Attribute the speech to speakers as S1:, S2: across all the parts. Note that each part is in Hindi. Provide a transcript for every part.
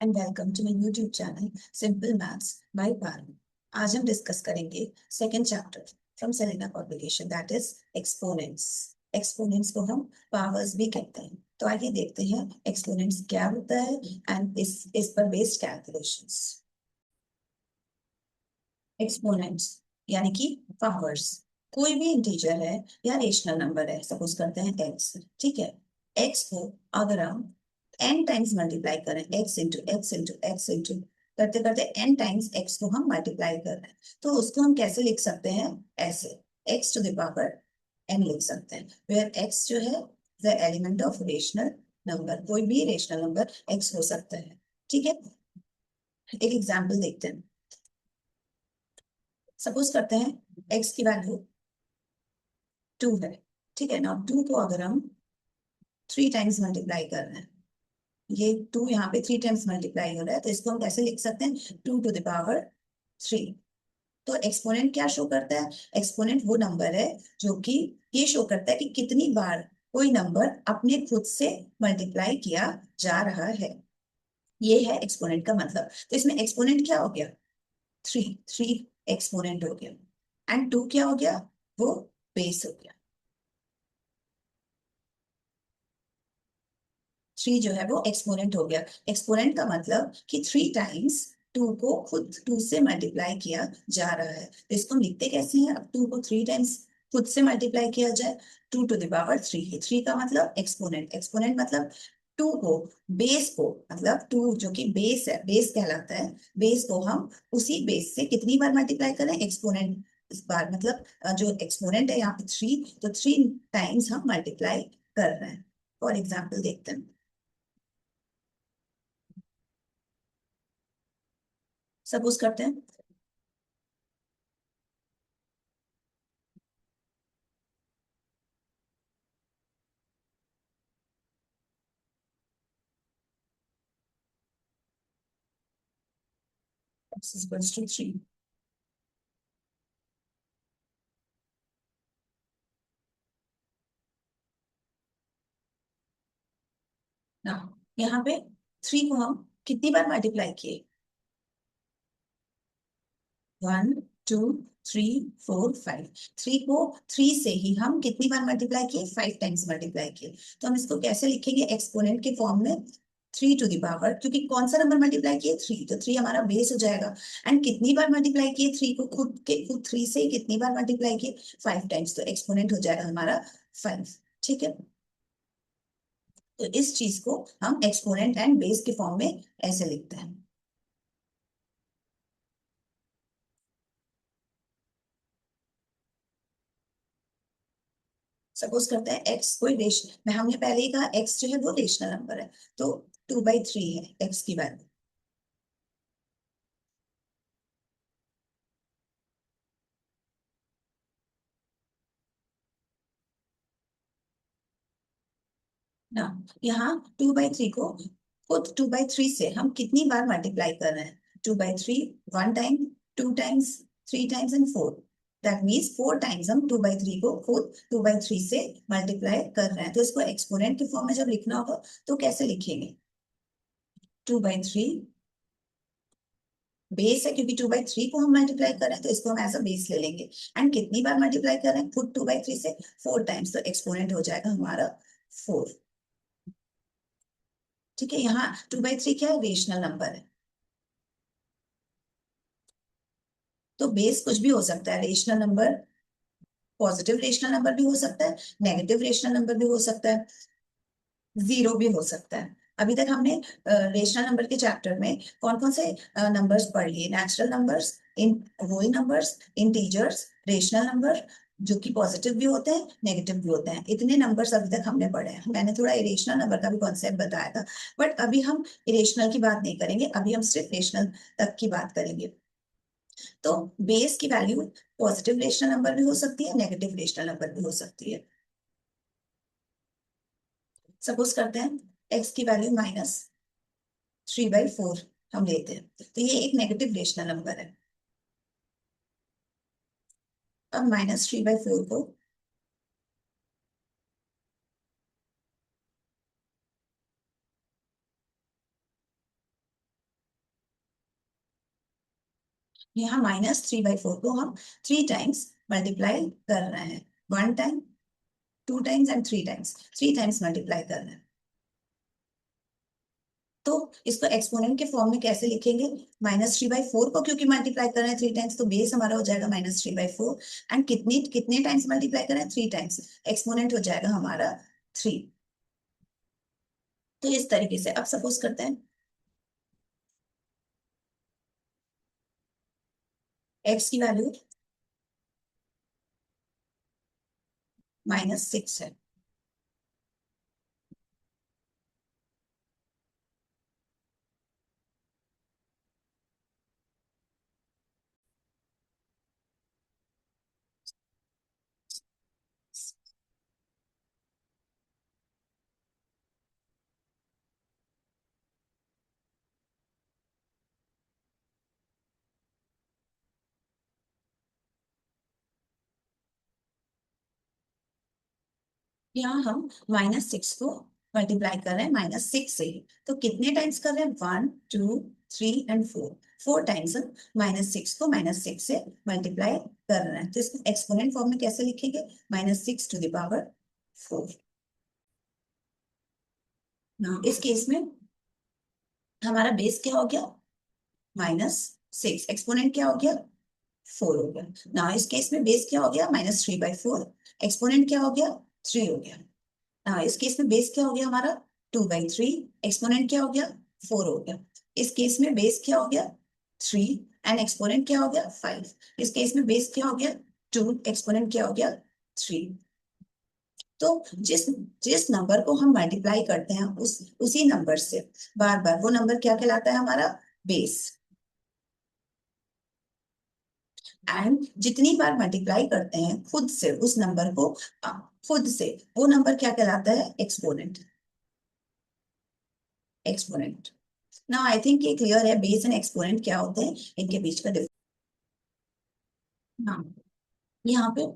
S1: And welcome to my YouTube channel simple maths by Parul. आज हम डिस्कस करेंगे second chapter from Selina publication, that is exponents. Exponents को हम पावर्स भी कहते हैं। तो आइए देखते हैं एक्सपोनेंट्स क्या होता है एंड इस पर बेस्ड कैलकुलेशंस। एक्सपोनेंट्स यानी कि पावर्स। कोई भी इंटीजर है या रेशनल नंबर है, सपोज करते हैं एक्स। ठीक है, एक्स को अगर हम एन टाइम्स मल्टीप्लाई करें, x into x into x into करते करते एन टाइम्स एक्स को हम मल्टीप्लाई कर रहे हैं, तो उसको हम कैसे लिख सकते हैं? ऐसे, x to the power n लिख सकते हैं, वेयर एक्स जो है the element of rational number. कोई भी रेशनल नंबर एक्स हो सकता है। ठीक है, एक एग्जाम्पल देखते हैं। सपोज करते हैं एक्स की वैल्यू 2 है। ठीक है ना, 2 को अगर हम 3 टाइम्स मल्टीप्लाई कर रहे हैं, ये 2 यहाँ पे 3 टाइम्स मल्टीप्लाई हो रहा है, तो इसको हम कैसे लिख सकते हैं? 2 टू द पावर 3। तो एक्सपोनेंट क्या शो करता है? एक्सपोनेंट वो नंबर है जो कि ये शो करता है कि कितनी बार कोई नंबर अपने खुद से मल्टीप्लाई किया जा रहा है। ये है एक्सपोनेंट का मतलब। तो इसमें एक्सपोनेंट क्या हो गया? 3। 3 एक्सपोनेंट हो गया एंड 2 क्या हो गया? वो बेस हो गया। 3 जो है वो एक्सपोनेंट हो गया। एक्सपोनेंट का मतलब कि 3 टाइम्स 2 को खुद 2 से मल्टीप्लाई किया जा रहा है। तो इसको हम लिखते कैसे हैं? अब 2 को 3 टाइम्स खुद से मल्टीप्लाई किया जाए, 2 टू द पावर 3 है। 3 का मतलब एक्सपोनेंट। एक्सपोनेंट मतलब 2 को, बेस को, मतलब 2 जो कि बेस है, बेस कहलाता है। बेस को हम उसी बेस से कितनी बार मल्टीप्लाई करें? एक्सपोनेंट इस बार, मतलब जो एक्सपोनेंट है यहाँ पे 3, तो 3 टाइम्स हम मल्टीप्लाई कर रहे हैं। फॉर एग्जाम्पल देखते हैं। सपोज करते हैं x is equals to 3। ना, यहाँ पे 3 को हम कितनी बार मल्टीप्लाई किए? 1 2 3 4 5। 3 को 3 से ही हम कितनी बार मल्टीप्लाई किए? 5 टाइम्स मल्टीप्लाई किए। तो हम इसको कैसे लिखेंगे? एक्सपोनेंट के फॉर्म में, 3 टू द पावर, क्योंकि कौन सा नंबर मल्टीप्लाई किए? 3, तो 3 हमारा बेस हो जाएगा। एंड कितनी बार मल्टीप्लाई किए 3 को? खुद 3 से ही कितनी बार मल्टीप्लाई किए? 5 टाइम्स। तो एक्सपोनेंट हो जाएगा हमारा 5। ठीक है, तो इस चीज को हम एक्सपोनेंट एंड बेस के फॉर्म में ऐसे लिखते हैं। सपोज करते हैं एक्स कोई रेशनल, मैं हमने पहले ही कहा एक्स जो है वो रेशनल नंबर है, तो 2/3 है एक्स की वैल्यू। ना, यहाँ 2/3 को खुद 2/3 से हम कितनी बार मल्टीप्लाई कर रहे हैं? 2/3 1 time, 2 times, 3 times and 4। That means 4 times हम 2/3 को खुद 2/3 से मल्टीप्लाई कर रहे हैं। तो इसको एक्सपोनेंट के फॉर्म में जब लिखना होगा तो कैसे लिखेंगे? 2/3 बेस है, क्योंकि 2/3 को हम मल्टीप्लाई कर रहे हैं, तो इसको हम एज अ बेस ले लेंगे। एंड कितनी बार मल्टीप्लाई कर रहे हैं खुद 2/3 से? 4 टाइम्स। तो एक्सपोनेंट हो जाएगा हमारा 4। ठीक है, यहाँ 2/3 क्या है? रेशनल नंबर है। तो बेस कुछ भी हो सकता है। Rational number, positive rational number भी हो सकता है, नेगेटिव रेशनल नंबर भी हो सकता है, जीरो भी हो सकता है। अभी तक हमने रेशनल नंबर के चैप्टर में कौन कौन से नंबर्स पढ़ लिए? नेचुरल नंबर्स, इन whole numbers, integers, rational number जो कि पॉजिटिव भी होते हैं नेगेटिव भी होते हैं। इतने नंबर्स अभी तक हमने पढ़े हैं। मैंने थोड़ा इरेशनल नंबर का भी कॉन्सेप्ट बताया था, बट अभी हम इरेशनल की बात नहीं करेंगे, अभी हम सिर्फ रेशनल तक की बात करेंगे। तो बेस की वैल्यू पॉजिटिव रेशनल नंबर भी हो सकती है, नेगेटिव रेशनल नंबर भी हो सकती है। सपोज करते हैं एक्स की वैल्यू -3/4 हम लेते हैं, तो ये एक नेगेटिव रेशनल नंबर है। अब -3/4 को यहाँ -3/4 को हम 3 टाइम्स मल्टीप्लाई कर रहे हैं, 1 time, 2 times and 3 times, 3 times multiply कर रहे हैं। तो इसको एक्सपोनेंट के फॉर्म में कैसे लिखेंगे? -3/4 को क्योंकि मल्टीप्लाई कर रहे हैं 3 टाइम्स, तो बेस हमारा हो जाएगा -3/4, एंड कितने कितने टाइम्स मल्टीप्लाई कर रहे हैं? 3 टाइम्स, एक्सपोनेंट हो जाएगा हमारा 3। तो इस तरीके से अब सपोज करते हैं एक्स की वैल्यू -6 है। यहाँ हम -6 को मल्टीप्लाई कर रहे हैं -6 से ही, तो कितने टाइम्स कर रहे हैं? 1, 2, 3 एंड 4, 4 टाइम्स हम -6 को -6 से मल्टीप्लाई कर रहे हैं। तो इसको एक्सपोनेंट फॉर्म में कैसे लिखेंगे? -6⁴। ना इस केस में हमारा बेस क्या हो गया? -6, एक्सपोनेंट क्या हो गया? 4 हो गया। ना इस केस में बेस क्या हो गया? -3/4, एक्सपोनेंट क्या हो गया? 3 हो गया। इस केस में बेस क्या हो गया हमारा? 2/3, एक्सपोनेंट क्या हो गया? 4 हो गया। इस केस में बेस क्या हो गया? 3, एंड एक्सपोनेंट क्या हो गया? 5। इस केस में बेस क्या हो गया? 2, एक्सपोनेंट क्या हो गया? 3। तो जिस जिस नंबर को हम मल्टीप्लाई करते हैं उसी नंबर से बार बार, वो नंबर क्या कहलाता है? हमारा बेस। एंड जितनी बार मल्टीप्लाई करते हैं खुद से उस नंबर को, अ, खुद से, वो नंबर क्या कहलाता है? एक्सपोनेंट। एक्सपोनेंट। ना आई थिंक ये क्लियर है, बेस एंड एक्सपोनेंट क्या होते हैं, इनके बीच का डिफरेंस। हाँ, यहाँ पे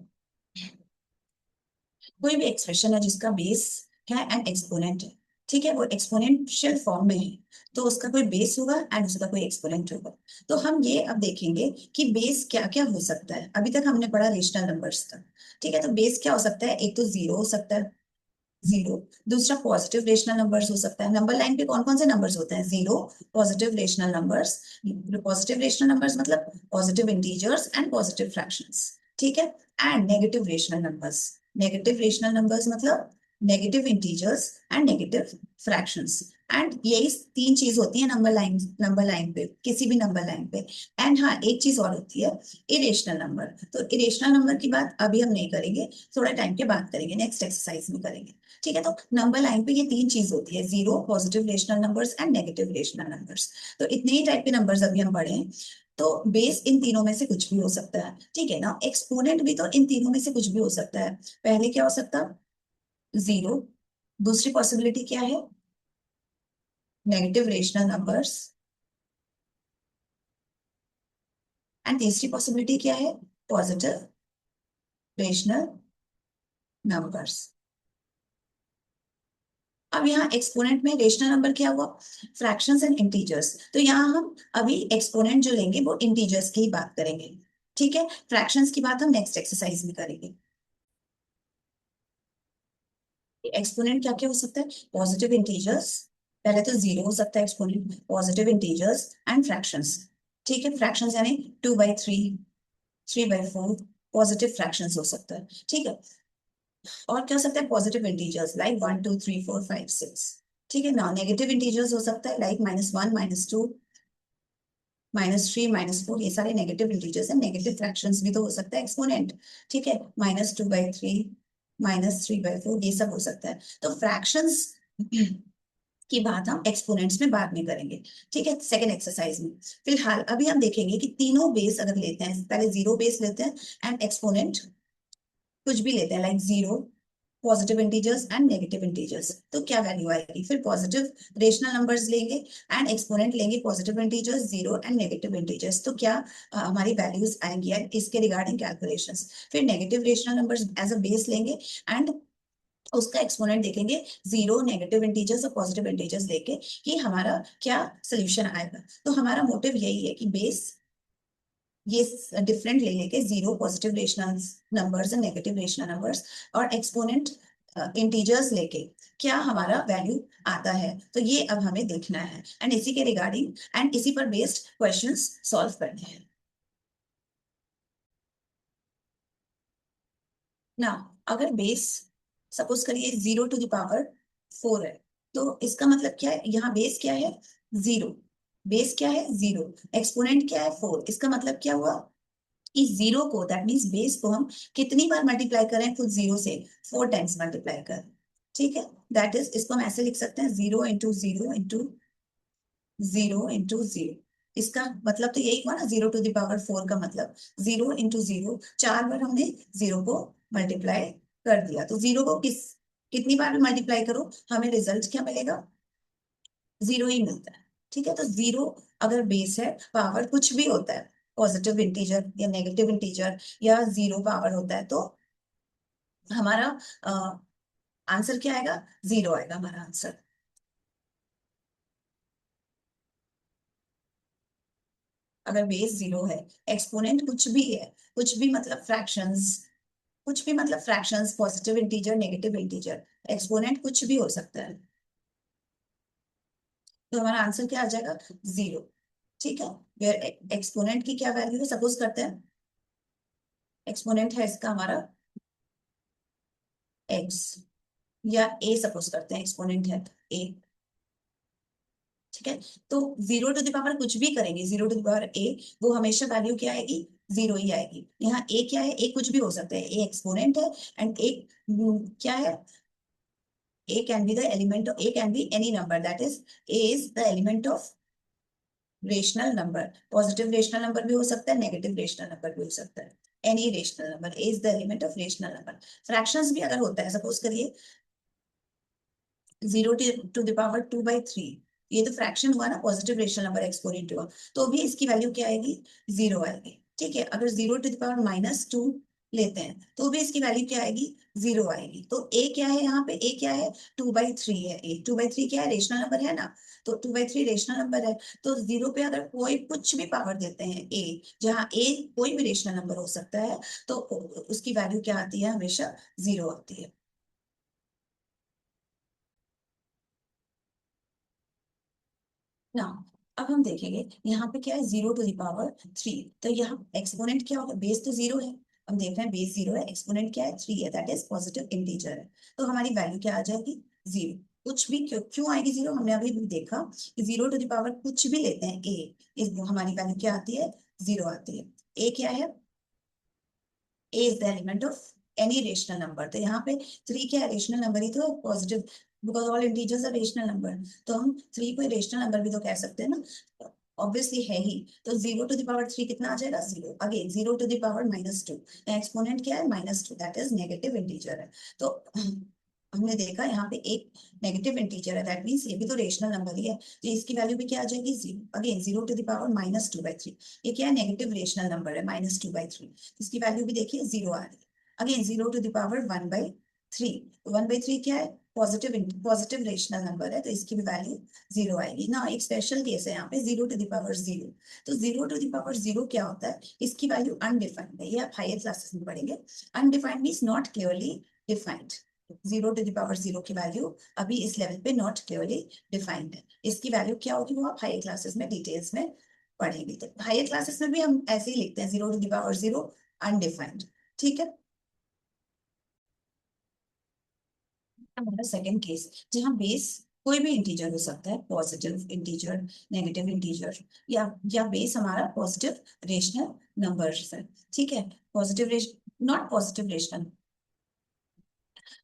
S1: कोई भी एक्सप्रेशन है जिसका बेस है एंड एक्सपोनेंट है, ठीक है, वो एक्सपोनेंशियल फॉर्म में है, तो उसका कोई बेस होगा एंड उसका कोई एक्सपोनेंट होगा। तो हम ये अब देखेंगे कि बेस क्या क्या हो सकता है। अभी तक हमने पढ़ा रेशनल नंबर्स का, ठीक है, तो बेस क्या हो सकता है? एक तो जीरो हो सकता है, जीरो। दूसरा पॉजिटिव रेशनल नंबर्स हो सकता है। नंबर लाइन पे कौन कौन से नंबर्स होते हैं? Zero, positive rational numbers. Positive rational numbers मतलब positive integers and positive fractions, ठीक है। And negative rational numbers, negative rational numbers मतलब negative integers and negative fractions. And यही 3 चीज होती है नंबर लाइन पे, किसी भी नंबर लाइन पे। एंड हाँ, एक चीज और होती है, इरेशनल नंबर। तो इरेशनल नंबर की बात अभी हम नहीं करेंगे, थोड़ा टाइम के बाद करेंगे, नेक्स्ट एक्सरसाइज में करेंगे, ठीक है। तो नंबर लाइन पे ये 3 चीज होती है, zero, positive rational numbers and negative rational numbers. तो इतने ही टाइप के नंबर्स अभी हम पढ़े हैं। तो बेस इन तीनों में से कुछ भी हो सकता है, ठीक है ना। एक्सपोनेंट भी तो इन तीनों में से कुछ भी हो सकता है। पहले क्या हो सकता? जीरो। दूसरी पॉसिबिलिटी क्या है? Negative rational numbers. एंड तीसरी पॉसिबिलिटी क्या है? Positive rational numbers. अब यहाँ एक्सपोनेंट में रेशनल नंबर क्या हुआ? Fractions and integers. तो यहाँ हम अभी एक्सपोनेंट जो लेंगे वो इंटीजर्स की ही बात करेंगे, ठीक है। फ्रैक्शंस की बात हम नेक्स्ट एक्सरसाइज में करेंगे। एक्सपोनेंट क्या क्या हो सकता है? पॉजिटिव इंटीजर्स, पहले तो जीरो हो सकता है exponent, positive integers and fractions, ठीक है। फ्रैक्शंस यानी 2/3, 3/4, पॉजिटिव फ्रैक्शंस हो सकता है, ठीक है। और क्या हो सकता है? पॉजिटिव इंटीजर्स लाइक 1, 2, 3, 4, 5, 6, ठीक है ना। नेगेटिव इंटीजर्स हो सकता है लाइक -1, -2, -3, -4, ये सारे नेगेटिव इंटीजर्स हैं। नेगेटिव फ्रैक्शंस भी तो हो सकता है एक्सपोनेंट, ठीक है। -2/3, -3/4, ये सब हो सकता है। तो फ्रैक्शंस की बात हम एक्सपोनेंट्स में बाद में करेंगे, ठीक है, सेकेंड एक्सरसाइज में। फिलहाल अभी हम देखेंगे कि तीनों बेस अगर लेते हैं, पहले जीरो बेस लेते हैं एंड एक्सपोनेंट कुछ भी लेते हैं like zero, positive integers and negative integers, तो क्या वैल्यू आएगी? फिर पॉजिटिव रेशनल नंबर्स लेंगे एंड एक्सपोनेंट लेंगे positive integers, zero and negative integers, तो क्या हमारी वैल्यूज आएंगी एंड इसके रिगार्डिंग कैलकुलेशंस। फिर negative rational numbers as a base लेंगे एंड उसका एक्सपोनेंट देखेंगे, जीरो, नेगेटिव इंटीजर्स और पॉजिटिव इंटीजर्स लेके कि हमारा क्या सोल्यूशन आएगा। तो हमारा मोटिव यही है कि बेस ये डिफरेंट ले लेके, zero, positive rational numbers and negative rational numbers, और एक्सपोनेंट इंटीजर्स लेके क्या हमारा वैल्यू आता है, तो ये अब हमें देखना है, एंड इसी के रिगार्डिंग एंड इसी पर बेस्ड क्वेश्चंस सॉल्व करने हैं ना। अगर बेस सपोज करिए 0 to the power 4 है, तो इसका मतलब क्या है, यहाँ बेस क्या है, 0, बेस क्या है 0, एक्सपोनेंट क्या है 4, इसका मतलब क्या हुआ, इस जीरो को, दैट मीन्स बेस को हम कितनी बार मल्टीप्लाई करें खुद जीरो से, 4 टाइम्स मल्टीप्लाई करें। ठीक है, दैट इज, इसको हम ऐसे लिख सकते हैं, 0 into 0 into 0 into 0। इसका मतलब तो यही हुआ ना, 0 to the power 4 का मतलब 0 into 0, 4 बार हमने जीरो को मल्टीप्लाई कर दिया, तो जीरो को कितनी बार भी मल्टीप्लाई करो, हमें रिजल्ट क्या मिलेगा, जीरो ही मिलता है। ठीक है, तो जीरो अगर बेस है, पावर कुछ भी होता है, पॉजिटिव इंटीजर या नेगेटिव इंटीजर या जीरो पावर होता है, तो हमारा आंसर क्या आएगा, जीरो आएगा हमारा आंसर। अगर बेस जीरो है, एक्सपोनेंट कुछ भी है, कुछ भी मतलब फ्रैक्शंस, कुछ भी मतलब fractions, positive integer, negative integer, exponent कुछ भी हो सकता है, तो हमारा आंसर क्या आ जाएगा, जीरो। ठीक है, वेयर एक्सपोनेंट की क्या वैल्यू है, सपोज करते हैं एक्सपोनेंट है इसका हमारा एक्स, या ए सपोज करते हैं एक्सपोनेंट है ए। ठीक है, तो 0 to the power कुछ भी करेंगे, 0 to the power ए, वो हमेशा वैल्यू क्या आएगी, जीरो ही आएगी। यहाँ ए क्या है, ए कुछ भी हो सकता है, ए एक्सपोनेंट है, एंड ए क्या है, A can be the element, A can be any number, that is A is the element of rational number. Positive rational number भी हो सकता है, नेगेटिव रेशनल नंबर भी हो सकता है, any rational number, A is the element of rational number. Fractions भी अगर होता है, सपोज करिए 0 to the power 2/3, ये तो फ्रैक्शन हुआ ना, पॉजिटिव रेशनल नंबर एक्सपोनेंट हुआ, तो भी इसकी वैल्यू क्या आएगी, जीरो आएगी। ठीक है, अगर 0 to the power -2 लेते हैं, तो भी इसकी वैल्यू क्या आएगी, जीरो आएगी। तो ए क्या है, यहाँ पे ए क्या है, 2/3 है, ए 2/3 क्या है, रेशनल नंबर है ना, तो 2/3 रेशनल नंबर है, तो जीरो पे अगर कोई कुछ भी पावर देते हैं ए, जहाँ ए कोई भी रेशनल नंबर हो सकता है, तो उसकी वैल्यू क्या आती है, हमेशा जीरो आती है ना। अब हम देखेंगे यहाँ पे क्या है, 0 to the power 3, तो यहाँ एक्सपोनेंट क्या होगा, बेस तो जीरो है, हम देख रहे हैं बेस जीरो है, एक्सपोनेंट क्या है, 3 है, दैट इज पॉजिटिव इंटीजर है, तो हमारी वैल्यू क्या आ जाएगी, जीरो। कुछ भी क्यों क्यों आएगी जीरो, हमने अभी भी देखा कि 0 to the power कुछ भी लेते हैं ए, इस हमारी वैल्यू क्या आती है, जीरो आती है। ए क्या है, A is the element of any rational number, तो यहाँ पे 3 क्या है, रेशनल नंबर ही तो है, positive, because all integers are rational number, तो हम 3 को रेशनल नंबर भी तो कह सकते हैं ना, ऑब्वियसली है ही। तो 0 to the power 3 कितना आ जाएगा, zero. Again 0 to the power -2, exponent क्या है, -2, दैट इज नेगेटिव इंटीजर है। तो हमने देखा यहाँ पे एक नेगेटिव इंटीजर है, दैट मीन्स ये भी तो रेशनल नंबर ही है, तो इसकी वैल्यू भी क्या आ जाएगी, zero. Again 0 to the power -2/3, ये क्या है, नेगेटिव रेशनल नंबर है, -2/3, इसकी वैल्यू भी देखिए जीरो आ रही है। अगेन 0 to the power 1/3, 1/3 क्या है, पॉजिटिव पॉजिटिव रेशनल नंबर है, तो इसकी भी वैल्यू जीरो आएगी ना। एक स्पेशल केस है यहाँ पे 0 to the power 0, तो 0 to the power 0 क्या होता है, इसकी वैल्यू अनडिफाइंड है, ये आप हायर क्लासेस में पढ़ेंगे। Undefined means not clearly defined, 0 to the power 0 की वैल्यू अभी इस लेवल पे नॉट क्लियरली डिफाइंड है, इसकी वैल्यू क्या होगी वो आप हायर क्लासेस में डिटेल्स में पढ़ेंगे। तो हायर क्लासेस में भी हम ऐसे ही लिखते हैं, 0 to the power 0 अनडिफाइंड। ठीक है, हमारा सेकंड केस, जहाँ बेस कोई भी इंटीजर हो सकता है, पॉजिटिव इंटीजर, नेगेटिव इंटीजर, या बेस हमारा पॉजिटिव रेशनल नंबर्स है। ठीक है, पॉजिटिव रेश नॉट पॉजिटिव रेशनल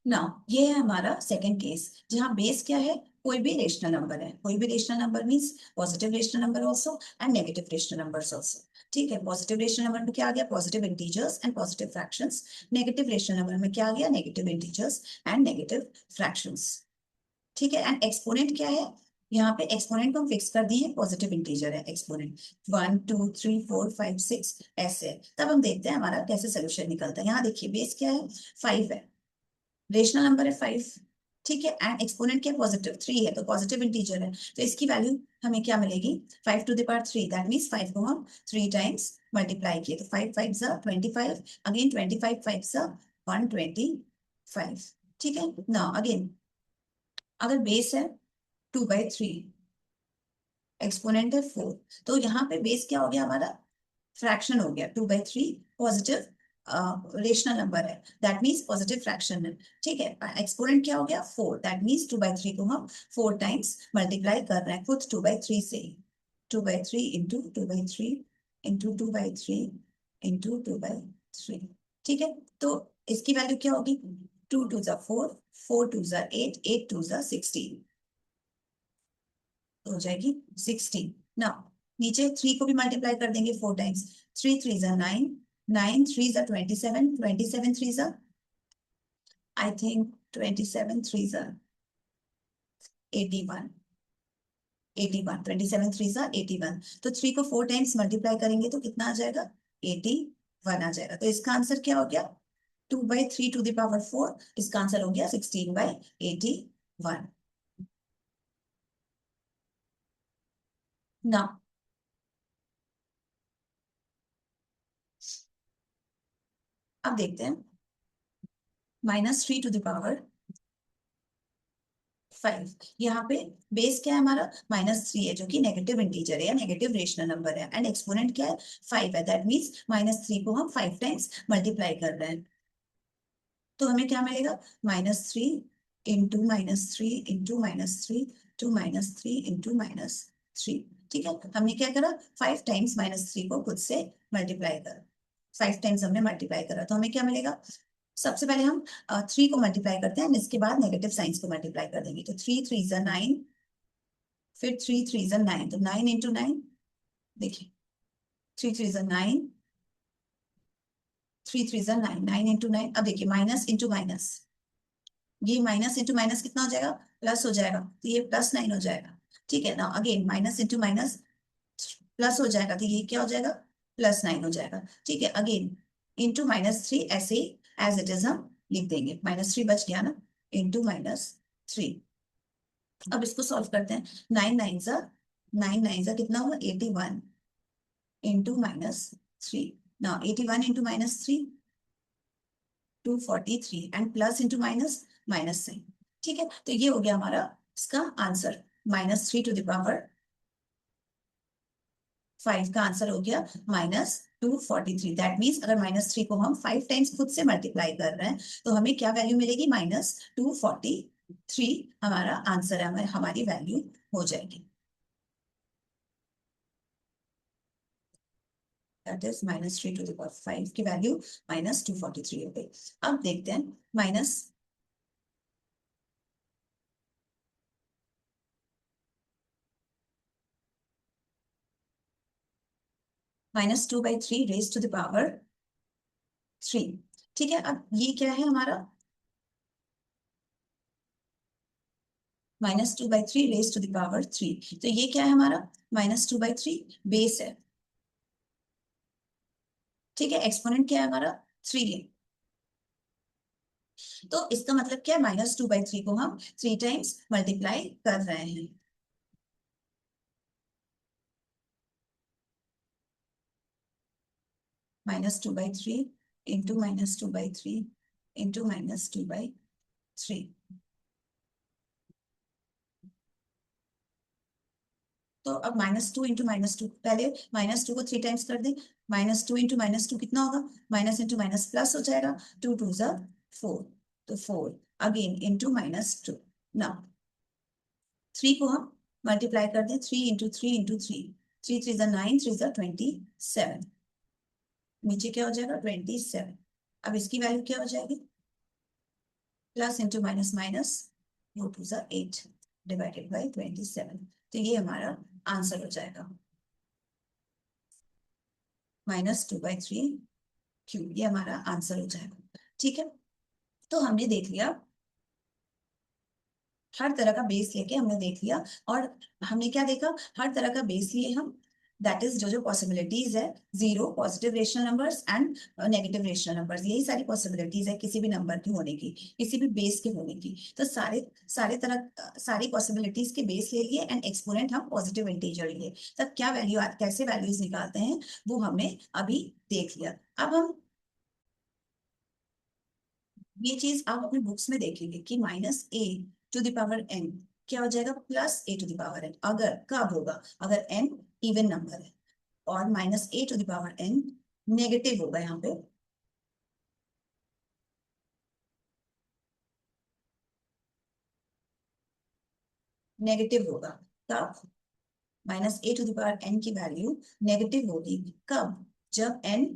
S1: ना, ये है हमारा सेकंड केस, जहाँ बेस क्या है, कोई भी रेशनल नंबर है, कोई भी rational number means positive rational number also and negative rational numbers also. ठीक है, पॉजिटिव रेशनल नंबर में क्या आ गया, positive integers and positive fractions. Negative rational number में क्या आ गया, negative integers and negative fractions. ठीक है, एंड एक्सपोनेंट क्या है, यहाँ पे एक्सपोनेंट को हम फिक्स कर दिए, पॉजिटिव इंटीजर है एक्सपोनेंट, 1 2 3 4 5 6 ऐसे है। तब हम देखते हैं हमारा कैसे सोल्यूशन निकलता है। यहाँ देखिए बेस क्या है, 5 है, रेशनल नंबर है 5। ठीक है, एंड एक्सपोनेंट क्या, पॉजिटिव 3 है, तो पॉजिटिव इंटीजर है, तो इसकी वैल्यू हमें क्या मिलेगी, 5 to the power 3, that means 5 को हम 3 टाइम्स मल्टीप्लाई किए, तो 5 5 सा 25, अगेन 25 5 सा 125। ठीक है ना। अगेन अगर बेस है 2/3, एक्सपोनेंट है 4, तो यहाँ पे बेस क्या हो गया हमारा, फ्रैक्शन हो गया। 2/3 पॉजिटिव रेशनल नंबर है, दैट मीन्स पॉजिटिव फ्रैक्शन है। ठीक है, एक्सपोनेंट क्या हो गया 4, दैट मीन्स 2/3 को हम 4 टाइम्स मल्टीप्लाई कर रहे हैं खुद 2/3 से। 2/3 इंटू 2/3 इंटू 2/3 इंटू 2/3। ठीक है, तो इसकी वैल्यू क्या होगी, 2 2 जा 4, 4 2 जा 8, 8 2 जा 16, हो जाएगी 16 ना। नीचे 3 को भी मल्टीप्लाई कर देंगे 4 टाइम्स, 3 3 जा 9, 9 3 जा 27, 27 3 जा आई थिंक 27 3 जा 81, 81, 27 3 जा 81। तो 3 को 4 टाइम्स मल्टीप्लाई करेंगे तो कितना आ जाएगा, 81 आ जाएगा। तो इसका आंसर क्या हो गया, 2/3 टू द पावर 4, इसका आंसर हो गया 16/81 ना। अब देखते हैं -3 टू द पावर 5। यहाँ पे बेस क्या है हमारा, -3 है, जो कि नेगेटिव इंटीजर है या नेगेटिव रेशनल नंबर है, एंड एक्सपोनेंट क्या है 5 है, दैट मीन्स -3 को हम 5 टाइम्स मल्टीप्लाई कर रहे हैं। तो हमें क्या मिलेगा, -3 इंटू -3 इंटू -3 टू -3 इंटू -3। ठीक है, हमने क्या करा, 5 टाइम्स -3 को खुद से मल्टीप्लाई करा, 5 टाइम्स हमने मल्टीप्लाई करा, तो हमें क्या मिलेगा। सबसे पहले हम 3 को मल्टीप्लाई करते हैं, इसके बाद नेगेटिव साइंस को मल्टीप्लाई कर देंगे, तो 3 3 जा 9, फिर 3 3 जा 9, तो 9 इंटू 9, देखिए 3 3 जा 9, 3 3 जा 9, 9 इंटू 9। अब देखिए माइनस इंटू माइनस, ये माइनस इंटू माइनस कितना हो जाएगा, प्लस हो जाएगा, तो ये +9 हो जाएगा। ठीक है ना, again minus into minus plus हो जाएगा, तो ये क्या हो जाएगा, +9 हो जाएगा। ठीक है, अगेन इंटू -3, ऐसे ही एज इट इज हम लिख देंगे, -3 बच गया ना, इंटू -3। अब इसको सॉल्व करते हैं, 9 9 जा कितना हुआ, 81 इंटू -3 ना, 81 into -3 243, and plus into minus minus से। ठीक है, तो ये हो गया हमारा इसका आंसर, -3 टू द पावर 5 का आंसर हो गया -243। दैट मीन्स अगर -3 को हम 5 टाइम्स खुद से मल्टीप्लाई कर रहे हैं तो हमें क्या वैल्यू मिलेगी, -243 हमारा आंसर है, हमारी वैल्यू हो जाएगी। That is -3 to the power 5 की वैल्यू -243 हो गई। अब देखते हैं minus -2/3 raise to the power 3। ठीक है, अब ये क्या है हमारा, -2/3 रेज टू द पावर 3, तो ये क्या है हमारा, -2/3 बेस है। ठीक है, एक्सपोनेंट क्या है हमारा 3 है, तो इसका मतलब क्या है, -2/3 को हम 3 टाइम्स मल्टीप्लाई कर रहे हैं। -2/3 इंटू -2/3 इंटू -2/3। तो अब -2 इंटू -2, पहले -2 को 3 टाइम्स कर दे, -2 इंटू -2 कितना होगा, माइनस इंटू माइनस प्लस हो जाएगा, 2 2 जा 4, तो 4 अगेन इंटू -2 ना, 3 को हम मल्टीप्लाई कर दें, 3 इंटू 3 इंटू 3, 3 3 जा 9, 3 जा 27, नीचे क्या हो जाएगा 27। अब इसकी वैल्यू क्या हो जाएगी, प्लस इंटू माइनस माइनस, 4 2 जा 8 डिवाइडेड बाई 27, तो ये हमारा आंसर हो जाएगा -2/3 क्यूब, ये हमारा आंसर हो जाएगा। ठीक है, तो हमने देख लिया, हर तरह का बेस लेके हमने देख लिया, और हमने क्या देखा, हर तरह का बेस लिए हम दैट इज जो जो पॉसिबिलिटीज है, zero, positive rational numbers and negative rational numbers, यही सारी पॉसिबिलिटीज है किसी भी नंबर की होने की, किसी भी बेस के होने की। तो सारे सारे तरह सारी पॉसिबिलिटीज के बेस ले लिए एंड एक्सपोनेंट हम पॉजिटिव इंटीजर लिए, तब क्या वैल्यू, कैसे वैल्यूज निकालते हैं वो हमने अभी देख लिया। अब हम ये चीज आप अपने बुक्स में देखेंगे कि -a⁴n क्या हो जाएगा, +a⁴n, अगर कब होगा, अगर n इवन नंबर है, और -a⁴n नेगेटिव होगा, यहाँ पे नेगेटिव होगा, तब -a⁴n की वैल्यू नेगेटिव होगी कब, जब n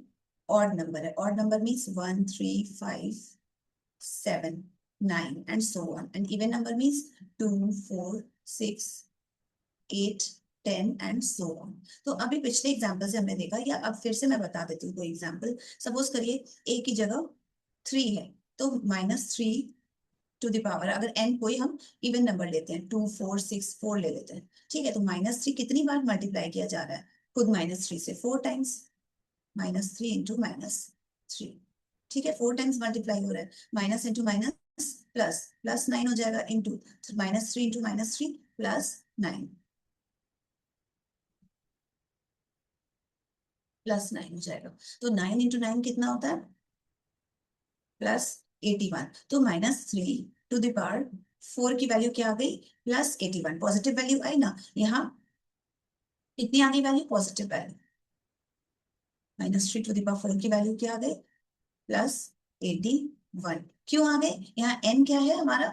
S1: ऑड नंबर है, odd number means 1 3 5 7 9 and so on, and even number means 2 4 6 8 10 and so on. तो अभी पिछले एग्जाम्पल से हमने देखा, या अब फिर से मैं बता देती हूँ कोई एग्जाम्पल। सपोज करिए a की जगह 3 है, तो -3 टू द पावर, अगर n कोई हम इवन नंबर लेते हैं, 2 4 6 4 ले लेते हैं, ठीक है, तो -3 कितनी बार मल्टीप्लाई किया जा रहा है, खुद -3 से 4 टाइम्स, -3 इंटू -3, ठीक है, 4 टाइम्स मल्टीप्लाई हो रहा है, माइनस इंटू माइनस प्लस, +9 हो जाएगा, इंटू -3 इंटू -3 +9, +9 हो जाएगा। तो 9 इंटू 9 कितना होता है, +81। तो -3 टू द पावर 4 की वैल्यू क्या आ गई, +81, पॉजिटिव वैल्यू आई ना यहाँ, कितनी आ गई value, positive value, -3 to the power 4 की वैल्यू क्या आ गई, +81। क्यों आ गए, यहाँ n क्या है हमारा,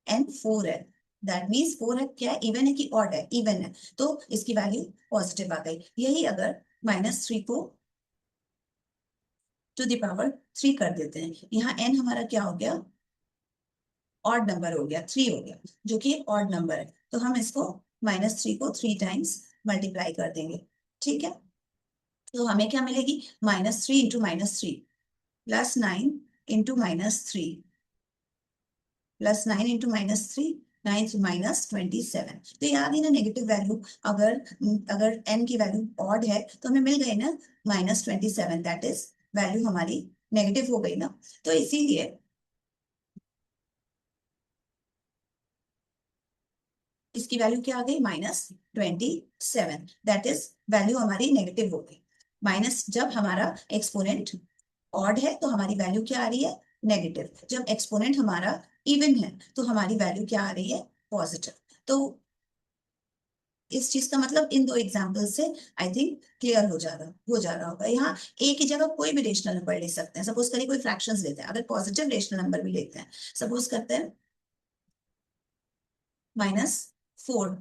S1: n 4 है, दैट मीन्स 4 है, क्या इवन है कि ऑड है, इवन है, तो इसकी वैल्यू पॉजिटिव आ गई। यही अगर -3 को टू द पावर 3 कर देते हैं, यहाँ n हमारा क्या हो गया, ऑड नंबर हो गया, 3 हो गया, जो कि ऑड नंबर है, तो हम इसको -3 को 3 टाइम्स मल्टीप्लाई कर देंगे, ठीक है। तो हमें क्या मिलेगी, -3 इंटू -3 +9 इंटू -3 +9 इंटू -3 9 × -27, तो ये आ गई ना नेगेटिव वैल्यू। अगर अगर n की वैल्यू ऑड है तो हमें मिल गई ना -27, दैट इज वैल्यू हमारी नेगेटिव हो गई ना। तो इसीलिए इसकी वैल्यू क्या आ गई, -27, दैट इज वैल्यू हमारी नेगेटिव हो गई। माइनस, जब हमारा एक्सपोनेंट ऑड है तो हमारी वैल्यू क्या आ रही है, नेगेटिव, जब एक्सपोनेंट हमारा इवन है तो हमारी वैल्यू क्या आ रही है, पॉजिटिव। तो इस चीज का मतलब इन दो एग्जाम्पल से आई थिंक क्लियर हो जा रहा होगा। यहाँ ए की जगह कोई भी रेशनल नंबर ले सकते हैं, सपोज करिए कोई फ्रैक्शंस लेते हैं, अगर पॉजिटिव रेशनल नंबर भी लेते हैं, सपोज करते हैं -4,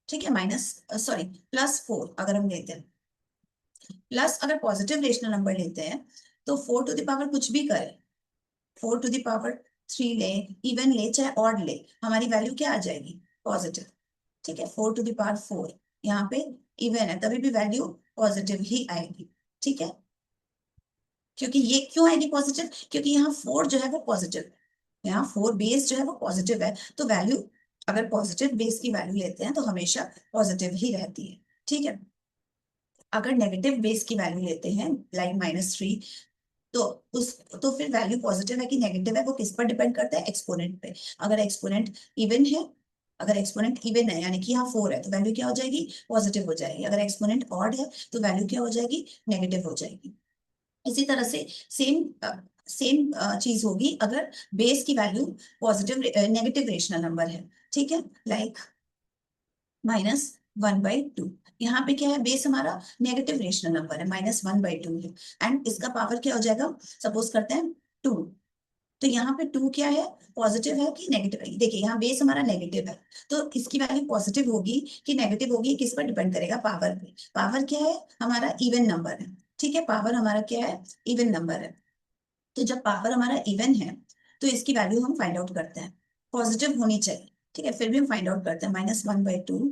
S1: ठीक है, माइनस सॉरी +4 अगर हम लेते हैं, प्लस अगर पॉजिटिव रेशनल नंबर लेते हैं, तो 4 टू द पावर कुछ भी करें, 4 टू द पावर 3 ले, इवन ले चाहे ऑड ले, हमारी वैल्यू क्या आ जाएगी, पॉजिटिव, ठीक है। 4 टू द पावर 4 यहाँ पे इवन है, तभी भी वैल्यू पॉजिटिव ही आएगी, ठीक है। क्योंकि ये क्यों आएगी पॉजिटिव, क्योंकि यहाँ 4 जो है वो पॉजिटिव है, यहाँ 4 बेस जो है वो पॉजिटिव है, तो वैल्यू, अगर पॉजिटिव बेस की वैल्यू लेते हैं तो हमेशा पॉजिटिव ही रहती है, ठीक है। अगर नेगेटिव बेस की वैल्यू लेते हैं, लाइक -3, तो उस तो फिर वैल्यू पॉजिटिव है कि नेगेटिव है वो किस पर डिपेंड करता है, एक्सपोनेंट पे। अगर एक्सपोनेंट इवन है, अगर एक्सपोनेंट इवन है यानी कि यहाँ 4 है, तो वैल्यू क्या हो जाएगी, पॉजिटिव हो जाएगी। अगर एक्सपोनेंट ऑड है तो वैल्यू क्या हो जाएगी, नेगेटिव हो जाएगी। इसी तरह से सेम सेम चीज होगी अगर बेस की value positive negative rational number है, ठीक है, लाइक -1/2। यहाँ पे क्या है, बेस हमारा नेगेटिव रेशनल नंबर है, -1/2 है, एंड इसका पावर क्या हो जाएगा, सपोज करते हैं 2, तो यहाँ पे 2 क्या है, पॉजिटिव है कि नेगेटिव है, देखिए यहाँ बेस हमारा नेगेटिव है, तो इसकी वैल्यू पॉजिटिव होगी कि नेगेटिव होगी, किस पर डिपेंड करेगा, पावर पे। पावर क्या है, हमारा इवन नंबर है, ठीक है, पावर हमारा क्या है, इवन नंबर है। तो जब पावर हमारा इवन है तो इसकी वैल्यू हम फाइंड आउट करते हैं, पॉजिटिव होनी चाहिए, ठीक है, फिर भी हम फाइंड आउट करते हैं, -1/2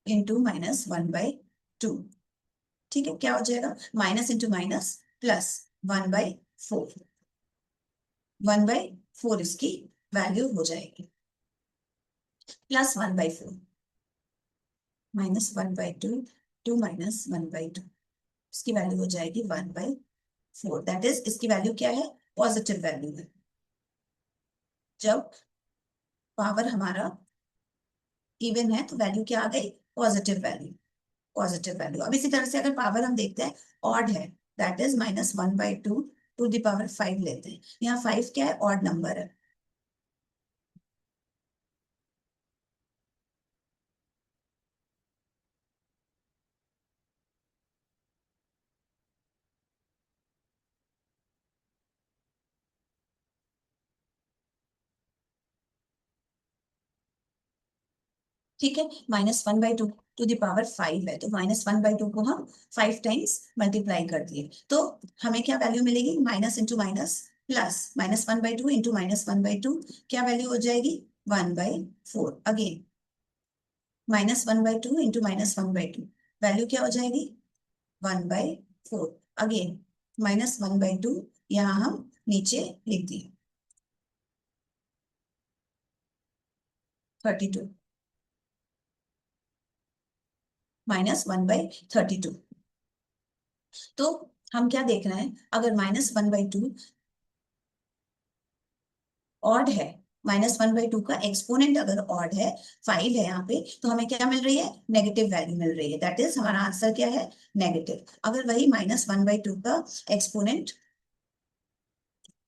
S1: इंटू -1/2, ठीक है, क्या हो जाएगा, माइनस इंटू माइनस प्लस, 1/4, 1/4 इसकी वैल्यू हो जाएगी, +1/4, -1/2 2 माइनस 1/2, इसकी वैल्यू हो जाएगी 1/4। दैट इज इसकी वैल्यू क्या है, पॉजिटिव वैल्यू है। जब पावर हमारा इवन है तो वैल्यू क्या आ गई, पॉजिटिव वैल्यू, पॉजिटिव वैल्यू। अब इसी तरह से अगर पावर हम देखते हैं ऑड है, that is -1/2 to the power 5 लेते हैं। यहाँ 5 क्या है, ऑड नंबर है। ठीक है, -1/2 टू द पावर 5 है, तो -1/2 को हम 5 टाइम्स मल्टीप्लाई कर दिए, तो हमें क्या वैल्यू मिलेगी, minus into minus plus, -1/2 into -1/2 क्या वैल्यू हो जाएगी, 1/4। अगेन -1/2 इंटू -1/2 वैल्यू क्या हो जाएगी, 1/4। अगेन -1/2, यहाँ हम नीचे लिख दिए 32, -1/32। तो हम क्या देख रहे हैं, अगर -1/2 ऑड है, -1/2 का एक्सपोनेंट अगर ऑड है, 5 है यहाँ पे, तो हमें क्या मिल रही है, नेगेटिव वैल्यू मिल रही है। दैट इज हमारा आंसर क्या है, नेगेटिव। अगर वही -1/2 का एक्सपोनेंट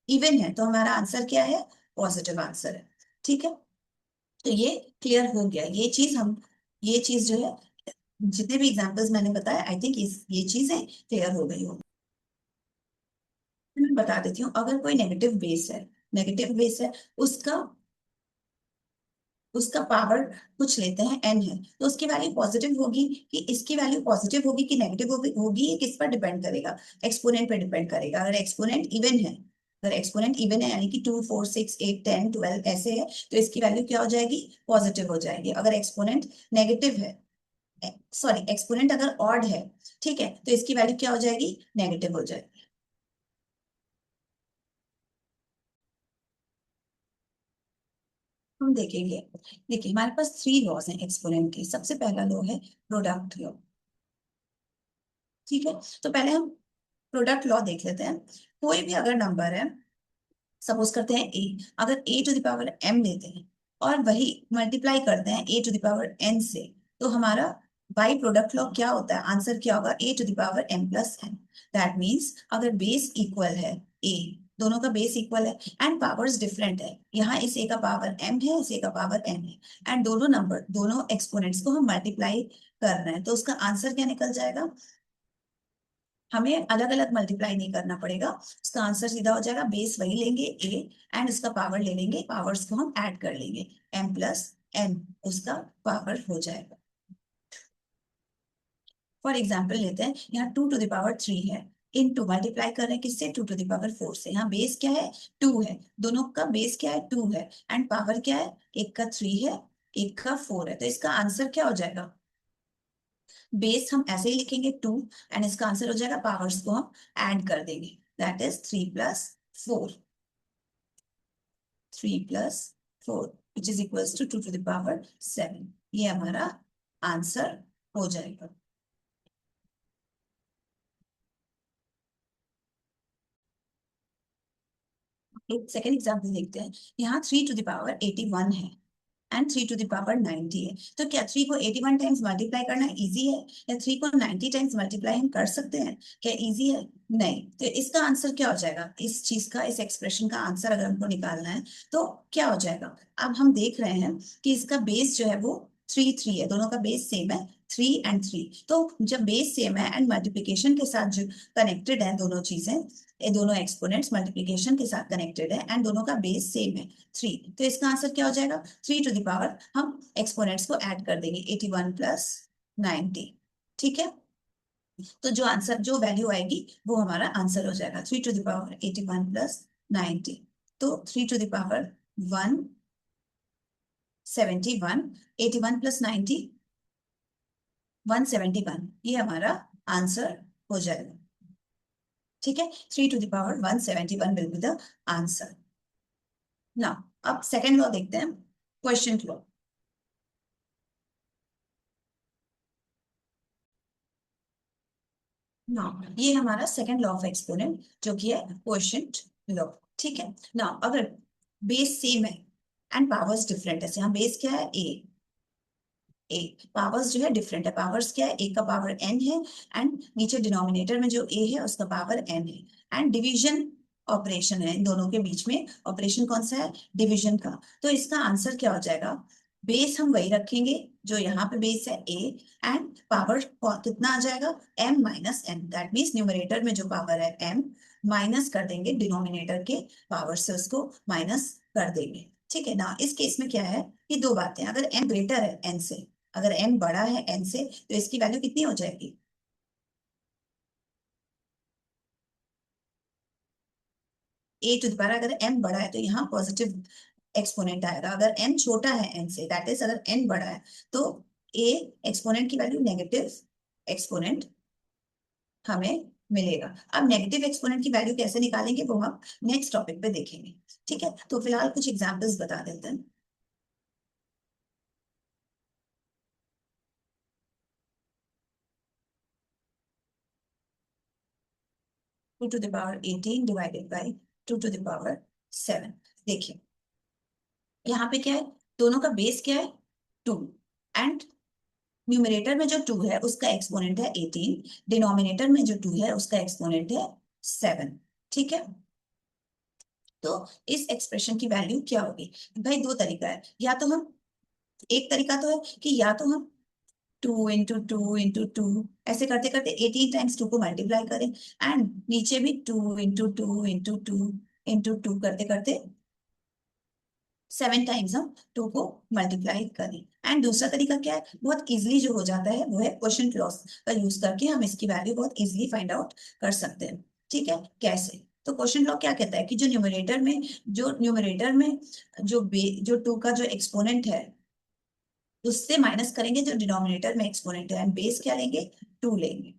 S1: इवन है तो हमारा आंसर क्या है, पॉजिटिव आंसर है। ठीक है, तो ये क्लियर हो गया, ये चीज जो है, जितने भी एग्जांपल्स मैंने बताया, आई थिंक ये चीजें क्लियर हो गई होंगी। मैं बता देती हूँ, अगर कोई नेगेटिव बेस है, उसका उसका पावर कुछ लेते हैं n है, तो उसकी वैल्यू पॉजिटिव होगी, कि इसकी वैल्यू पॉजिटिव होगी कि नेगेटिव होगी, ये किस पर डिपेंड करेगा, एक्सपोनेंट पे डिपेंड करेगा। अगर एक्सपोनेंट इवन है, यानी कि 2 4 6 8 10 12 ऐसे है, तो इसकी वैल्यू क्या हो जाएगी, पॉजिटिव हो जाएगी। अगर एक्सपोनेंट नेगेटिव है, सॉरी एक्सपोनेंट अगर ऑड है, ठीक है, तो इसकी वैल्यू क्या हो जाएगी, नेगेटिव हो जाएगी। हम देखेंगे, देखिए हमारे पास 3 लॉज हैं एक्सपोनेंट के। सबसे पहला लॉ है प्रोडक्ट लॉ। ठीक है, तो पहले हम प्रोडक्ट लॉ देख लेते हैं। कोई भी अगर नंबर है, सपोज करते हैं ए, अगर ए टू द पावर एम लेते हैं और वही मल्टीप्लाई करते हैं ए टू द पावर एन से, तो हमारा बाई प्रोडक्ट लॉ क्या होता है, आंसर क्या होगा, A to the power M plus N. That means अगर बेस इक्वल है, ए, दोनों का बेस इक्वल है एंड पावर्स डिफरेंट है, यहाँ इस ए का पावर एम है, इस ए का पावर एन है, एंड दोनों एक्सपोनेंट्स को हम मल्टीप्लाई कर रहे हैं, तो उसका आंसर क्या निकल जाएगा, हमें अलग अलग मल्टीप्लाई नहीं करना पड़ेगा, उसका आंसर सीधा हो जाएगा, बेस वही लेंगे ए एंड उसका पावर ले लेंगे, पावर्स को हम ऐड कर लेंगे, एम प्लस एन उसका पावर हो जाएगा। फॉर एग्जाम्पल लेते हैं, यहाँ 2 टू द पावर 3 है, इन टू मल्टीप्लाई कर रहे हैं किससे, 2 टू द पावर 4 से। यहाँ बेस क्या है, 2 है, दोनों का बेस क्या है, 2 है, एंड पावर क्या है, एक का 3 है, एक का 4 है, तो इसका आंसर क्या हो जाएगा, बेस हम ऐसे ही लिखेंगे 2, एंड इसका आंसर हो जाएगा, पावर्स को हम ऐड कर देंगे, that is 3 + 4, 3 + 4 which is equals to 2 to the power 7। ये हमारा आंसर हो जाएगा। एक सेकेंड एग्जाम्पल देखते हैं, यहाँ 3 टू द पावर 81 है एंड 3 टू द पावर 90 है, तो क्या 3 को 81 टाइम्स मल्टीप्लाई करना इजी है, या 3 को 90 टाइम्स मल्टीप्लाई हम कर सकते हैं, क्या इजी है, नहीं। तो इसका आंसर क्या हो जाएगा, इस चीज का, इस एक्सप्रेशन का आंसर अगर हमको निकालना है तो क्या हो जाएगा। अब हम देख रहे हैं कि इसका बेस जो है वो 3 3 है, दोनों का बेस सेम है, 3 और 3, तो जब बेस सेम है एंड मल्टीप्लीकेशन के साथ जो कनेक्टेड है दोनों चीजें, ये दोनों एक्सपोनेंट्स मल्टीप्लीकेशन के साथ कनेक्टेड है एंड दोनों का बेस सेम है, 3, तो इसका आंसर क्या हो जाएगा, 3 टू द पावर, हम एक्सपोनेंट्स को ऐड कर देंगे, 81 + 90। ठीक है, तो जो आंसर, जो वैल्यू आएगी वो हमारा आंसर हो जाएगा, 3 टू द पावर 81 + 90, तो 3 टू द पावर 171, 81 + 90 171, ये हमारा आंसर हो जाएगा। ठीक है, 3 to the power 171 will be the answer. ना, अब सेकेंड लॉ देखते हैं, क्वेश्चन लॉ। ना, ये हमारा सेकंड लॉ ऑफ एक्सपोनेंट जो कि है क्वोशिएंट लॉ। ठीक है ना, अगर बेस सेम है एंड पावर्स डिफरेंट है, यहाँ बेस क्या है ए, ए पावर्स जो है डिफरेंट है, पावर्स क्या है, ए का पावर एन है एंड नीचे डिनोमिनेटर में जो ए है उसका पावर एन है एंड डिवीजन ऑपरेशन है इन दोनों के बीच में, ऑपरेशन कौन सा है, डिवीजन का। तो इसका आंसर क्या हो जाएगा, बेस हम वही रखेंगे जो यहाँ पे बेस है ए एंड पावर कितना आ जाएगा, m minus n, that means numerator में जो पावर है m माइनस कर देंगे डिनोमिनेटर के पावर से, उसको माइनस कर देंगे। ठीक है ना, इस केस में क्या है, ये दो बातें, अगर m ग्रेटर है n से, अगर m बड़ा है n से तो इसकी वैल्यू कितनी हो जाएगी, ए टू द पावर, अगर m बड़ा है तो यहाँ पॉजिटिव एक्सपोनेंट आएगा, अगर m छोटा है n से, दैट इज अगर n बड़ा है तो a एक्सपोनेंट की वैल्यू नेगेटिव एक्सपोनेंट हमें मिलेगा। अब नेगेटिव एक्सपोनेंट की वैल्यू कैसे निकालेंगे वो हम नेक्स्ट टॉपिक पे देखेंगे। ठीक है, तो फिलहाल कुछ एग्जांपल्स बता देते हैं। 2 to the power 18 divided by 2 to the power 7। देखिए यहाँ पे क्या है, दोनों का बेस क्या है, 2 एंड न्यूमरेटर में जो 2 है उसका एक्सपोनेंट है 18, डिनोमिनेटर में जो 2 है उसका एक्सपोनेंट है 7। ठीक है, तो इस एक्सप्रेशन की वैल्यू क्या होगी, भाई दो तरीका है, या तो हम, एक तरीका तो है कि या तो हम 2 into 2 into 2 ऐसे करते करते 18 टाइम्स 2 को मल्टीप्लाई करें एंड नीचे भी 2 into 2 into 2 into 2 करते करते 7 टाइम्स हम 2 को मल्टीप्लाई करें। एंड दूसरा तरीका क्या है, बहुत इजीली जो हो जाता है वो है क्वोशिएंट लॉस का यूज करके हम इसकी वैल्यू बहुत इजीली फाइंड आउट कर सकते हैं। ठीक है, कैसे, तो क्वोशिएंट लॉ क्या कहता है कि जो न्यूमरेटर में जो 2 का जो एक्सपोनेंट है उससे माइनस करेंगे जो डिनोमिनेटर में एक्सपोनेंट है एंड बेस क्या लेंगे, 2 लेंगे,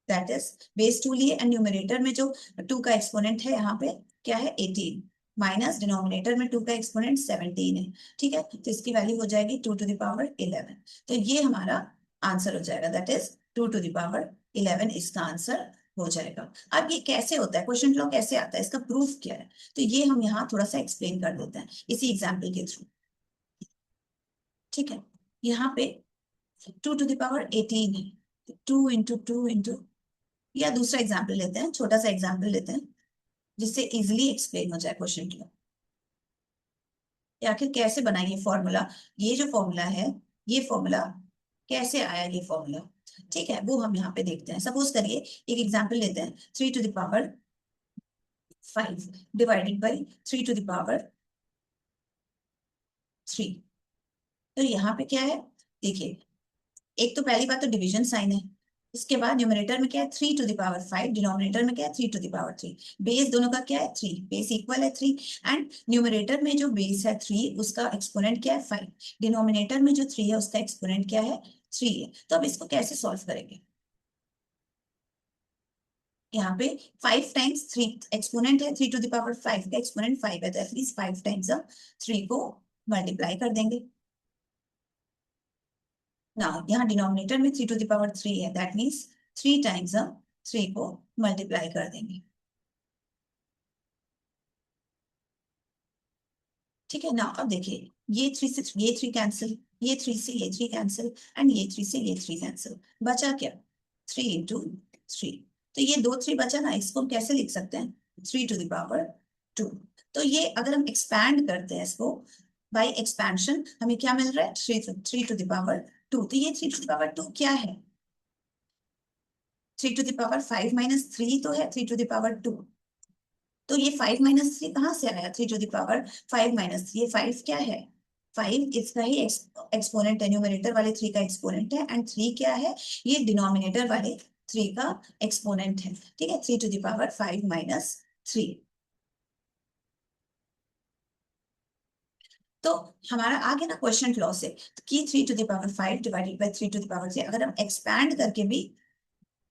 S1: दैट इज बेस 2 लिए एंड न्यूमरेटर में जो 2 का एक्सपोनेंट है यहाँ पे क्या है 18 माइनस डिनोमिनेटर में 2 का एक्सपोनेंट 17 है। ठीक है, तो इसकी वैल्यू हो जाएगी 2 to the power 11। तो ये हमारा आंसर हो जाएगा, that is 2 to the power 11 इसका आंसर हो जाएगा। अब ये कैसे होता है, क्वेश्चन लॉ कैसे आता है, इसका प्रूफ क्या है, तो ये हम यहाँ थोड़ा सा एक्सप्लेन कर देते हैं इसी एग्जाम्पल के थ्रू। ठीक है, यहाँ पे 2 to the power 18 है, 2 into 2 into, या दूसरा एग्जाम्पल लेते हैं, छोटा सा एग्जाम्पल लेते हैं जिससे इजिली एक्सप्लेन हो जाए क्वेश्चन की। ये आखिर कैसे बना ये फॉर्मूला, ये जो फॉर्मूला है ये फॉर्मूला कैसे आया ये फॉर्मूला, ठीक है, वो हम यहाँ पे देखते हैं। सपोज करिए एक एग्जाम्पल लेते हैं, 3 to the power 5 divided by 3 to the power 3। तो यहाँ पे क्या है, देखिए एक तो पहली बात तो डिवीजन साइन है, इसके बाद न्यूमरेटर में क्या है 3 to the power 5, डिनोमिनेटर में क्या है 3 to the power 3, बेस दोनों का क्या है 3, बेस इक्वल है 3 एंड न्यूमरेटर में जो बेस है 3 उसका एक्सपोनेंट क्या है 5, डिनोमिनेटर में जो 3 है उसका एक्सपोनेंट क्या है 3 है। तो अब इसको कैसे सॉल्व करेंगे, यहाँ पे 5 टाइम्स 3 एक्सपोनेंट है, 3 to the power 5 का एक्सपोनेंट 5 है, तो एटलीस्ट 5 टाइम्स हम 3 को मल्टीप्लाई कर देंगे ना, यहाँ डिनोमिनेटर में 3 to the power 3 है, दैट मीन्स 3 टाइम्स हम 3 को मल्टीप्लाई कर देंगे। ठीक है ना, अब देखिए ये 3 से ये 3 कैंसिल, ये 3 से ये 3 कैंसिल एंड ये 3 से ये 3 कैंसिल, बचा क्या 3 into 3। तो ये दो 3 बचा ना, इसको हम कैसे लिख सकते हैं 3 to the power 2। तो ये अगर हम एक्सपैंड करते हैं इसको बाय एक्सपेंशन हमें क्या मिल रहा है 3 to the power 2। तो ये 3 to the power 2 क्या है, 3 to the power 5 माइनस 3 तो है 3 to the power 2। तो ये 5 - 3 कहाँ से आया, 3 to the power 5 - 3, ये 5 क्या है, 5 इसका ही एक्सपोनेंट है, न्यूमरेटर वाले 3 का एक्सपोनेंट है एंड 3 क्या है, ये डिनोमिनेटर वाले 3 का एक्सपोनेंट है। ठीक है, 3 to the power 5 - 3। तो हमारा आ गया ना क्वेश्चन लॉ से कि 3 to the power 5 divided by 3 to the power 3, अगर हम एक्सपैंड करके भी,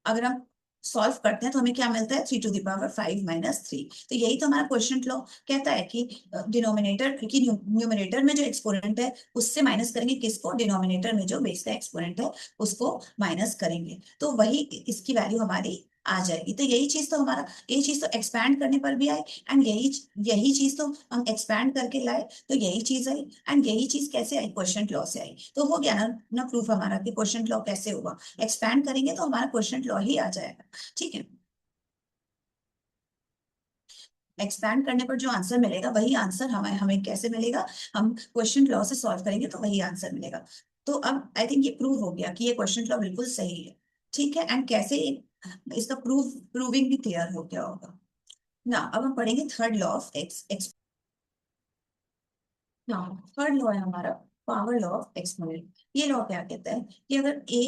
S1: अगर हम सॉल्व करते हैं तो हमें क्या मिलता है, 3 to the power 5 - 3। तो यही तो हमारा क्वेश्चन लॉ कहता है कि डिनोमिनेटर की न्यूमरेटर में जो एक्सपोनेंट है उससे माइनस करेंगे किसको, डिनोमिनेटर में जो बेस का एक्सपोनेंट है उसको माइनस करेंगे, तो वही इसकी वैल्यू हमारी आ जाएगी। तो यही चीज तो हमारा, यही चीज तो एक्सपैंड करने पर भी आई, एंड यही यही चीज तो हम एक्सपैंड करके लाए तो यही चीज आई, एंड यही चीज कैसे आई, क्वेश्चन लॉ से आई। तो हो गया ना प्रूफ हमारा कि क्वेश्चन लॉ कैसे होगा, एक्सपैंड करेंगे तो हमारा क्वेश्चन लॉ ही आ जाएगा। ठीक है, एक्सपैंड करने पर जो आंसर मिलेगा वही आंसर हमें हमें कैसे मिलेगा, हम क्वेश्चन लॉ से सॉल्व करेंगे तो वही आंसर मिलेगा। तो अब आई थिंक ये प्रूव हो गया कि ये क्वेश्चन लॉ बिल्कुल सही है। ठीक है, एंड कैसे इसका प्रूविंग भी क्लियर हो गया होगा ना। अब हम पढ़ेंगे थर्ड लॉ ऑफ एक्स। ना, थर्ड लॉ है हमारा पावर लॉ ऑफ एक्सपोनेंट। ये लॉ क्या कहता है कि अगर a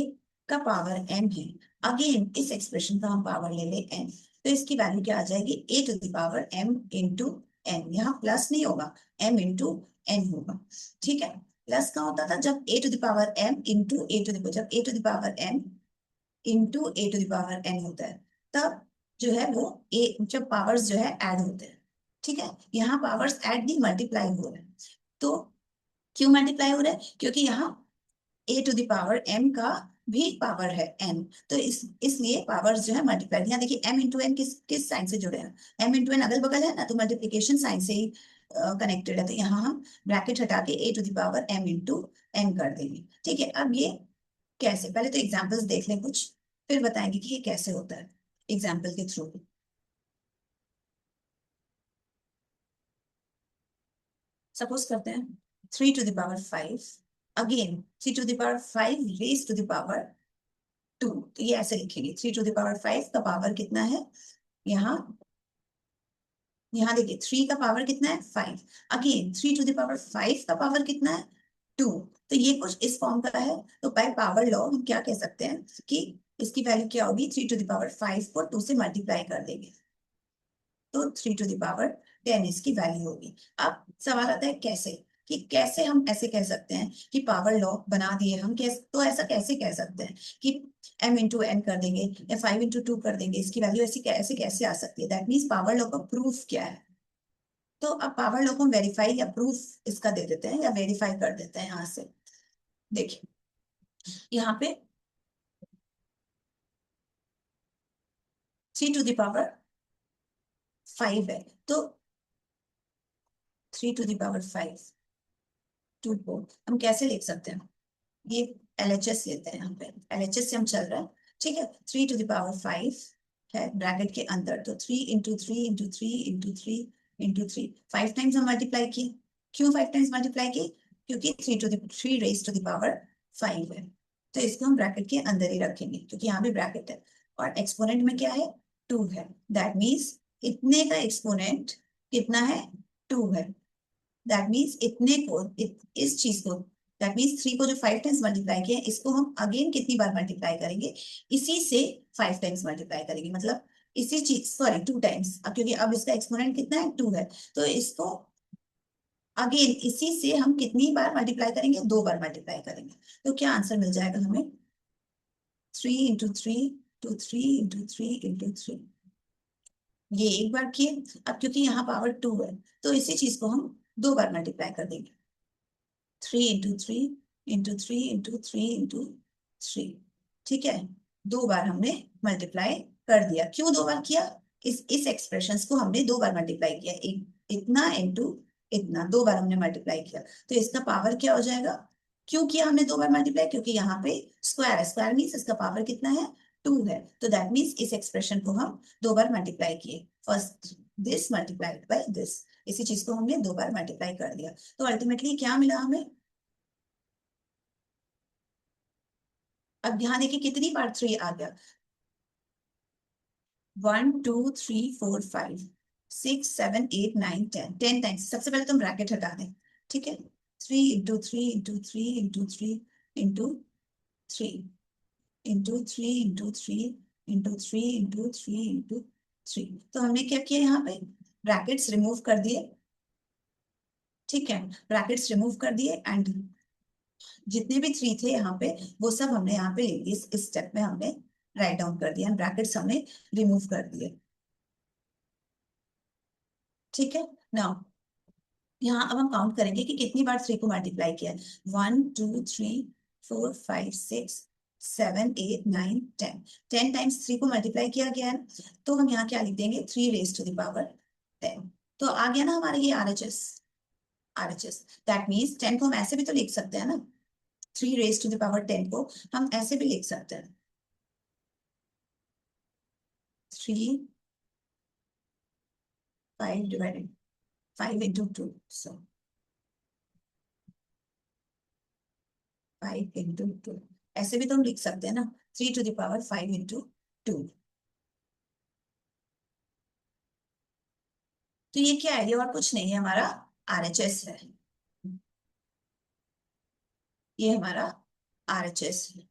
S1: का पावर m है, अगेन इस एक्सप्रेशन का हम पावर ले ले n, तो इसकी वैल्यू क्या आ जाएगी, a to the power m into n। यहाँ प्लस नहीं होगा, m इंटू n होगा। ठीक है, प्लस का होता था जब a to the power m into जब a to the power m into a to the power n होता है, तब जो है वो a, जब पावर्स जो है ऐड होते हैं। ठीक है, यहाँ पावर्स ऐड नहीं मल्टीप्लाई हो रहे हैं। तो क्यों मल्टीप्लाई हो रहा है, क्योंकि यहाँ a to the power m का भी पावर है n, तो इसलिए पावर्स जो है मल्टीप्लाई। यहाँ देखिए m इंटू n किस किस साइन से जुड़े हैं, m इंटू n अगल बगल है ना, तो मल्टीप्लीकेशन साइन से ही कनेक्टेड है। तो यहाँ हम ब्रैकेट हटा के a to the power m into n कर देंगे। ठीक है, अब ये कैसे, पहले तो एग्जाम्पल्स देख लें कुछ, फिर बताएंगे कि ये कैसे होता है एग्जाम्पल के थ्रू। सपोज करते हैं 3 to the power 5, again 3 to the power 5 raise to the power 2। तो ये ऐसे लिखेंगे, 3 to the power 5 का पावर कितना है, यहाँ यहाँ देखिए 3 का पावर कितना है 5, अगेन 3 to the power 5 का पावर कितना है 2। तो ये कुछ इस फॉर्म का है। तो बाय पावर लॉ हम क्या कह सकते हैं कि इसकी वैल्यू क्या होगी, 3 to the power 5 को 2 से मल्टीप्लाई कर देंगे तो 3 to the power 10 इसकी वैल्यू होगी। अब सवाल आता है कैसे, कि कैसे हम ऐसे कह सकते हैं कि पावर लॉ बना दिए हम, कैसे तो ऐसा कैसे कह सकते हैं कि m इंटू एन कर देंगे या 5 इंटू 2 कर देंगे, इसकी वैल्यू ऐसी कैसे कैसे आ सकती है। दैट मीन्स पावर लॉ का प्रूफ क्या है। तो अब पावर लॉ को वेरीफाई या प्रूफ इसका दे देते हैं या वेरीफाई कर देते हैं यहाँ से। देखिए यहाँ पे 3 to the power 5 है, तो 3 to the power 5 2 को हम कैसे लिख सकते हैं, ये LHS लेते हैं, यहाँ पे LHS से हम चल रहे हैं। ठीक है, 3 to the power 5 है ब्रैकेट के अंदर, तो 3 इंटू 3 इंटू 3 इंटू 3 5 टाइम्स हम मल्टीप्लाई किए। क्यों 5 टाइम्स मल्टीप्लाई किए, क्योंकि 3 रेज टू दावर 5 है, तो इसको हम ब्रैकेट के अंदर ही रखेंगे क्योंकि यहाँ भी ब्रैकेट है, और एक्सपोनेंट में क्या है 2 है। दैट मीन्स इतने का एक्सपोनेंट कितना है 2 है। दैट मीन्स इतने को इस चीज को, दैट मीन्स 3 को जो 5 टाइम्स मल्टीप्लाई किया है, इसको हम अगेन कितनी बार मल्टीप्लाई करेंगे, इसी से 5 टाइम्स मल्टीप्लाई करेंगे, मतलब इसी चीज, सॉरी 2 टाइम्स, अब क्योंकि अब इसका एक्सपोनेंट कितना है 2 है, तो इसको अगेन इसी से हम कितनी बार मल्टीप्लाई करेंगे, 2 बार मल्टीप्लाई करेंगे। तो क्या आंसर मिल जाएगा हमें, 3 इंटू 3 इंटू 3 इंटू 3। ये एक बार किए, अब क्योंकि यहाँ पावर 2 है तो इसी चीज को हम 2 बार मल्टीप्लाई कर देंगे, 3 इंटू 3 इंटू 3 इंटू 3। ठीक है, 2 बार हमने मल्टीप्लाई कर दिया। क्यों 2 बार किया, इस एक्सप्रेशन को हमने 2 बार मल्टीप्लाई किया, इतना इंटू इतना 2 बार हमने मल्टीप्लाई किया, तो इसका पावर क्या हो जाएगा। क्यों किया हमने 2 बार मल्टीप्लाई, क्योंकि यहाँ पे स्क्वायर है, स्क्वायर मीन्स इसका पावर कितना है 2 है, तो दैट मीन्स इस एक्सप्रेशन को हम 2 बार मल्टीप्लाई किए, first this multiplied by this, इसी चीज को हमने 2 बार मल्टीप्लाई कर दिया। तो अल्टीमेटली क्या मिला हमें, अब यहाँ देखिए कितनी बार 3 आ गया, 1 2 3 4 5 6 7 8 9 10 10 टाइम्स। सबसे पहले तुम ब्रैकेट हटा दें। ठीक है, 3 into 3 into 3 into 3 into 3 into 3 into 3 into 3। तो हमने क्या किया यहाँ पे, ब्रैकेट्स रिमूव कर दिए। ठीक है, ब्रैकेट्स रिमूव कर दिए, एंड जितने भी 3 थे यहाँ पे वो सब हमने यहाँ पे ले लिए, इस स्टेप में हमने राइट डाउन कर दिया, ब्रैकेट्स हमने रिमूव कर दिए। ठीक है ना। यहाँ अब हम काउंट करेंगे कि कितनी बार थ्री को मल्टीप्लाई किया है। 1 2 3 4 5 6 7 8 9 10, 10 टाइम्स थ्री को मल्टीप्लाई किया गया है। तो हम यहाँ क्या लिख देंगे, 3 raised to the power 10। तो आ गया ना हमारा ये RHS। RHS दैट मीन्स 10 को हम ऐसे भी तो लिख सकते हैं ना, 3 raised to the power 10 को हम ऐसे भी लिख सकते हैं, 3 5 डिवाइडेड 5 into 2, सो 5 into 2, ऐसे भी तो हम लिख सकते हैं ना, 3 to the power 5 into 2। तो ये क्या है, ये और कुछ नहीं है, हमारा RHS है। ये हमारा RHS है।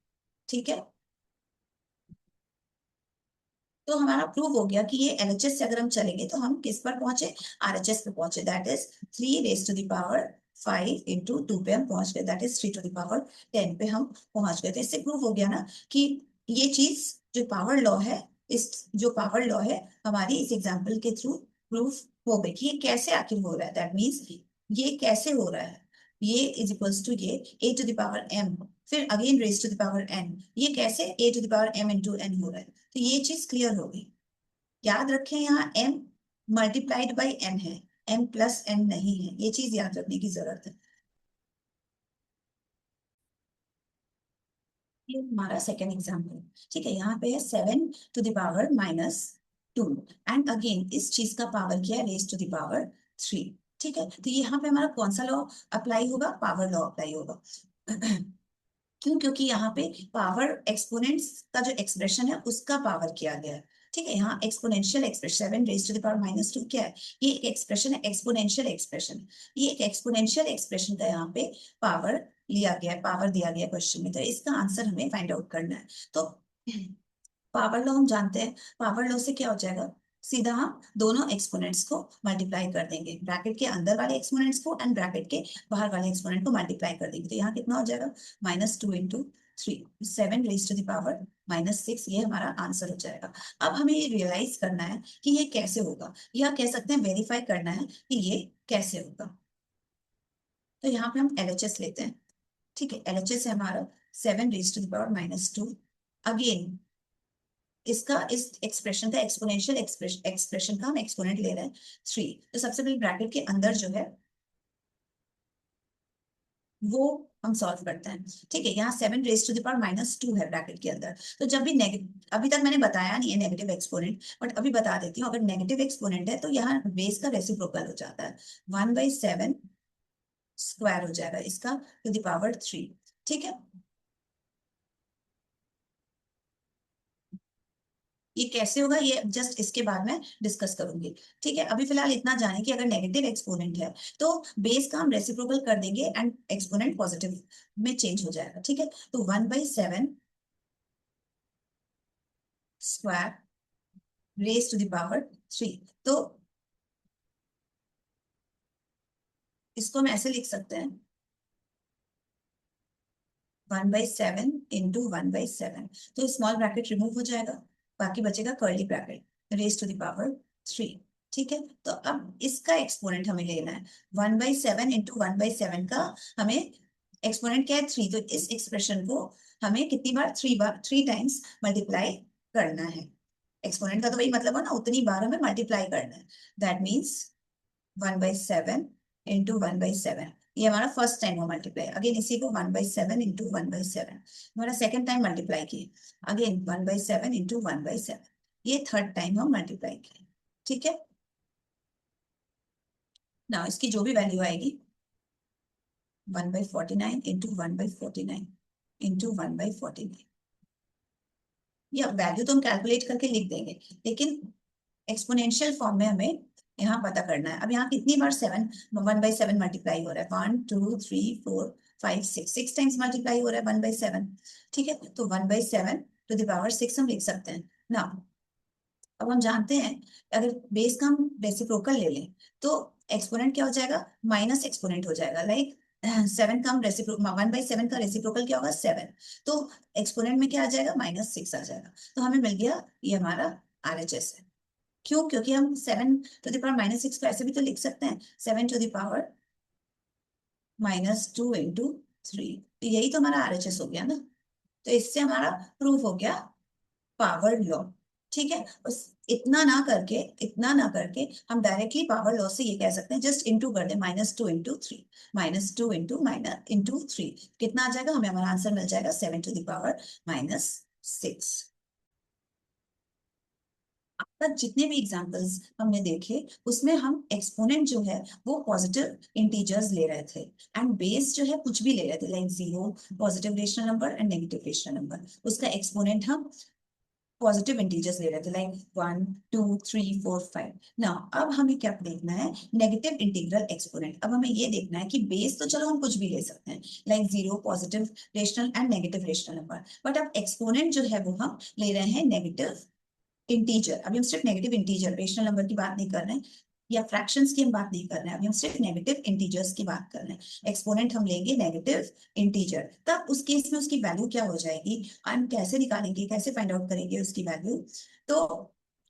S1: ठीक है। तो हमारा प्रूव हो गया कि ये LHS से अगर हम चलेंगे तो हम किस पर पहुंचे, RHS पे पहुंचे, that is 3 raised to the power 5 into 2 पे हम पहुंच गए, that is 3 to the power 10 पे हम पहुंच गए। तो इससे प्रूव हो गया ना कि ये चीज जो पावर लॉ है, इस जो पावर लॉ है हमारी इस एग्जाम्पल के थ्रू प्रूफ हो गई कि ये कैसे आखिर हो रहा है। दैट मीन्स ये कैसे हो रहा है, ये इज इक्वल्स टू ये a to the power m, फिर again raise to the power n, ये कैसे a to the power m into n हो रहा है। तो ये चीज क्लियर हो गई। याद रखें यहाँ m मल्टीप्लाइड बाई n है, m प्लस n नहीं है, ये चीज याद रखने की जरूरत है। ये हमारा सेकेंड एग्जाम्पल। ठीक है, यहाँ पे है 7 to the power -2, and again इस चीज का पावर क्या है, रेज टू द पावर 3। ठीक है, तो यहाँ पे हमारा कौन सा लॉ अप्लाई होगा, पावर लॉ अप्लाई होगा। क्यों, क्योंकि यहाँ पे पावर एक्सपोनेंट्स का जो एक्सप्रेशन है उसका पावर किया गया है। ठीक है, यहाँ exponential expression 7 raised to the power -2 क्या है, ये एक एक्सप्रेशन है, एक्सपोनेंशियल एक्सप्रेशन। ये एक एक्सपोनेंशियल एक्सप्रेशन का यहाँ पे पावर लिया गया है, पावर दिया गया क्वेश्चन में, तो इसका आंसर हमें फाइंड आउट करना है। तो पावर लॉ हम जानते हैं, पावर लॉ से क्या हो जाएगा, सीधा हम दोनों एक्सपोनेंट्स को मल्टीप्लाई कर देंगे, ब्रैकेट के अंदर वाले एक्सपोनेंट्स को एंड ब्रैकेट के बाहर वाले एक्सपोनेंट को मल्टीप्लाई कर देंगे। तो यहाँ कितना हो जाएगा, -2 into 3, 7 raised to the power -6, ये हमारा आंसर हो जाएगा। अब हमें ये रियलाइज करना है कि ये कैसे होगा, या कह सकते हैं वेरीफाई करना है कि ये कैसे होगा। तो यहाँ पे हम LHS लेते हैं। ठीक है, LHS है हमारा 7 raised to the power -2। Again इसका इस एक्सप्रेशन का एक्सपोनेंशियल एक्सप्रेशन का हम एक्सपोनेंट ले रहे हैं 3। तो सबसे पहले ब्रैकेट के अंदर जो है वो हम सॉल्व करते हैं। ठीक है, यहाँ 7 raised to the power -2 है ब्रैकेट के अंदर। तो जब भी नेगेटिव, अभी तक मैंने बताया नहीं है नेगेटिव एक्सपोनेंट, बट अभी बता देती हूँ, अगर नेगेटिव एक्सपोनेंट है तो यहाँ बेस का रेसिप्रोकल हो जाता है, 1/7 स्क्वायर हो जाएगा इसका टू द पावर 3। ठीक है, ये कैसे होगा ये जस्ट इसके बाद में डिस्कस करूंगी। ठीक है, अभी फिलहाल इतना जाने कि अगर नेगेटिव एक्सपोनेंट है तो बेस का हम रेसिप्रोकल कर देंगे एंड एक्सपोनेंट पॉजिटिव में चेंज हो जाएगा। ठीक है, तो 1/7 square raise to the power 3। तो इसको हम ऐसे लिख सकते हैं, 1/7 इंटू 1/7। तो स्मॉल ब्रैकेट रिमूव हो जाएगा, बाकी बचेगा curly bracket raise to the power 3। ठीक है, तो अब इसका एक्सपोनेंट हमें लेना है, 1/7 इंटू 1/7 का हमें एक्सपोनेंट क्या है, 3। तो इस एक्सप्रेशन को हमें कितनी बार, 3 टाइम्स मल्टीप्लाई करना है। एक्सपोनेंट का तो वही मतलब है ना, उतनी बार हमें मल्टीप्लाई करना है। दैट मीन्स 1/7 इंटू 1/7, ये हमारा फर्स्ट टाइम हुआ मल्टीप्लाई। अगेन इसी को 1/7 इंटू 1/7 हमारा सेकेंड टाइम मल्टीप्लाई किए, अगेन 1/7 इंटू 1/7, ये थर्ड टाइम हम मल्टीप्लाई किए। ठीक है ना, इसकी जो भी वैल्यू आएगी 1/49 इंटू 1/49 इंटू 1/49, या वैल्यू तो हम कैलकुलेट करके लिख देंगे, लेकिन एक्सपोनेंशियल फॉर्म में हमें यहाँ पता करना है। अब यहाँ कितनी बार 1/7 मल्टीप्लाई हो रहा है, 1 2 3 4 5 6, 6 टाइम्स मल्टीप्लाई हो रहा है 1/7। ठीक है, तो 1/7 टू द पावर 6 हम लिख सकते हैं ना। अब हम जानते हैं अगर बेस का हम रेसिप्रोकल ले लें तो एक्सपोनेंट क्या हो जाएगा, माइनस एक्सपोनेंट हो जाएगा, लाइक 7 का हम रेसिप्रोकल, 1/7 का रेसिप्रोकल क्या होगा 7, तो एक्सपोनेंट में क्या आ जाएगा -6 आ जाएगा, तो हमें मिल गया ये हमारा RHS है। क्यों? क्योंकि हम 7 to the power -6 को ऐसे भी तो लिख सकते हैं, 7 to the power -2 इंटू 3, तो यही तो हमारा RHS हो गया ना। तो इससे हमारा प्रूफ हो गया पावर लॉ। ठीक है, बस इतना ना करके हम डायरेक्टली पावर लॉ से ये कह सकते हैं, जस्ट इंटू कर दे, -2 इंटू 3, -2 इंटू 3 कितना आ जाएगा, हमें हमारा आंसर मिल जाएगा 7 to the power -6। अब तक जितने भी एग्जांपल्स हमने देखे उसमें हम एक्सपोनेंट जो है वो पॉजिटिव इंटीजर्स ले रहे थे, एंड बेस जो है कुछ भी ले रहे थे, like 0, positive rational number and negative rational number, उसका एक्सपोनेंट हम पॉजिटिव इंटीजर्स ले रहे थे, लाइक 1 2 3 4 5। ना, अब हमें क्या देखना है, नेगेटिव इंटीग्रल एक्सपोनेंट। अब हमें ये देखना है कि बेस तो चलो हम कुछ भी ले सकते हैं, like 0, positive rational and negative rational number, but अब एक्सपोनेंट जो है वो हम ले रहे हैं नेगेटिव इंटीजर। अभी हम सिर्फ नेगेटिव इंटीजर, रेशनल नंबर की बात नहीं कर रहे हैं या फ्रैक्शंस की हम बात नहीं कर रहे हैं, अभी हम सिर्फ नेगेटिव इंटीजर्स की बात कर रहे हैं। एक्सपोनेंट हम लेंगे नेगेटिव इंटीजर, तब उस केस में उसकी वैल्यू क्या हो जाएगी, हम कैसे निकालेंगे, कैसे फाइंड आउट करेंगे उसकी वैल्यू, तो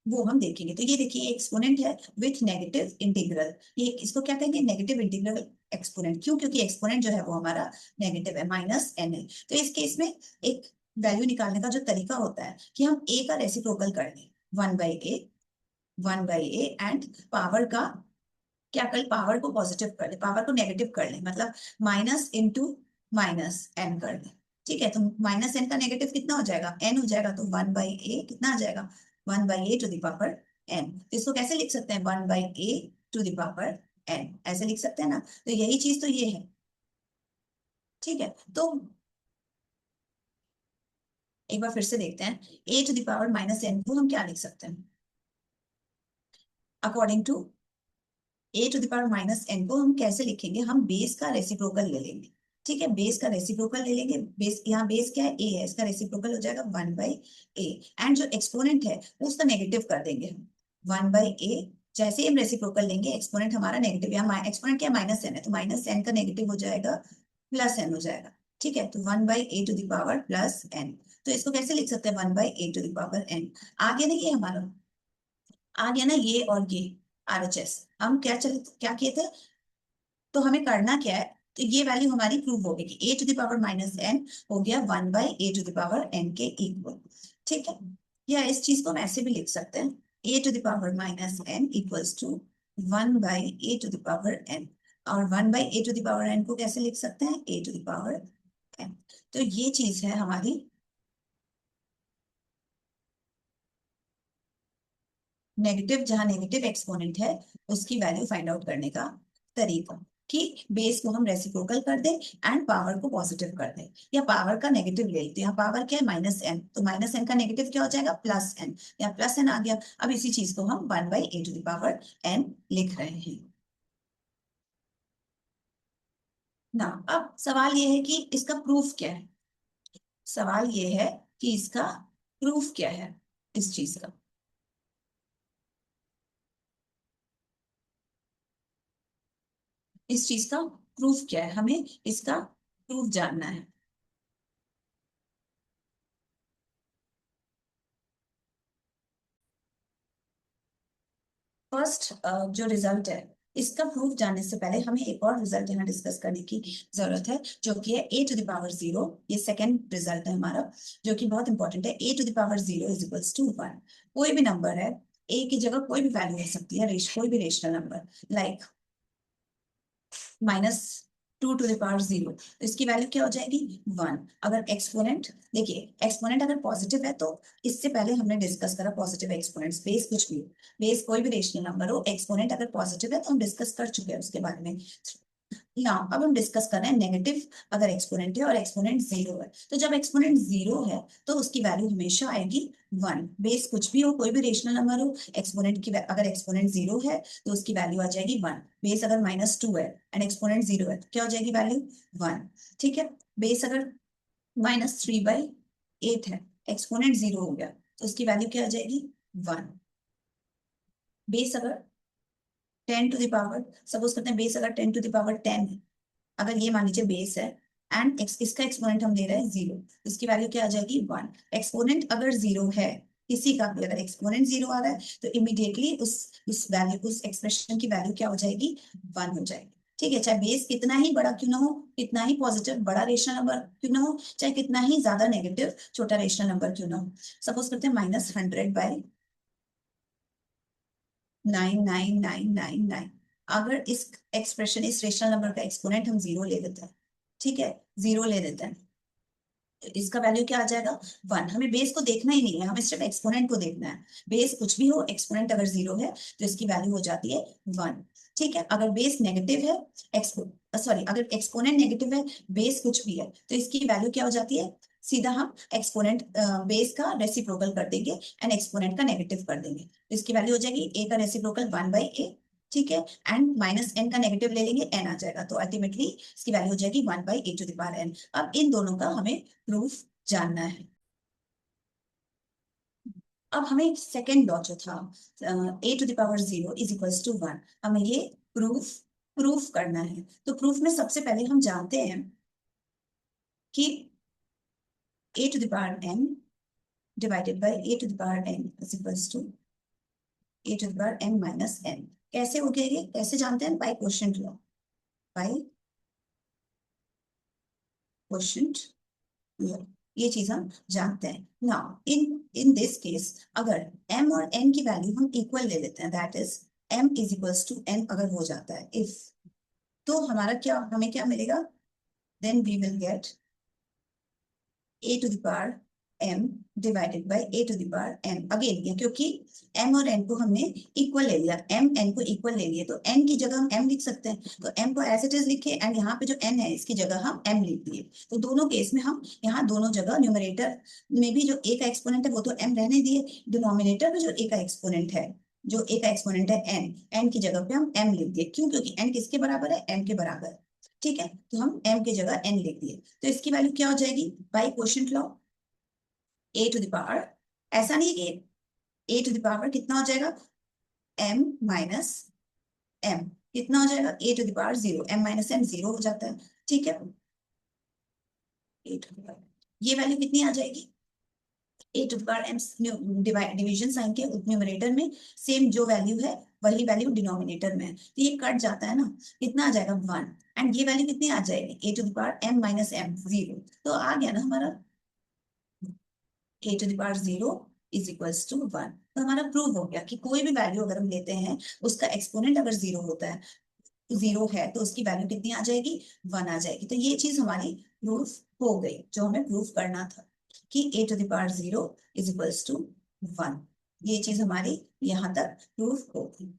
S1: वो हम देखेंगे। तो ये देखिए एक्सपोनेंट है विथ नेगेटिव इंटीग्रल, ये इसको क्या कहेंगे, नेगेटिव इंटीग्रल एक्सपोनेंट। क्यों? क्योंकि एक्सपोनेंट जो है वो हमारा नेगेटिव है, -n है। तो इस केस में एक वैल्यू निकालने का जो तरीका होता है कि हम a का रेसिप्रोकल कर लें, 1/a, 1/a, एंड पावर का क्या कर, पावर को पॉजिटिव कर ले, पावर को नेगेटिव कर ले, मतलब माइनस इंटू -n कर ले। ठीक है, तो -n का नेगेटिव कितना हो जाएगा, n हो जाएगा, तो 1/a कितना आ जाएगा, 1/a to the power n। तो इसको कैसे लिख सकते हैं, 1/a to the power n, ऐसे लिख सकते हैं ना। तो यही चीज तो ये है। ठीक है, तो एक बार फिर से देखते हैं, a to the power -n को हम क्या लिख सकते हैं, according to a to the power -n को हम कैसे लिखेंगे, हम बेस का रेसिप्रोकल ले लेंगे। ठीक है, बेस का रेसिप्रोकल ले लेंगे, बेस यहाँ बेस क्या है, a है, इसका रेसिप्रोकल हो जाएगा 1/a, एंड जो एक्सपोनेंट है उसका नेगेटिव कर देंगे हम, 1/a। जैसे ही हम रेसिप्रोकल लेंगे, एक्सपोनेंट हमारा नेगेटिव, यहाँ एक्सपोनेंट क्या -n है, तो -n का नेगेटिव हो जाएगा +n हो जाएगा। ठीक है, तो 1/a to the power +n, तो इसको कैसे लिख सकते हैं, 1/a to the power n। आगे ना ये हमारा आ गया ना, ये और ये RHS, हम क्या किए थे, तो हमें करना क्या है, तो ये वैल्यू हमारी प्रूव हो गई कि a to the power -n हो गया 1/a to the power n के इक्वल। ठीक है, या इस चीज को हम ऐसे भी लिख सकते हैं, a to the power -n equals to 1/a to the power n, और 1/a to the power n को कैसे लिख सकते हैं, a to the power n। तो ये चीज है हमारी नेगेटिव, जहां नेगेटिव एक्सपोनेंट है उसकी वैल्यू फाइंड आउट करने का तरीका, कि बेस को हम रेसिप्रोकल कर दें एंड पावर को पॉजिटिव कर दें, या पावर का नेगेटिव ले लेते हैं, यहाँ पावर क्या है -n, तो -n का नेगेटिव क्या हो जाएगा, +n, या +n आ गया। अब इसी चीज को हम 1/a to the power n लिख रहे हैं ना। अब सवाल ये है कि इसका प्रूफ क्या है, सवाल ये है कि इसका प्रूफ क्या है इस चीज का। इस चीज का प्रूफ क्या है, हमें इसका प्रूफ जानना है। फर्स्ट जो रिजल्ट है, इसका प्रूफ जानने से पहले हमें एक और रिजल्ट यहाँ डिस्कस करने की जरूरत है, जो कि है a टू द पावर 0। ये सेकंड रिजल्ट है हमारा, जो कि बहुत इंपॉर्टेंट है। a to the power 0 is equals to 1। कोई भी नंबर है, a की जगह कोई भी वैल्यू हो सकती है, कोई भी rational number, like -2 to the power 0, तो इसकी वैल्यू क्या हो जाएगी, 1। अगर एक्सपोनेंट, देखिए एक्सपोनेंट अगर पॉजिटिव है, तो इससे पहले हमने डिस्कस करा पॉजिटिव एक्सपोनेंट्स, बेस कुछ भी हो, बेस कोई भी रेशनल नंबर हो, एक्सपोनेंट अगर पॉजिटिव है तो हम डिस्कस कर चुके हैं उसके बारे में। ना, अब हम डिस्कस कर रहे हैं नेगेटिव, अगर एक्सपोनेंट है और एक्सपोनेंट 0 है, तो जब एक्सपोनेंट 0 है तो उसकी वैल्यू हमेशा आएगी 1। बेस कुछ भी हो, कोई भी रेशनल नंबर हो, एक्सपोनेंट की अगर एक्सपोनेंट 0 है तो उसकी वैल्यू आ जाएगी 1। बेस अगर -2 है एंड एक्सपोनेंट 0 है तो क्या हो जाएगी वैल्यू, 1। ठीक है, बेस अगर -3/8 है, एक्सपोनेंट 0 हो गया, तो उसकी वैल्यू क्या आ जाएगी, 1। बेस अगर 10 टू द पावर, सपोज करते हैं बेस अगर 10 टू द पावर 10 है, अगर ये मान लीजिए बेस है एंड इसका एक्सपोनेंट हम ले रहे हैं 0, इसकी वैल्यू क्या आ जाएगी 1। एक्सपोनेंट अगर 0 है, किसी का भी अगर एक्सपोनेंट 0 आ रहा है तो इमीडिएटली उस वैल्यू, उस एक्सप्रेशन की वैल्यू क्या हो जाएगी 1 हो जाएगी। ठीक है, चाहे बेस कितना ही बड़ा क्यों ना हो, कितना ही पॉजिटिव बड़ा रेशनल नंबर क्यों ना हो, चाहे कितना ही ज्यादा नेगेटिव छोटा रेशनल नंबर क्यों ना हो। सपोज करते हैं -100/99999। अगर इस एक्सप्रेशन, इस रेशनल नंबर का एक्सपोनेंट हम 0 ले लेते हैं, ठीक है, 0 ले लेते हैं, तो इसका वैल्यू क्या आ जाएगा 1। हमें बेस को देखना ही नहीं है, हमें सिर्फ एक्सपोनेंट को देखना है। बेस कुछ भी हो, एक्सपोनेंट अगर 0 है तो इसकी वैल्यू हो जाती है 1। ठीक है, अगर बेस नेगेटिव है, अगर एक्सपोनेंट नेगेटिव है, बेस कुछ भी है, तो इसकी वैल्यू क्या हो जाती है, सीधा हम एक्सपोनेंट बेस का रेसिप्रोकल कर देंगे एंड एक्सपोनेंट का नेगेटिव कर देंगे, तो इसकी वैल्यू हो जाएगी ए का रेसिप्रोकल 1/a। ठीक है, एंड माइनस एन का नेगेटिव ले लेंगे, एन आ जाएगा, तो अल्टीमेटली इसकी वैल्यू हो जाएगी 1/a⁴n। अब इन दोनों का हमें प्रूफ जानना है। अब हमें सेकेंड लॉ जो था, a⁴0 = 1, हमें ये प्रूफ प्रूफ करना है। तो प्रूफ में सबसे पहले हम जानते हैं कि a⁴n divided by a⁴n is equals to a⁴n-n। कैसे हो गया ये, कैसे जानते हैं, by quotient law, by quotient law, ये चीज हम जानते हैं। Now in in this case, अगर m और n की वैल्यू हम इक्वल ले लेते हैं, that is m is equals to n अगर हो जाता है, इफ, तो हमारा क्या, हमें क्या मिलेगा, then we will get a⁴m divided by a⁴n। Again क्योंकि m और n को हमने इक्वल ले लिया, m n को इक्वल ले लिए, तो n की जगह हम m लिख सकते हैं, तो m को एज इट इज लिखे एंड यहाँ पे जो n है इसकी जगह हम m लिख दिए। तो दोनों केस में हम यहाँ दोनों जगह न्यूमरेटर में भी जो a का एक्सपोनेंट है वो तो m रहने दिए, डिनोमिनेटर में जो a का एक्सपोनेंट है, जो a का एक्सपोनेंट है n की जगह पे हम m लिख दिए। क्यों, क्योंकि n किसके बराबर है, m के बराबर है। ठीक है, तो हम m की जगह n लिख दिए, तो इसकी वैल्यू क्या हो जाएगी, बाय क्वोशिएंट लॉ a⁴, ऐसा नहीं कि a⁴ कितना हो जाएगा, m माइनस m, कितना हो जाएगा a⁴0, m-m 0 हो जाता है। ठीक है, a⁴, ये वैल्यू कितनी आ जाएगी, a⁴m डिवीजन साइन के न्यूमरेटर में सेम जो वैल्यू है वही वैल्यू डिनोमिनेटर में है, तो ये कट जाता है ना, कितना आ जाएगा 1, एंड ये वैल्यू कितनी आ जाएगी a⁴m-m 0, तो आ गया ना हमारा a⁴0 इज इक्वल्स टू 1। तो हमारा प्रूव हो गया कि कोई भी वैल्यू अगर हम लेते हैं, उसका एक्सपोनेंट अगर 0 होता है, 0 है, तो उसकी वैल्यू कितनी आ जाएगी 1 आ जाएगी। तो ये चीज हमारी प्रूफ हो गई, जो हमें प्रूफ करना था कि a⁴0 इज इक्वल्स टू 1। ये चीज हमारी यहाँ तक प्रूफ हो गई।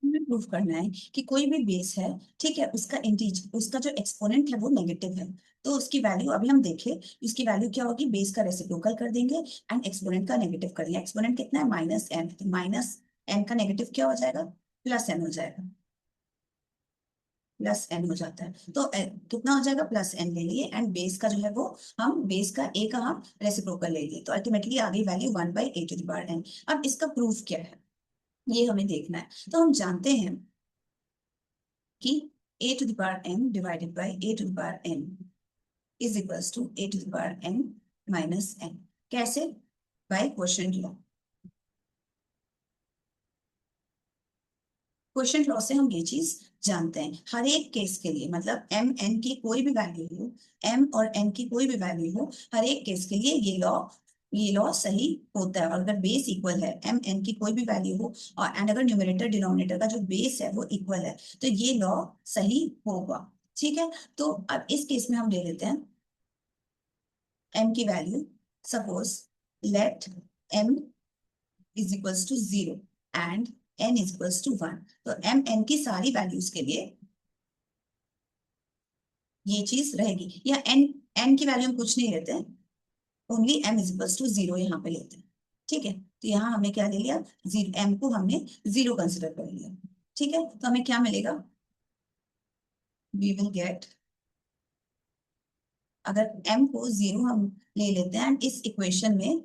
S1: हमें प्रूफ करना है कि कोई भी बेस है, ठीक है, उसका इंटीजर, उसका जो एक्सपोनेंट है वो नेगेटिव है, तो उसकी वैल्यू अभी हम देखें, इसकी वैल्यू क्या होगी, बेस का रेसिप्रोकल कर देंगे एंड एक्सपोनेंट का नेगेटिव कर देंगे। एक्सपोनेंट कितना है -n, तो -n का नेगेटिव क्या हो जाएगा, +n हो जाएगा, +n हो जाता है, तो कितना हो जाएगा, +n ले लिए एंड बेस का जो है वो, हम बेस का a का हम रेसिप्रोकल ले लिए, तो अल्टीमेटली आ गई वैल्यू 1/a⁴n। अब इसका प्रूफ क्या है ये हमें देखना है। तो हम जानते हैं कि a⁴m divided by a⁴n is equals to a⁴n minus n। कैसे, by quotient law. Quotient law से हम ये चीज जानते हैं, हर एक केस के लिए, मतलब m n की कोई भी वैल्यू हो, m और n की कोई भी वैल्यू हो, हर एक केस के लिए ये लॉ सही होता है। और अगर बेस इक्वल है, m n की कोई भी वैल्यू हो, और एंड अगर न्यूमरेटर डिनोमिनेटर का जो बेस है वो इक्वल है, तो ये लॉ सही होगा। ठीक है, तो अब इस केस में हम ले लेते हैं m की value, suppose let m is equals to 0 and n is equals to 1, तो m n की सारी वैल्यूज के लिए ये चीज रहेगी, या n की वैल्यू हम कुछ नहीं लेते हैं, only m is equals to 0 यहाँ पे लेते हैं। ठीक है, तो यहाँ हमने क्या ले लिया, m को हमने 0 कंसिडर कर लिया। ठीक है, तो हमें क्या मिलेगा, वी विल गेट, अगर m को 0 हम ले लेते हैं एंड इस इक्वेशन में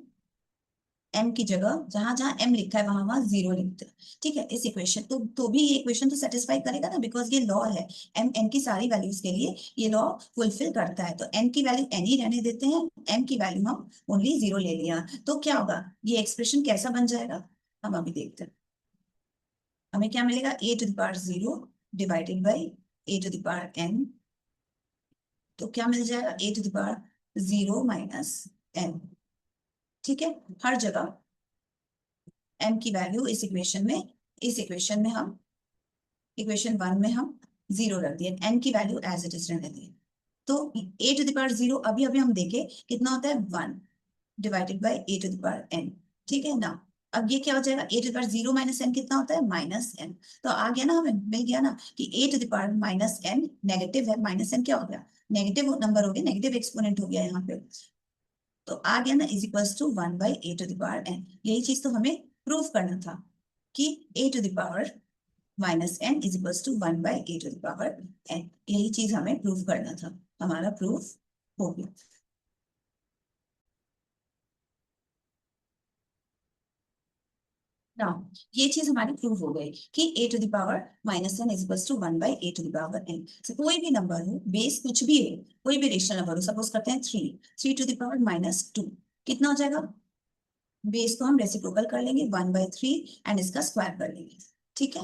S1: एम की जगह जहां जहां एम लिखा है वहां वहां जीरो लिखते हैं। ठीक है, इस इक्वेशन तो भी ये इक्वेशन तो सेटिस्फाई करेगा ना, बिकॉज ये लॉ है। एम एन की सारी वैल्यूज के लिए ये लॉ फुलफिल करता है। तो एन की वैल्यू एन ही रहने देते हैं, एम की वैल्यू हम ओनली जीरो ले लिया। तो क्या होगा, ये एक्सप्रेशन कैसा बन जाएगा, हम अभी देखते हैं। हमें क्या मिलेगा, A to the power zero divided by A to the power N. तो क्या मिल जाएगा, A to the power zero minus N. ठीक है, हर जगह एम की वैल्यू इस इक्वेशन में हम इक्वेशन वन में हम जीरो रख दिए, एन की वैल्यू एज इट इज रहने दी। तो A to the power zero अभी अभी हम देखे कितना होता है, one divided by A to the power N. ठीक है ना, अब ये क्या हो जाएगा, A to the power zero minus N कितना होता है, माइनस एन। तो आ गया ना, हमें मिल गया ना कि A to the power minus N negative है, माइनस एन क्या हो गया, नेगेटिव नंबर हो गया, नेगेटिव एक्सपोनेंट हो गया यहाँ पे। तो आ गया ना, is equals to one by A to the power N. यही चीज तो हमें प्रूव करना था कि A to the power minus N is equals to one by A to the power N. यही चीज हमें प्रूव करना था, हमारा प्रूफ हो गया। ना, ये चीज हमारी प्रूव हो गई कि A to the power minus N is equals to one by A to the power N. कोई भी नंबर हो, बेस कुछ भी हो, कोई भी रेशनल नंबर हो, सपोज करते हैं three, three to the power minus two, कितना हो जाएगा, बेस को हम रेसिप्रोकल कर लेंगे वन बाई थ्री एंड इसका स्क्वायर कर लेंगे। ठीक है,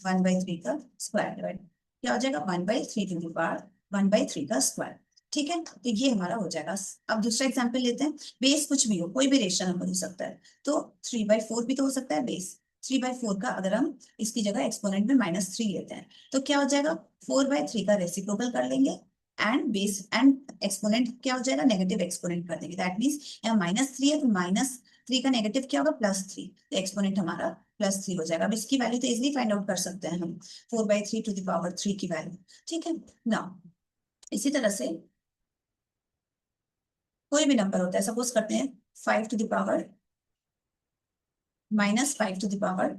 S1: वन बाई थ्री का स्क्वायर डिवाइड क्या हो जाएगा, one by three to the power one by three का स्क्वायर। ठीक है, तो ये हमारा हो जाएगा। अब दूसरा एग्जाम्पल लेते हैं, बेस कुछ भी हो, कोई भी रेशनल नंबर हो सकता है। तो थ्री बाई फोर भी तो हो सकता है बेस। थ्री बाई फोर का अगर हम इसकी जगह एक्सपोनेंट में माइनस थ्री लेते हैं तो क्या हो जाएगा, फोर बाई थ्री का रेसिप्रोकल कर लेंगे एंड बेस एंड एक्सपोनेंट क्या हो जाएगा, नेगेटिव एक्सपोनेंट कर देंगे। दैट मीन्स यहाँ माइनस थ्री है तो माइनस थ्री का नेगेटिव क्या होगा, प्लस थ्री। तो एक्सपोनेंट हमारा प्लस थ्री हो जाएगा। अब इसकी वैल्यू तो इजिली फाइंड आउट कर सकते हैं हम, four by three to the power three की वैल्यू। ठीक है ना, इसी तरह से कोई भी नंबर होता है, सपोज करते हैं five to the power minus five to the power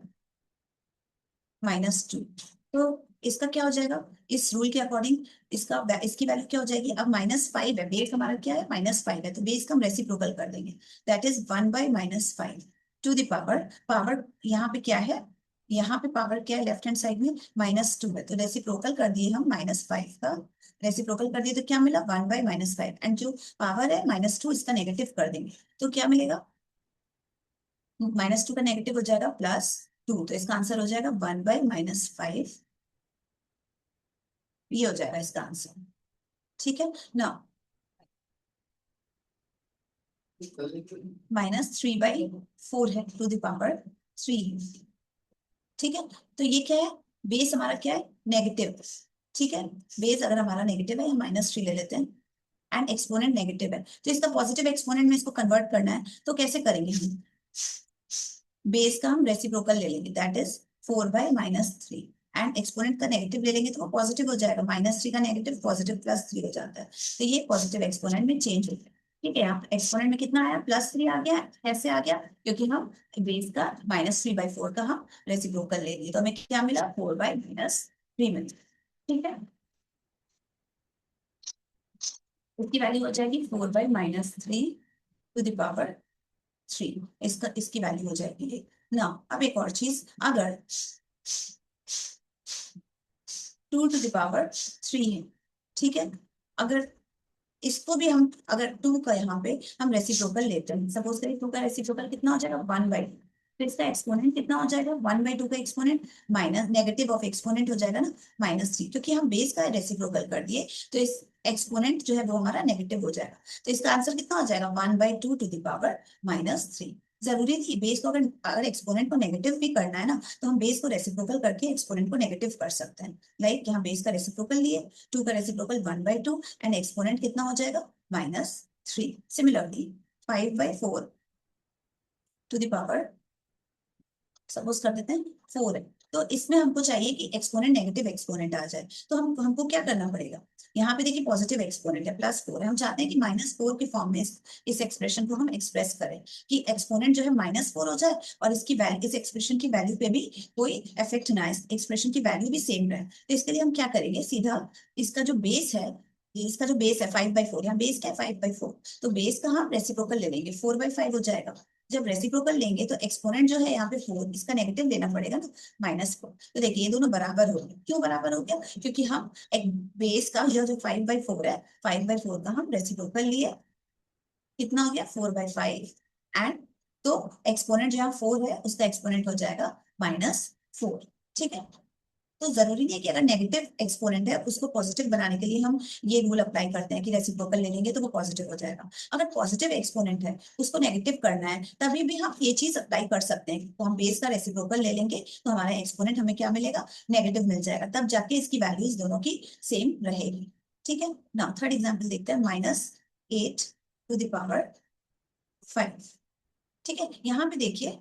S1: minus two. तो इसका क्या हो जाएगा, इस रूल के अकॉर्डिंग इसकी वैल्यू क्या हो जाएगी, अब माइनस फाइव है, बेस हमारा क्या है, माइनस फाइव है, तो बेस का हम रेसिप्रोकल कर देंगे। That is one by minus five to the power, power यहाँ पे क्या है, यहाँ पे पावर क्या है, लेफ्ट हैंड साइड में माइनस टू है, तो रेसिप्रोकल कर दिए हम माइनस फाइव का, रेसिप्रोकल कर दिए तो क्या मिला, one by minus five, and जो पावर है माइनस टू इसका नेगेटिव कर देंगे तो क्या मिलेगा, माइनस टू का नेगेटिव हो जाएगा प्लस टू, तो इसका आंसर हो जाएगा वन बाई माइनस फाइव। ये हो जाएगा इसका आंसर। ठीक है ना, माइनस थ्री बाई फोर है टू द पावर थ्री। ठीक है, तो ये क्या है, बेस हमारा क्या है, नेगेटिव। ठीक है, बेस अगर हमारा नेगेटिव है हम माइनस थ्री ले लेते हैं एंड एक्सपोनेंट नेगेटिव है, तो इसका पॉजिटिव एक्सपोनेंट में इसको कन्वर्ट करना है तो कैसे करेंगे हम, बेस का हम रेसिप्रोकल ले लेंगे, that is four by minus three, and exponent का नेगेटिव ले लेंगे तो वो पॉजिटिव हो जाएगा, माइनस थ्री का नेगेटिव पॉजिटिव प्लस थ्री हो जाता है, तो ये पॉजिटिव एक्सपोनेंट में चेंज हो गया। ठीक है, यहाँ एक्सपोनेंट में कितना आया, प्लस थ्री आ गया, ऐसे आ गया क्योंकि हम बेस का माइनस थ्री बाई फोर का हम रेसिप्रोकल ले लिए, तो हमें क्या मिला, फोर बाय माइनस थ्री मिला। ठीक है, इसकी वैल्यू हो जाएगी four by minus three to the power three, इसका इसकी वैल्यू हो जाएगी ना। अब एक और चीज, अगर two to the power three है, ठीक है, अगर इसको भी हम अगर टू का यहाँ पे हम रेसिप्रोकल लेते हैं, सपोज करिए टू का रेसिप्रोकल कितना हो जाएगा, वन बाई, तो इसका एक्सपोनेंट कितना हो जाएगा, वन बाई टू का exponent minus negative of exponent हो जाएगा ना, माइनस थ्री, क्योंकि हम बेस का रेसिप्रोकल कर दिए तो इस एक्सपोनेंट जो है वो हमारा नेगेटिव हो जाएगा, तो इसका आंसर कितना हो जाएगा, one by two to the power minus three. जरूरी थी बेस को, अगर अगर एक्सपोनेंट को नेगेटिव भी करना है ना तो हम बेस को रेसिप्रोकल करके एक्सपोनेंट को नेगेटिव कर सकते हैं। लाइक यहाँ बेस का रेसिप्रोकल लिए, टू का reciprocal one by two and exponent कितना हो जाएगा, minus three. Similarly five by four to the power suppose कर देते हैं फोर है, तो इसमें हमको चाहिए कि एक्सपोनेंट नेगेटिव एक्सपोनेंट आ जाए, तो हमको क्या करना पड़ेगा, यहाँ पे देखिए पॉजिटिव एक्सपोनेंट है प्लस फोर है, हम चाहते हैं कि माइनस फोर के फॉर्म में इस एक्सप्रेशन को हम एक्सप्रेस करें कि एक्सपोनेंट जो है माइनस फोर हो जाए और इसकी वैल्यू, इस एक्सप्रेशन की वैल्यू पे भी कोई इफेक्ट ना आए, एक्सप्रेशन की वैल्यू भी सेम रहे। तो इसके लिए हम क्या करेंगे, सीधा इसका जो बेस है, इसका जो बेस है फाइव बाई फोर, यहाँ बेस क्या है फाइव बाई फोर, तो बेस का हम रेसिप्रोकल ले लेंगे, फोर बाई फाइव हो जाएगा। जब रेसिप्रोकल लेंगे तो एक्सपोनेंट जो है यहाँ पे 4, इसका नेगेटिव लेना पड़ेगा ना, -4। तो देखिए ये दोनों बराबर हो गए। क्यों बराबर हो गया? क्योंकि हम एक बेस का जो 5/4 है, 5/4 का हम रेसिप्रोकल लिए, कितना हो गया 4/5। एंड तो एक्सपोनेंट जहाँ 4 है उसका एक्सपोनेंट हो जाएगा -4। ठीक है, तो जरूरी नहीं है कि अगर नेगेटिव एक्सपोनेंट है उसको पॉजिटिव बनाने के लिए हम ये रूल अप्लाई करते हैं कि रेसिप्रोकल ले लेंगे तो वो पॉजिटिव हो जाएगा। अगर पॉजिटिव एक्सपोनेंट है उसको नेगेटिव करना है तभी भी हम ये चीज अप्लाई कर सकते हैं। तो हम बेस का रेसिप्रोकल ले लेंगे तो हमारा एक्सपोनेंट हमें क्या मिलेगा, नेगेटिव मिल जाएगा, तब जाके इसकी वैल्यूज दोनों की सेम रहेगी। ठीक है ना, थर्ड एग्जाम्पल देखते हैं, -8⁵ ठीक है, यहाँ पे देखिए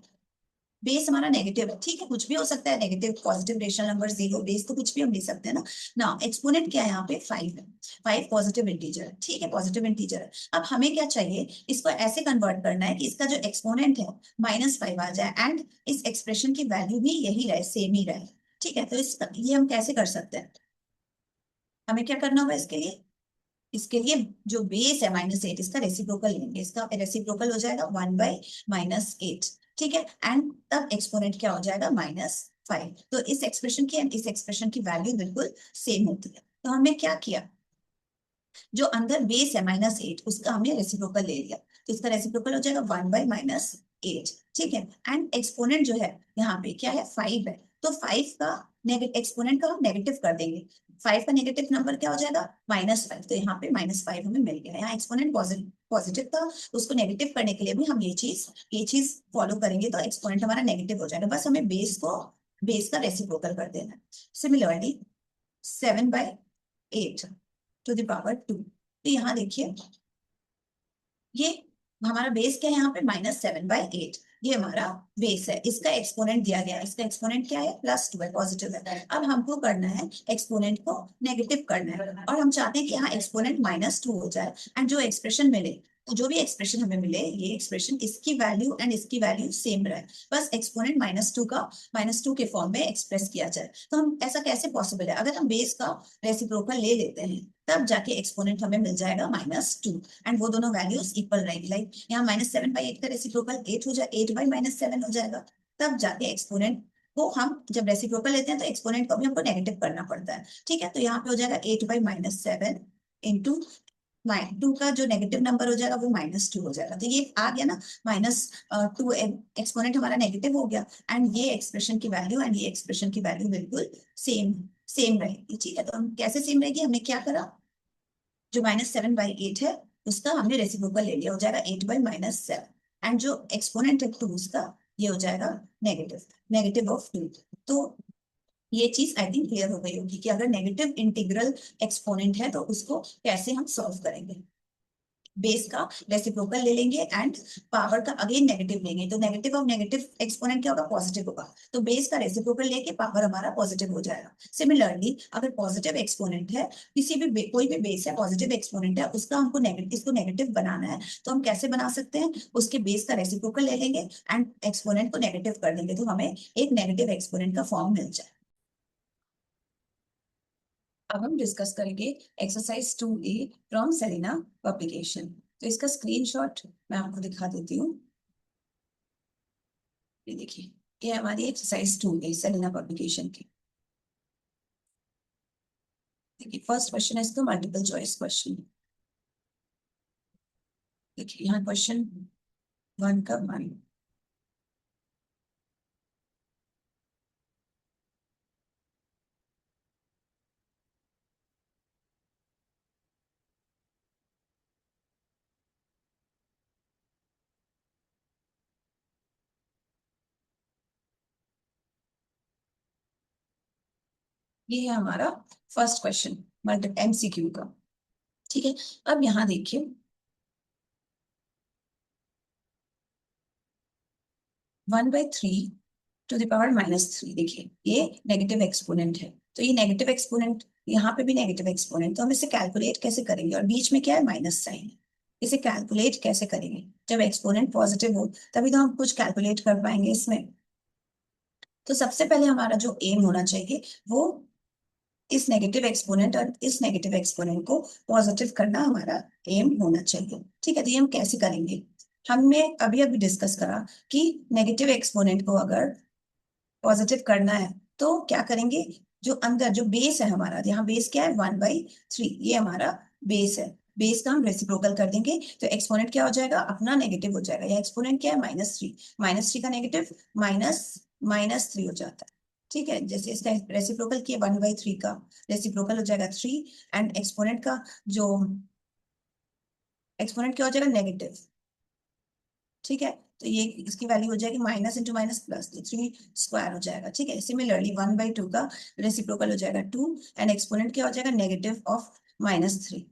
S1: बेस हमारा नेगेटिव है। ठीक है, कुछ भी हो सकता है, negative positive rational number, zero, base तो कुछ भी हम ले सकते हैं ना। ना एक्सपोनेंट क्या है यहाँ पे 5 है, 5 पॉजिटिव इंटीजर है। ठीक है, पॉजिटिव इंटीजर है। अब हमें क्या चाहिए, इसको ऐसे कन्वर्ट करना है कि इसका जो एक्सपोनेंट है -5 आ जाए एंड इस एक्सप्रेशन की वैल्यू भी यही रहे, सेम ही रहे। ठीक है, तो ये हम कैसे कर सकते हैं, हमें क्या करना होगा इसके लिए, इसके लिए जो बेस है -8, इसका रेसिप्रोकल लेंगे, इसका रेसिप्रोकल हो जाएगा 1/-8। ठीक है, एंड तब एक्सपोनेंट क्या हो जाएगा -5। तो इस एक्सप्रेशन की एंड इस एक्सप्रेशन की वैल्यू बिल्कुल सेम होती है। तो हमने क्या किया, जो अंदर बेस है -8 उसका हमने रेसिप्रोकल ले लिया, तो इसका रेसिप्रोकल हो जाएगा 1/-8। ठीक है, एंड एक्सपोनेंट जो है यहाँ पे क्या है 5 है, तो 5 का एक्सपोनेंट का हम नेगेटिव कर देंगे। 5 का नेगेटिव नंबर क्या हो जाएगा -5, तो यहाँ पे -5 हमें मिल गया। यहाँ एक्सपोनेंट पॉजिटिव था, उसको नेगेटिव करने के लिए भी हम ये चीज फॉलो करेंगे, तो एक्सपोनेंट हमारा नेगेटिव हो जाएगा। बस हमें बेस का रेसिप्रोकल कर देना है। सिमिलरली 7/8 टू द पावर 2, तो यहाँ देखिए ये हमारा बेस क्या है, यहाँ पे -7/8, ये हमारा बेस है। इसका एक्सपोनेंट दिया गया है, इसका एक्सपोनेंट क्या है +2 है, पॉजिटिव है। अब हमको करना है एक्सपोनेंट को नेगेटिव करना है, और हम चाहते हैं कि यहाँ एक्सपोनेंट -2 हो जाए एंड जो एक्सप्रेशन मिले, तो जो भी एक्सप्रेशन हमें मिले, ये एक्सप्रेशन इसकी वैल्यू एंड इसकी वैल्यू सेम रहे, बस एक्सपोनेंट -2 का -2 के फॉर्म में एक्सप्रेस किया जाए। तो हम ऐसा कैसे पॉसिबल है, अगर हम बेस का रेसिप्रोकल ले लेते हैं तब जाके एक्सपोनेंट हमें मिल जाएगा -2 एंड वो दोनों वैल्यूज इक्वल रहेगी। लाइक यहाँ -7/8 का रेसिप्रोकल 8 हो जाए, 8/-7 हो जाएगा, तब जाके एक्सपोनेंट को हम जब रेसिप्रोकल लेते हैं तो एक्सपोनेंट को भी हमको नेगेटिव करना पड़ता है। ठीक है, तो यहाँ पे हो जाएगा 8/-7 इंटू 2 का जो नेगेटिव नंबर हो जाएगा वो -2 हो जाएगा। तो ये आ गया ना, -2, एक्सपोनेंट हमारा नेगेटिव हो गया एंड ये एक्सप्रेशन की वैल्यू एंड ये एक्सप्रेशन की वैल्यू बिल्कुल सेम सेम रहेगी। ठीक है, तो हम कैसे सेम रहेगी, हमने क्या करा, जो -7/8 है उसका हमने रेसिप्रोकल ले लिया, हो जाएगा 8/-7 एंड जो एक्सपोनेंट है 2 उसका, ये हो जाएगा नेगेटिव नेगेटिव ऑफ 2। तो ये चीज आई थिंक क्लियर हो गई होगी कि अगर नेगेटिव इंटीग्रल एक्सपोनेंट है तो उसको कैसे हम सॉल्व करेंगे। बेस का रेसिप्रोकल ले लेंगे एंड पावर का अगेन नेगेटिव लेंगे, तो नेगेटिव ऑफ नेगेटिव एक्सपोनेंट क्या होगा, पॉजिटिव होगा, तो बेस का रेसिप्रोकल लेके पावर हमारा पॉजिटिव हो जाएगा। सिमिलरली अगर पॉजिटिव एक्सपोनेंट है, किसी भी कोई भी बेस है पॉजिटिव एक्सपोनेंट है, उसका हमको इसको नेगेटिव बनाना है, तो हम कैसे बना सकते हैं, उसके बेस का रेसिप्रोकल ले लेंगे एंड एक्सपोनेंट को नेगेटिव कर देंगे, तो हमें एक नेगेटिव एक्सपोनेंट का फॉर्म मिल जाए। अब हम डिस्कस करेंगे exercise 2A from Selina publication. तो इसका स्क्रीनशॉट मैं आपको दिखा देती हूँ। ये देखिए, ये हमारी एक्सरसाइज 2A सेलिना पब्लिकेशन की। देखिए फर्स्ट क्वेश्चन है इसका मल्टीपल चॉइस क्वेश्चन। देखिए यहाँ क्वेश्चन 1 का 1। ये है हमारा फर्स्ट क्वेश्चन मल्टीपल MCQ का। ठीक है, अब यहाँ देखिए 1/3 देखिए ये नेगेटिव एक्सपोनेंट है, तो ये नेगेटिव एक्सपोनेंट, यहाँ पे भी नेगेटिव एक्सपोनेंट, तो हम इसे कैलकुलेट कैसे करेंगे, और बीच में क्या है माइनस साइन, इसे कैलकुलेट कैसे करेंगे, जब एक्सपोनेंट पॉजिटिव हो तभी तो हम कुछ कैलकुलेट कर पाएंगे इसमें। तो सबसे पहले हमारा जो एम होना चाहिए वो इस नेगेटिव एक्सपोनेंट और इस नेगेटिव एक्सपोनेंट को पॉजिटिव करना हमारा एम होना चाहिए। ठीक है, तो ये हम कैसे करेंगे, हमने अभी अभी डिस्कस करा कि नेगेटिव एक्सपोनेंट को अगर पॉजिटिव करना है तो क्या करेंगे, जो अंदर जो बेस है हमारा, यहाँ बेस क्या है 1/3, ये हमारा बेस है, बेस का हम रेसिप्रोकल कर देंगे तो एक्सपोनेंट क्या हो जाएगा अपना नेगेटिव हो जाएगा। या एक्सपोनेंट क्या है -3, -3 का नेगेटिव माइनस -3 हो जाता है। ठीक है, जैसे इसका रेसिप्रोकल किया 1/3 का रेसिप्रोकल हो जाएगा 3, एंड एक्सपोनेंट का जो एक्सपोनेंट क्या हो जाएगा नेगेटिव। ठीक है, तो ये इसकी वैल्यू हो जाएगी माइनस इंटू माइनस प्लस, तो 3 स्क्वायर हो जाएगा। ठीक है, सिमिलरली 1/2 का रेसिप्रोकल हो जाएगा 2, एंड एक्सपोनेंट क्या हो जाएगा नेगेटिव ऑफ -3,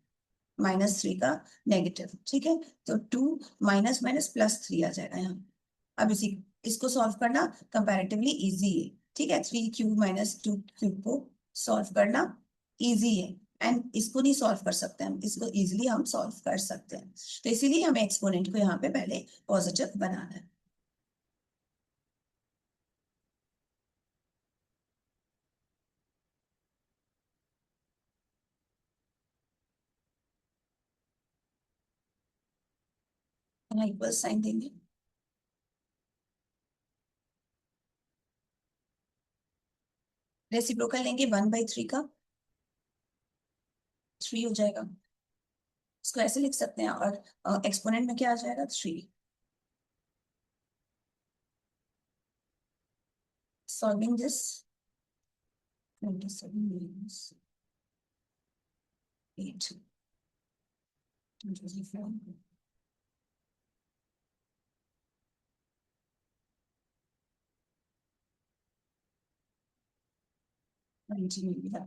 S1: -3 का नेगेटिव। ठीक है, तो 2 माइनस माइनस +3 आ जाएगा यहाँ। अब इसको सॉल्व करना कंपैरेटिवली इजी है। ठीक है, 3³ - 2³ को सॉल्व करना इजी है, एंड इसको नहीं सॉल्व कर सकते हम, इसको इजीली हम सॉल्व कर सकते हैं। तो इसीलिए हमें एक्सपोनेंट को यहाँ पे पहले पॉजिटिव बनाना है। यहाँ इक्वल साइन देंगे, रेसिप्रोकल लेंगे 1/3 का, 3 हो जाएगा। इसको ऐसे लिख सकते हैं, और एक्सपोनेंट में क्या आ जाएगा 3। Solving this 27 -8 24।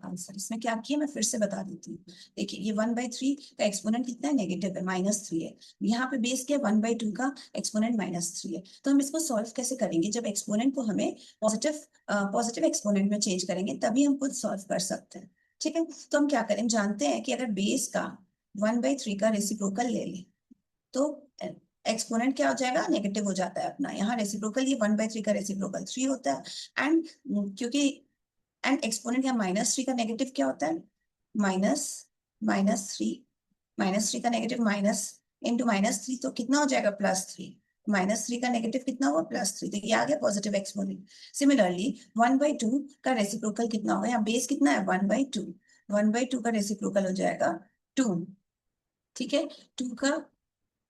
S1: आंसर इसमें क्या किया मैं फिर से बता देती हूँ। देखिए ये 1/3 का एक्सपोनेंट कितना है नेगेटिव है, -3 है। यहाँ पे बेस क्या है 1/2 का एक्सपोनेंट -3 है। तो हम इसको सॉल्व कैसे करेंगे, जब एक्सपोनेंट को हमें पॉजिटिव पॉजिटिव एक्सपोनेंट में चेंज करेंगे तभी हम खुद सॉल्व कर सकते हैं। ठीक है, तो हम क्या करें, जानते हैं कि अगर बेस का 1/3 का रेसिप्रोकल ले लें तो एक्सपोनेंट क्या हो जाएगा नेगेटिव हो जाता है अपना। यहाँ रेसिप्रोकल ये 1/3 का रेसिप्रोकल 3 होता है, एंड क्योंकि एंड एक्सपोनेंट या -3 का नेगेटिव क्या होता है माइनस -3, -3 का नेगेटिव माइनस इंटू -3 तो कितना हो जाएगा +3, -3 का नेगेटिव कितना हुआ +3, तो ये आ गया पॉजिटिव एक्सपोनेंट। सिमिलरली 1/2 का रेसिप्रोकल कितना होगा, यहाँ बेस कितना है 1/2, 1/2 का रेसिप्रोकल हो जाएगा 2। ठीक है, 2 का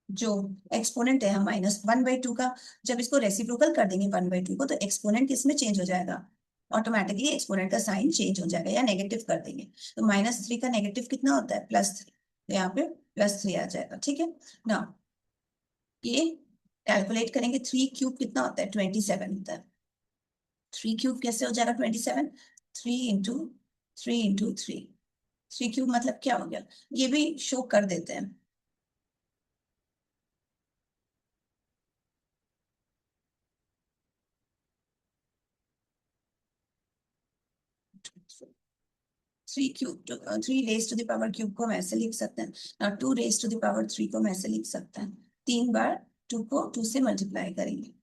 S1: जो एक्सपोनेंट है हम -1/2 का, जब इसको रेसिप्रोकल कर देंगे 1/2 को तो एक्सपोनेंट किसमें चेंज हो जाएगा, ऑटोमेटिकली एक्सपोनेंट का साइन चेंज हो जाएगा, या नेगेटिव कर देंगे तो -3 का नेगेटिव कितना होता है +3, तो यहाँ पे +3 आ जाएगा। ठीक है ना, ये कैलकुलेट करेंगे 3³ कितना होता है 27 होता है। 3³ कैसे हो जाएगा 27, 3 × 3 × 3, 3³ मतलब क्या हो गया, ये भी शो कर देते हैं। 3³ 3 raise to the power cube को हम ऐसे लिख सकते हैं ना, 2 रेज टू द पावर 3 को हम ऐसे लिख सकते हैं, 3 बार 2 को 2 से मल्टीप्लाई करेंगे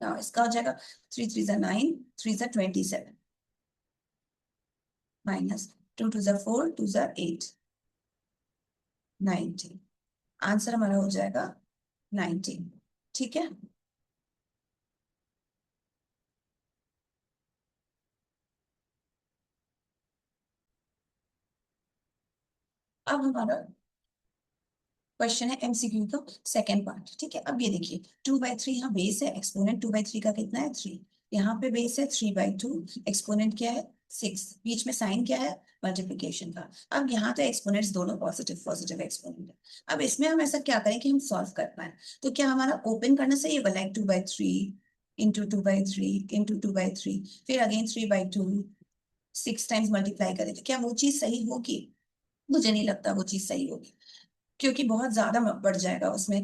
S1: ना, इसका हो जाएगा 3 × 3 = 9, 3 × 27 माइनस 2 × 2 = 4, 2 × 8 19, आंसर हमारा हो जाएगा 19। ठीक है, अब हमारा क्वेश्चन है एमसीक्यू का सेकंड पार्ट। ठीक है, अब ये देखिए 2/3 यहाँ बेस है, एक्सपोनेंट 2/3 का कितना है 3, यहाँ पे बेस है 3/2, एक्सपोनेंट क्या है 6, बीच में साइन क्या है मल्टीप्लीकेशन का। अब यहाँ तो एक्सपोनेंट्स दोनों पॉजिटिव पॉजिटिव एक्सपोनेंट है। अब इसमें हम ऐसा क्या करें कि हम सॉल्व कर पाए, तो क्या हमारा ओपन करना सही होगा, लाइक 2/3 इंटू 2/3 इंटू 2/3, फिर अगेन 3/2, 6 टाइम्स मल्टीप्लाई करें, तो क्या वो चीज सही होगी, मुझे नहीं लगता वो चीज सही होगी, क्योंकि बहुत ज्यादा बढ़ जाएगा उसमें।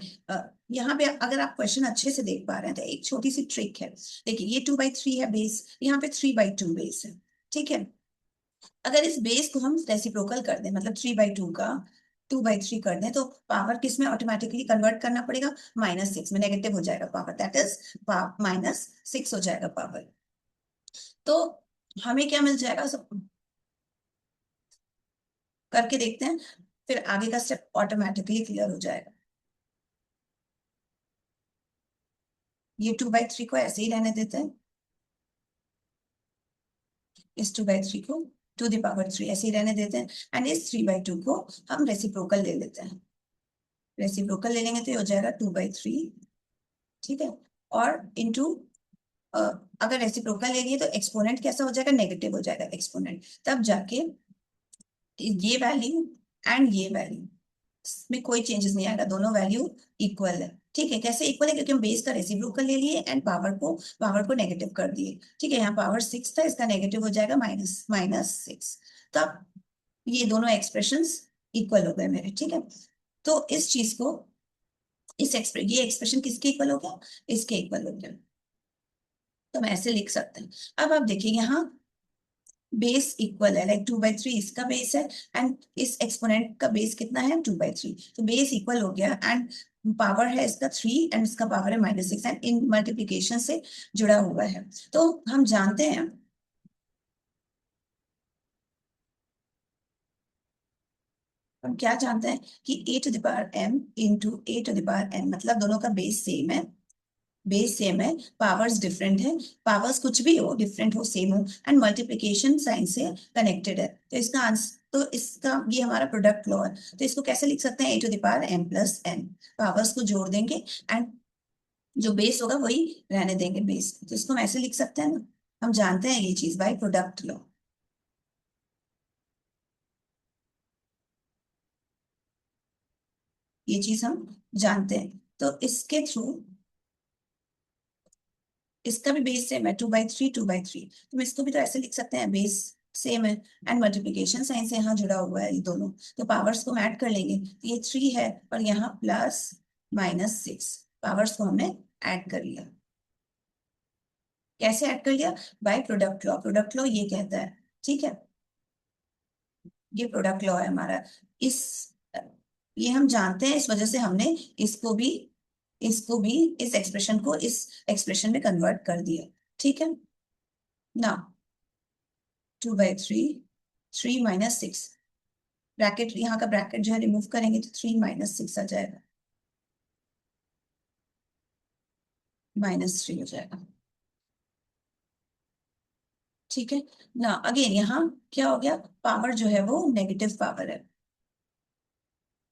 S1: यहाँ पे अगर आप क्वेश्चन अच्छे से देख पा रहे हैं तो एक छोटी सी ट्रिक है। देखिए ये 2/3 है बेस, यहाँ पे 3/2 बेस है। ठीक है, अगर इस बेस को हम रेसिप्रोकल कर दें, मतलब 3/2 का 2/3 कर दें, तो पावर किस में ऑटोमेटिकली कन्वर्ट करना पड़ेगा -6 में, नेगेटिव हो जाएगा पावर, दैट इज -6 हो जाएगा पावर। तो हमें क्या मिल जाएगा, सब करके देखते हैं, फिर आगे का स्टेप ऑटोमेटिकली क्लियर हो जाएगा। ये 2/3 को ऐसे ही रहने देते हैं, इस 2/3 को टू द पावर 3 ऐसे ही रहने देते हैं, एंड इस 3/2 को हम रेसिप्रोकल ले लेते हैं। रेसिप्रोकल ले लेंगे तो ये हो जाएगा 2/3, ठीक है। और इंटू, अगर रेसिप्रोकल ले लिए तो एक्सपोनेंट कैसा हो जाएगा, नेगेटिव हो जाएगा एक्सपोनेंट, तब जाके ये वैल्यू एंड ये वैल्यू में कोई चेंजेस नहीं आएगा, दोनों वैल्यू इक्वल है। ठीक है, कैसे इक्वल है, क्योंकि हम बेस का रेसिप्रोकल ले लिए एंड पावर को नेगेटिव कर दिए। ठीक है, यहाँ पावर 6 था, इसका नेगेटिव हो जाएगा -6। तब ये दोनों एक्सप्रेशंस इक्वल हो गए मेरे। ठीक है, तो इस चीज को, ये एक्सप्रेशन किसके इक्वल हो गया, इसके इक्वल हो गया, तो हम ऐसे लिख सकते हैं। अब आप देखिए यहाँ बेस इक्वल है, लाइक 2/3 इसका बेस है एंड इस एक्सपोनेंट का बेस कितना है, 2/3, तो बेस इक्वल हो गया एंड पावर है इसका 3 एंड इसका पावर है -6 एंड इन मल्टीप्लीकेशन से जुड़ा हुआ है। तो हम जानते हैं, हम क्या जानते हैं कि a⁻m इंटू a⁻n, मतलब दोनों का बेस सेम है, बेस सेम है, पावर्स डिफरेंट है, पावर्स कुछ भी हो, डिफरेंट हो सेम हो, एंड मल्टीप्लिकेशन साइन से कनेक्टेड है, तो इसका आंसर, तो इसका ये हमारा प्रोडक्ट लॉ है। तो इसको कैसे लिख सकते हैं, a⁻m+n, पावर्स को जोड़ देंगे एंड जो बेस होगा वही रहने देंगे बेस, तो इसको हम ऐसे लिख सकते हैं ना, हम जानते हैं ये चीज बाय प्रोडक्ट लॉ, ये चीज हम जानते हैं। तो इसके थ्रू, इसका भी बेस सेम है, 2/3 2/3, तो हम इसको भी तो ऐसे लिख सकते हैं, बेस सेम है एंड मल्टीप्लीकेशन साइन से यहाँ जुड़ा हुआ है ये दोनों, तो पावर्स को हम ऐड कर लेंगे, तो ये 3 है और यहाँ +-6, पावर्स को हमने ऐड कर लिया। कैसे ऐड कर लिया, by product law, product law ये कहता है। ठीक है, ये प्रोडक्ट लॉ है हमारा, इस ये हम जानते हैं, इस वजह से हमने इसको भी इसको भी इस एक्सप्रेशन को इस एक्सप्रेशन में कन्वर्ट कर दिया। ठीक है ना, 2/3, 3 - 6, ब्रैकेट, यहाँ का ब्रैकेट जो है रिमूव करेंगे तो 3 - 6 आ जाएगा, -3 हो जाएगा। ठीक है ना, अगेन यहाँ क्या हो गया, पावर जो है वो नेगेटिव पावर है,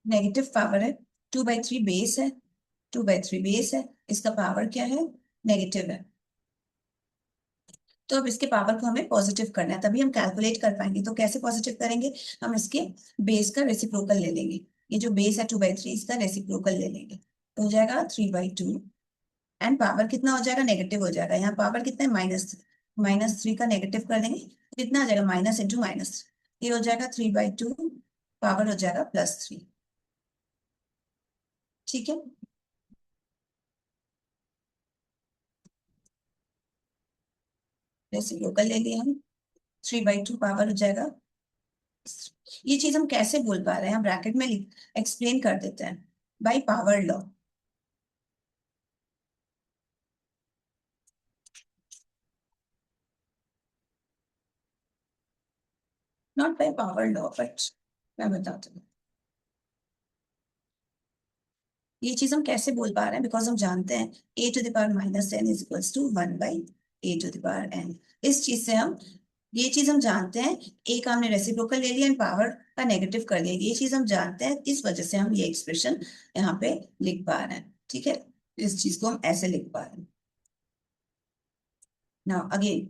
S1: नेगेटिव पावर है, 2/3 बेस है, 2/3 बेस है, इसका पावर क्या है, नेगेटिव है, तो अब इसके पावर को हमें पॉजिटिव करना है, तभी हम कैलकुलेट कर पाएंगे। तो कैसे पॉजिटिव करेंगे, हम इसके बेस का रेसिप्रोकल ले लेंगे, ये जो बेस है 2/3 इसका रेसिप्रोकल ले लेंगे, तो हो जाएगा 3/2 एंड पावर कितना हो जाएगा, नेगेटिव हो जाएगा, यहाँ पावर कितना है, -3 का नेगेटिव कर देंगे तो कितना आ जाएगा, माइनस इंटू माइनस, ये हो जाएगा 3/2, पावर हो जाएगा +3। ठीक है, रेसिप्रोकल ले लिया हम, 3/2 पावर हो जाएगा। ये चीज हम कैसे बोल पा रहे हैं, हम ब्रैकेट में एक्सप्लेन कर देते हैं, by power law, not by power law, but मैं बताती हूँ ये चीज हम कैसे बोल पा रहे हैं, बिकॉज हम जानते हैं a⁻n = 1/a⁻n, इस चीज से हम, ये चीज हम जानते हैं, एक हमने रेसिप्रोकल ले लिया एंड पावर का नेगेटिव कर दिया, ये चीज हम जानते हैं, इस वजह से हम ये एक्सप्रेशन यहाँ पे लिख पा रहे हैं। ठीक है, इस चीज को हम ऐसे लिख पा रहे हैं। नाउ अगेन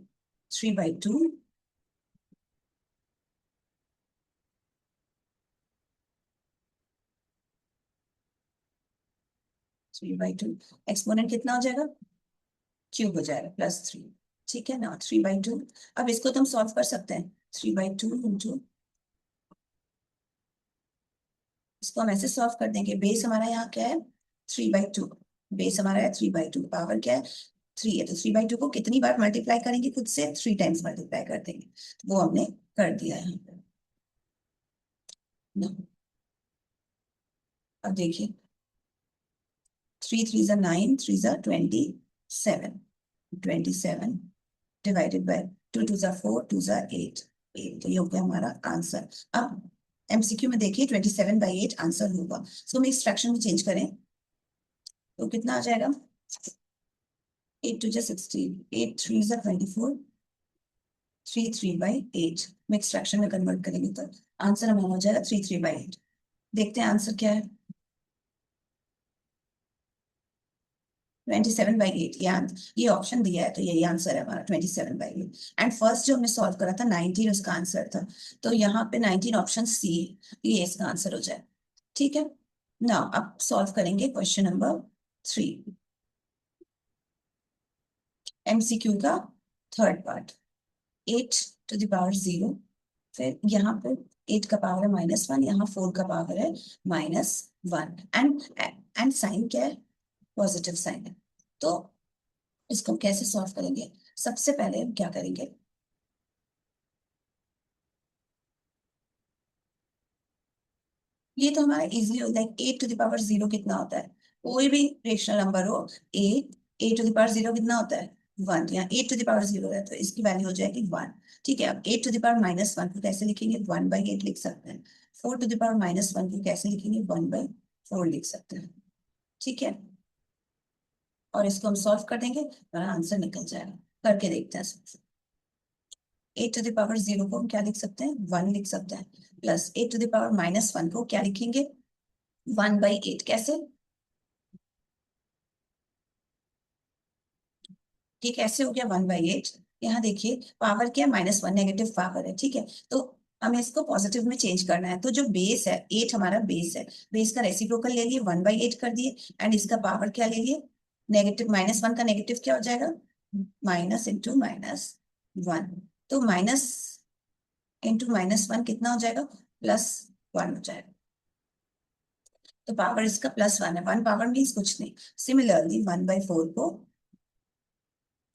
S1: 3/2, 3/2, एक्सपोनेंट कितना हो जाएगा, क्यूब हो जाएगा +3। ठीक है ना, 3/2, अब इसको तुम सॉल्व कर सकते हैं, 3/2 इंटू, इसको हम ऐसे सॉल्व कर देंगे, बेस हमारा यहाँ क्या है, 3/2, बेस हमारा है 3/2, पावर क्या है, 3 है, तो 3/2 को कितनी बार मल्टीप्लाई करेंगे, खुद से 3 टाइम्स मल्टीप्लाई कर देंगे, तो वो हमने कर दिया है यहाँ पे ना। अब देखिए, 3 3 9, 3 9 27, 27 डिवाइडेड बाय 2 2 4, 2 8, 8, तो ये हो गया हमारा आंसर। अब एमसीक्यू में देखिए 27/8 आंसर होगा, सो हम इस फ्रैक्शन में चेंज करें तो कितना आ जाएगा, 8 2 16, 8 3 24, 3 3/8 मिक्स फ्रैक्शन में कन्वर्ट करेंगे तो आंसर हमारा हो जाएगा 3 3/8। देखते हैं आंसर क्या है। 27/8, ये ऑप्शन दिया है तो यही आंसर है हमारा 27/8। एंड फर्स्ट जो हमने सॉल्व करा था 19 उसका आंसर था, तो यहाँ पे 19 ऑप्शन सी, ये इसका आंसर हो जाए। ठीक है ना, अब सॉल्व करेंगे क्वेश्चन नंबर 3, एमसीक्यू का third part. 8 to the power 0, फिर यहाँ पे 8 का पावर है -1, यहाँ 4 का पावर है -1, एंड साइन क्या है, पॉजिटिव साइन है। तो इसको कैसे सॉल्व करेंगे, सबसे पहले हम क्या करेंगे, ये तो हमारा इजी होता है। 8 to the power 0 कितना होता है, कोई भी रेशनल नंबर हो, ए 8 to the power 0 कितना होता है 1, यहाँ 8 to the power 0 है तो इसकी वैल्यू हो जाएगी 1। ठीक है, अब 8 to the power -1 को कैसे लिखेंगे, 1/8 लिख सकते हैं। 4 to the power -1 को कैसे लिखेंगे, 1/4 लिख सकते हैं। ठीक है, और इसको हम सॉल्व कर देंगे, हमारा आंसर निकल जाएगा। करके देखते हैं। 8 to the power 0 को हम क्या लिख सकते हैं, 1 लिख सकते हैं, प्लस 8 to the power -1 को क्या लिखेंगे, 1/8। कैसे, ये कैसे हो गया 1/8, यहाँ देखिए पावर क्या है, -1, नेगेटिव पावर है। ठीक है, तो हमें इसको पॉजिटिव में चेंज करना है, तो जो बेस है 8 हमारा बेस है, बेस का रेसिप्रोकल ले लिए 1/8 कर दिए, एंड इसका पावर क्या ले लिए, नेगेटिव, -1 का नेगेटिव क्या हो जाएगा, माइनस इंटू -1, तो माइनस इंटू -1 कितना हो जाएगा, +1 हो जाएगा। तो पावर इसका +1 है, 1 पावर मीन्स कुछ नहीं। सिमिलरली 1/4 को,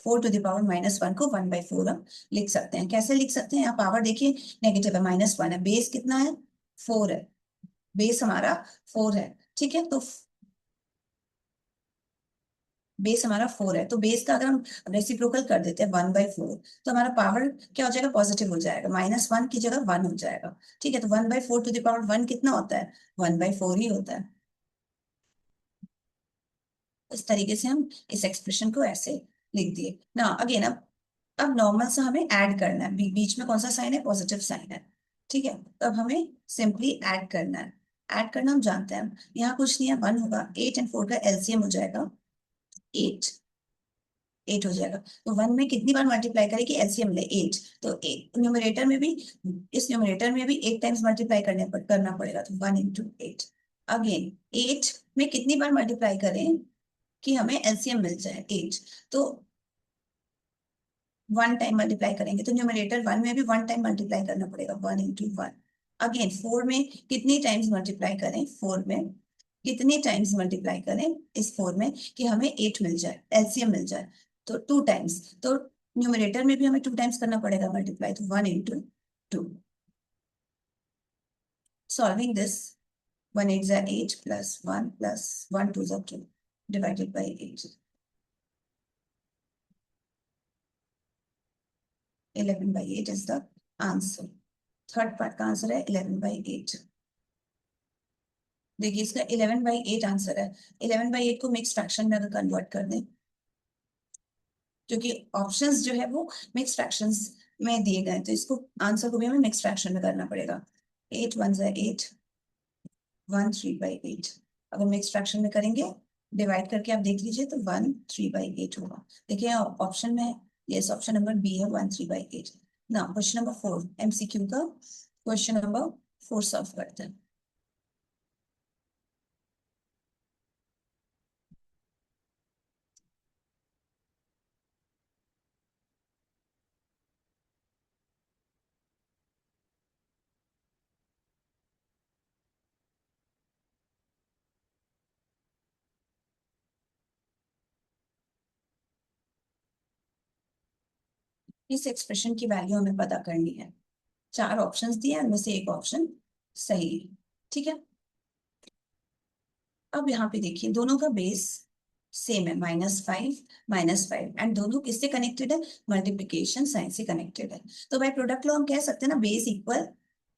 S1: 4 to the power -1 को 1/4 हम लिख सकते हैं। कैसे लिख सकते हैं, यहाँ पावर देखिए नेगेटिव है, -1 है, बेस कितना है 4 है, बेस हमारा 4 है। ठीक है, तो बेस हमारा 4 है, तो बेस का अगर हम रेसिप्रोकल कर देते हैं 1/4, तो हमारा पावर क्या हो जाएगा, पॉजिटिव हो जाएगा, -1 की जगह 1 हो जाएगा। ठीक है, तो 1/4 to the power 1 कितना होता है, 1/4 ही होता है। इस तरीके से हम इस एक्सप्रेशन को ऐसे लिख दिए ना। अगेन अब नॉर्मल से हमें ऐड करना है, बीच में कौन सा साइन है, पॉजिटिव साइन है। ठीक है, तो अब हमें सिंपली ऐड करना है। ऐड करना हम जानते हैं, यहाँ कुछ नहीं है, 1 होगा, 8 एंड 4 का एलसीएम हो जाएगा 8, 8 हो जाएगा। तो 1 में कितनी बार मल्टीप्लाई करें कि एलसीएम ले 8, तो न्यूमरेटर में भी, इस न्यूमरेटर में भी 8 टाइम्स मल्टीप्लाई करना पड़ेगा, तो 1 into 8। अगेन 8 में कितनी बार मल्टीप्लाई करें कि हमें एलसीएम मिल जाए 8, तो 1 टाइम मल्टीप्लाई करेंगे, तो न्यूमरेटर 1 में भी 1 टाइम मल्टीप्लाई करना पड़ेगा, 1 into 1। अगेन 4 में कितनी टाइम्स मल्टीप्लाई करें, 4 में कितनी टाइम्स मल्टीप्लाई करें इस 4 में कि हमें 8 मिल जाए, एलसीएम मिल जाए, तो 2 टाइम्स, तो न्यूमरेटर में भी हमें 2 टाइम्स करना पड़ेगा मल्टीप्लाई, तो 1 into 2। Solving this, 1 8 8 plus 1 plus 1 2 2 divided by 8, 11/8 is the answer. Third part का आंसर है 11/8। देखिए इसका 11/8 आंसर है। 11/8 को मिक्स फ्रैक्शन में अगर कन्वर्ट कर दें, क्योंकि ऑप्शंस जो है वो मिक्स फ्रैक्शंस में दिए गए, तो इसको आंसर को भी हमें मिक्स फ्रैक्शन में करना पड़ेगा। 8 1 8, 1 3/8। अगर मिक्स फ्रैक्शन में करेंगे, डिवाइड करके आप देख लीजिए, तो 1 3/8 होगा। देखिए ऑप्शन में, यस ऑप्शन नंबर बी है, 1 3/8। ना क्वेश्चन नंबर 4, एमसीक्यू का क्वेश्चन नंबर 4 सॉल्व करते हैं। इस एक्सप्रेशन की वैल्यू हमें पता करनी है। 4 ऑप्शंस दिए, उनमें से एक ऑप्शन सही है। ठीक है, अब यहाँ पे देखिए दोनों का बेस सेम है, -5 एंड दोनों किससे कनेक्टेड है, मल्टीप्लीकेशन साइन से कनेक्टेड है। तो बाय प्रोडक्ट लॉ हम कह सकते हैं ना, बेस इक्वल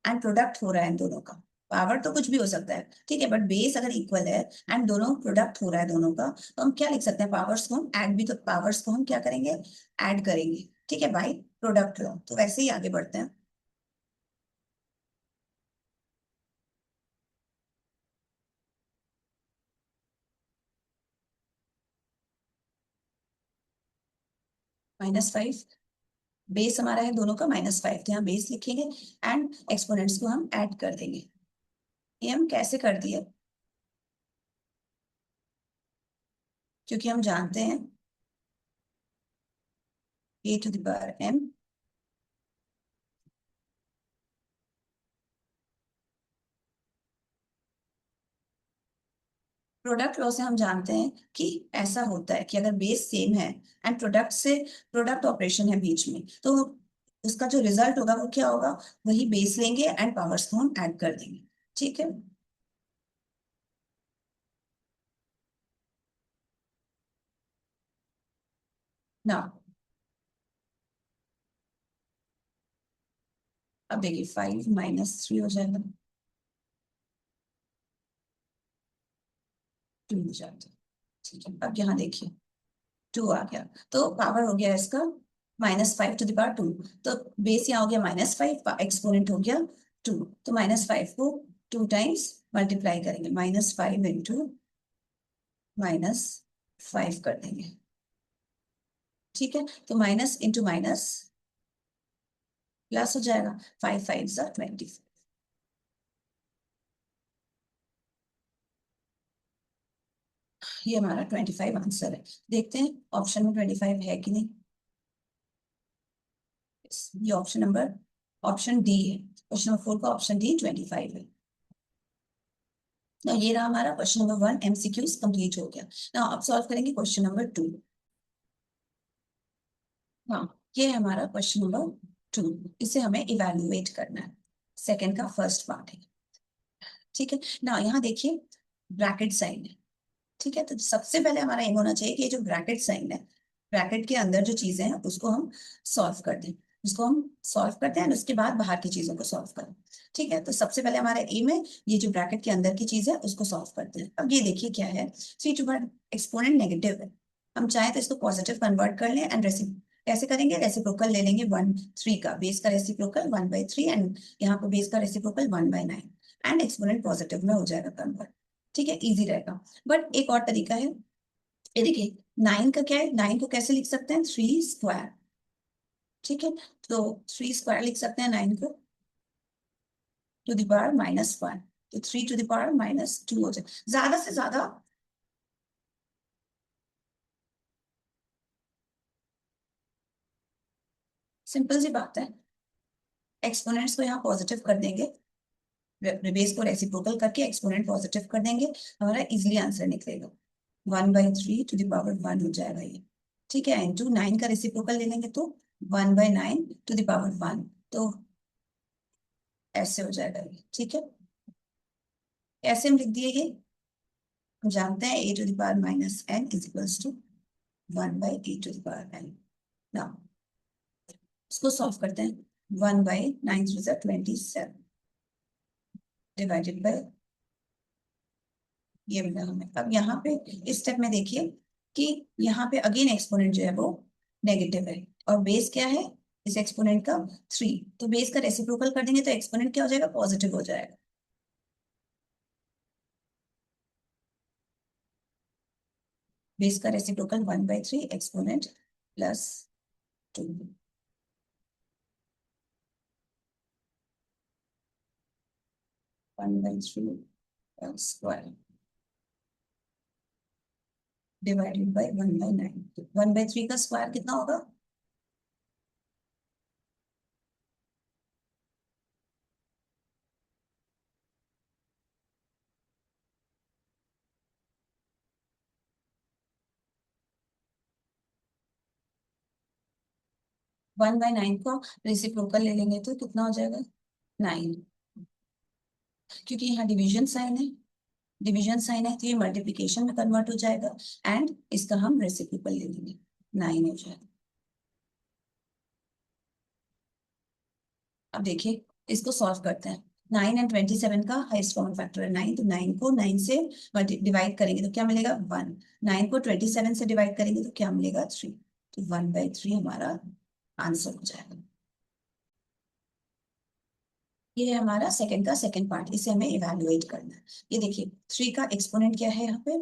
S1: एंड प्रोडक्ट हो रहा है इन दोनों का। पावर तो कुछ भी हो सकता है, ठीक है, बट बेस अगर इक्वल है एंड दोनों प्रोडक्ट हो रहा है दोनों का, तो हम क्या लिख सकते हैं, पावर्स को हम ऐड भी, तो पावर्स को हम क्या करेंगे, ऐड करेंगे, ठीक है, बाई प्रोडक्ट लॉ। तो वैसे ही आगे बढ़ते हैं। -5, बेस हमारा है दोनों का -5, तो यहाँ बेस लिखेंगे एंड एक्सपोनेंट्स को हम ऐड कर देंगे। ये हम कैसे कर दिए, क्योंकि हम जानते हैं a⁴m, प्रोडक्ट लॉ से हम जानते हैं कि ऐसा होता है कि अगर बेस सेम है एंड प्रोडक्ट से, प्रोडक्ट ऑपरेशन है बीच में, तो उसका जो रिजल्ट होगा वो क्या होगा, वही बेस लेंगे एंड पावर्स को हम ऐड कर देंगे, ठीक है ना। अब देखिए 5 - 3 हो जाएगा, 2 हो जाता है, ठीक है। अब यहाँ देखिए 2 आ गया, तो पावर हो गया इसका -5⁵ तो बेस यहाँ हो गया -5, एक्सपोनेंट हो गया 2, तो -5 को 2 टाइम्स मल्टीप्लाई करेंगे, -5 इंटू -5 कर देंगे, ठीक है। तो माइनस इंटू माइनस प्लस हो जाएगा, 5 × 5 = 20। ये हमारा 25 आंसर है। देखते हैं ऑप्शन में 25 है कि नहीं। ये ऑप्शन नंबर, ऑप्शन डी है, क्वेश्चन नंबर 4 का ऑप्शन डी 25 है। ना ये रहा हमारा क्वेश्चन नंबर 1, एमसीक्यूज कंप्लीट हो गया। ना अब सॉल्व करेंगे क्वेश्चन नंबर 2। हाँ, ये है हमारा क्वेश्चन नंबर 2, इसे हमें इवेल्युएट करना है, सेकंड का फर्स्ट पार्ट है, ठीक है ना। यहाँ देखिए ब्रैकेट साइन है, ठीक है, तो सबसे पहले हमारा एम होना चाहिए कि ये जो ब्रैकेट साइन है, ब्रैकेट के अंदर जो चीजें हैं उसको हम सॉल्व कर दें, उसको हम सॉल्व करते हैं और उसके बाद बाहर की चीजों को सॉल्व करें, ठीक है। तो सबसे पहले हमारा एम है ये जो ब्रैकेट के अंदर की चीज है उसको सॉल्व करते हैं। अब ये देखिए क्या है, थ्री टू बार एक्सपोनेंट नेगेटिव है, हम चाहे तो इसको पॉजिटिव कन्वर्ट कर लें एंड कैसे करेंगे, रेसिप्रोकल ले लेंगे 1/3 का, बेस का रेसिप्रोकल 1/3 एंड यहाँ पे बेस का रेसिप्रोकल 1/9 एंड एक्सपोनेंट पॉजिटिव में हो जाएगा कन्वर्ट, ठीक है, इजी रहेगा। बट एक और तरीका है, ये देखिए 9 का क्या है, 9 को कैसे लिख सकते हैं, 3 स्क्वायर, ठीक है, तो 3 स्क्वायर लिख सकते हैं 9 को, टू द पावर -1, तो 3 टू द पावर -2 हो जाए, ज्यादा से ज्यादा। सिंपल सी बात है, एक्सपोनेंट्स को यहाँ पॉजिटिव कर देंगे, बेस को रेसिप्रोकल करके एक्सपोनेंट पॉजिटिव कर देंगे, हमारा इजिली आंसर निकलेगा, 1/3 टू द पावर 1 हो जाएगा ये, ठीक है, इंटू 9 का रेसिप्रोकल ले लेंगे तो 1/9 टू द पावर 1, तो ऐसे हो जाएगा ये, ठीक है। ऐसे हम लिख दिए ये, हम जानते हैं a⁴n = 1/8⁴n। ना इसको सॉल्व करते हैं, 1/9 × 27 डिवाइडेड बाय, ये मिला हमें। अब यहाँ पे इस स्टेप में देखिए कि यहाँ पे अगेन एक्सपोनेंट जो है वो नेगेटिव है और बेस क्या है इस एक्सपोनेंट का, 3, तो बेस का रेसिप्रोकल कर देंगे तो एक्सपोनेंट क्या हो जाएगा, पॉजिटिव हो जाएगा, बेस का reciprocal 1/3 exponent +2, 1/3 square divided by 1/9, 1/3 का स्क्वायर कितना होगा, 1/9 को रेसिप्रोकल ले लेंगे तो कितना हो जाएगा, 9, क्योंकि यहाँ डिवीजन साइन है तो ये मल्टीप्लिकेशन में कन्वर्ट हो जाएगा एंड इसका हम रेसिप्रोकल ले लेंगे, 9 हो जाएगा। अब देखिए इसको सॉल्व करते हैं, 9 एंड 27 का हाईएस्ट कॉमन फैक्टर है 9, तो 9 को 9 से डिवाइड करेंगे तो क्या मिलेगा 1। 9 को 27 से डिवाइड करेंगे तो क्या मिलेगा 3। तो 1/3 हमारा आंसर हो जाएगा। ये है हमारा सेकंड का सेकंड पार्ट, इसे हमें इवेलुएट करना है। ये देखिए 3 का एक्सपोनेंट क्या है यहाँ पे।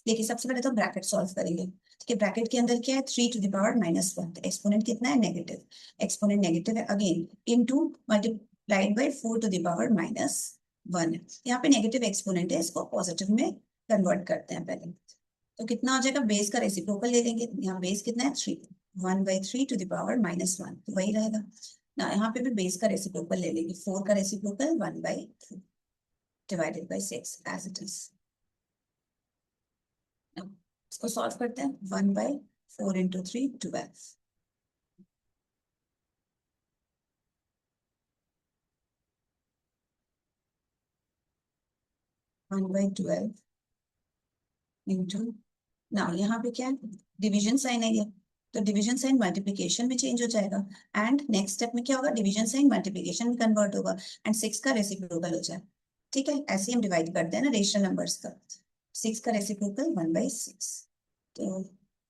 S1: देखिए सबसे पहले तो ब्रैकेट सॉल्व करेंगे। ठीक है, ब्रैकेट के अंदर क्या है 3 to the power -1, तो एक्सपोनेंट कितना है नेगेटिव। एक्सपोनेंट नेगेटिव है again into multiplied by 4 to the power -1। यहाँ पे नेगेटिव एक्सपोनेंट है, इसको पॉजिटिव में कन्वर्ट करते हैं पहले। तो कितना हो जाएगा, बेस का रेसिप्रोकल ले लेंगे। यहाँ बेस कितना है 3, 1/3 to the power -1, तो वही रहेगा ना। यहाँ पे भी बेस का रेसिप्रोकल ले लेंगे, 4 का reciprocal 1/3 divided by 6 as it is. इसको सॉल्व करते हैं, 1/4 इंटू 3 12। 1/12 इंटू, ना यहाँ पे क्या है डिवीजन साइन है ये, तो डिवीजन साइन मल्टीप्लिकेशन में चेंज हो जाएगा। एंड नेक्स्ट स्टेप में क्या होगा, डिवीजन साइन मल्टीप्लिकेशन में कन्वर्ट होगा एंड 6 का रेसिप्रोकल हो जाए। ठीक है, ऐसे ही हम डिवाइड करते हैं ना रेशनल नंबर्स का। 6 का रेसिप्रोकल 1/6, तो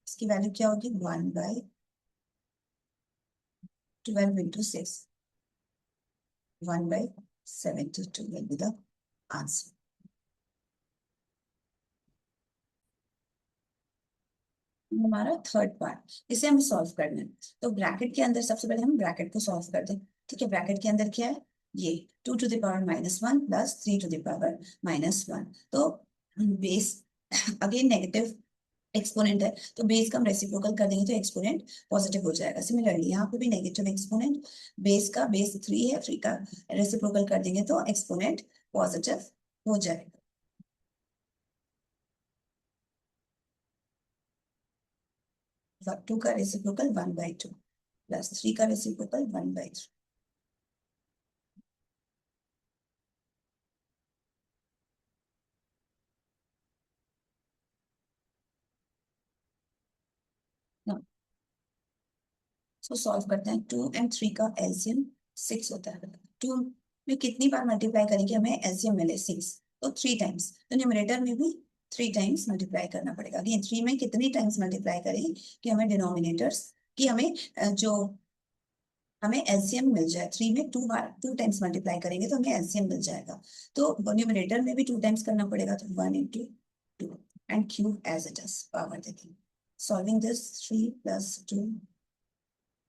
S1: इसकी वैल्यू क्या होगी 1/12 into 6, 1/72 will be the answer। हमारा थर्ड पार्ट, इसे हमें सॉल्व करना है। तो ब्रैकेट के अंदर सबसे पहले हम ब्रैकेट को सॉल्व करते हैं। ठीक है, ब्रैकेट के अंदर क्या है, ये 2 to the power -1 plus 3 to the power -1। तो बेस अगेन नेगेटिव एक्सपोनेंट है, तो बेस का हम रेसिप्रोकल कर देंगे तो एक्सपोनेंट पॉजिटिव हो जाएगा। सिमिलरली यहाँ पे भी नेगेटिव एक्सपोनेंट, बेस 3 है, 3 का रेसिप्रोकल कर देंगे तो एक्सपोनेंट पॉजिटिव हो जाएगा। 2 का रेसिप्रोकल 1/2 प्लस 3 का रेसिप्रोकल 1/3। इसको सॉल्व करते हैं, 2 एंड 3 का एलसीएम 6 होता है। 2 में कितनी बार मल्टीप्लाई करेंगे हमें एलसीएम मिले 6, तो 3 टाइम्स, तो न्यूमरेटर में भी 3 टाइम्स मल्टीप्लाई करना पड़ेगा। अगेन 3 में कितनी टाइम्स मल्टीप्लाई करें कि हमें डिनोमिनेटर्स कि हमें जो हमें एलसीएम मिल जाए। 3 में 2 टाइम्स मल्टीप्लाई करेंगे तो हमें एलसीएम मिल जाएगा। तो न्यूमरेटर में भी 2 टाइम्स करना पड़ेगा, तो 1 into 2 and cube as it is power देखें। Solving this 3 + 2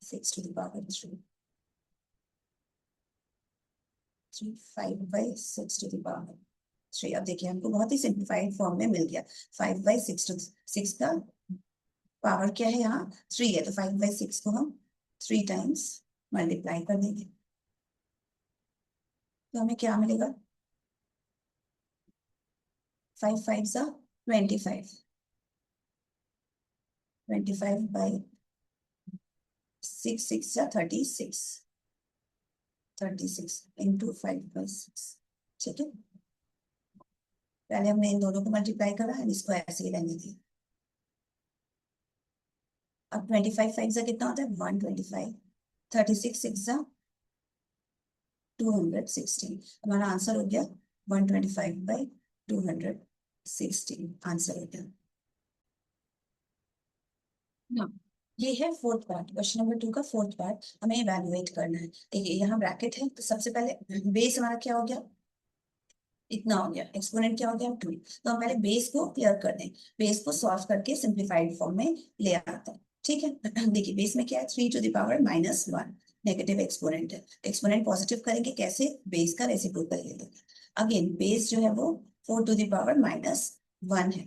S1: 6 to the power 3, 5/6 to the power 3। अब देखिए हमको बहुत ही सिंप्लीफाइड फॉर्म में मिल गया। 5/6 to 6 का पावर क्या है यहाँ 3 है, तो 5/6 को हम 3 टाइम्स मल्टीप्लाई कर देंगे तो हमें क्या मिलेगा, 5 5 सा 25, 25/6, 6 सा 36, 36 इंटू 5/6। ठीक है, पहले हमने इन दोनों को मल्टीप्लाई करा है, इसको ऐसे ही रहने दिया। अब 25 5 से कितना होता है 125, 36 6 से 216। हमारा आंसर हो गया 125/216 आंसर हो गया ना। ये है फोर्थ पार्ट, क्वेश्चन नंबर 2 का फोर्थ पार्ट हमें इवेलुएट करना है। देखिए यहाँ ब्रैकेट है, तो सबसे पहले बेस हमारा क्या हो गया, इतना हो गया, एक्सपोनेंट क्या हो गया 2, तो हम पहले बेस को क्लियर कर दें। बेस को सॉल्व करके सिंप्लीफाइड फॉर्म में ले आता है। ठीक है, देखिए बेस में क्या है 3 to the power -1, negative exponent है। एक्सपोनेंट पॉजिटिव करेंगे कैसे, बेस का रेसिप्रोकल ले लेंगे। अगेन बेस जो है वो 4 to the power -1 है,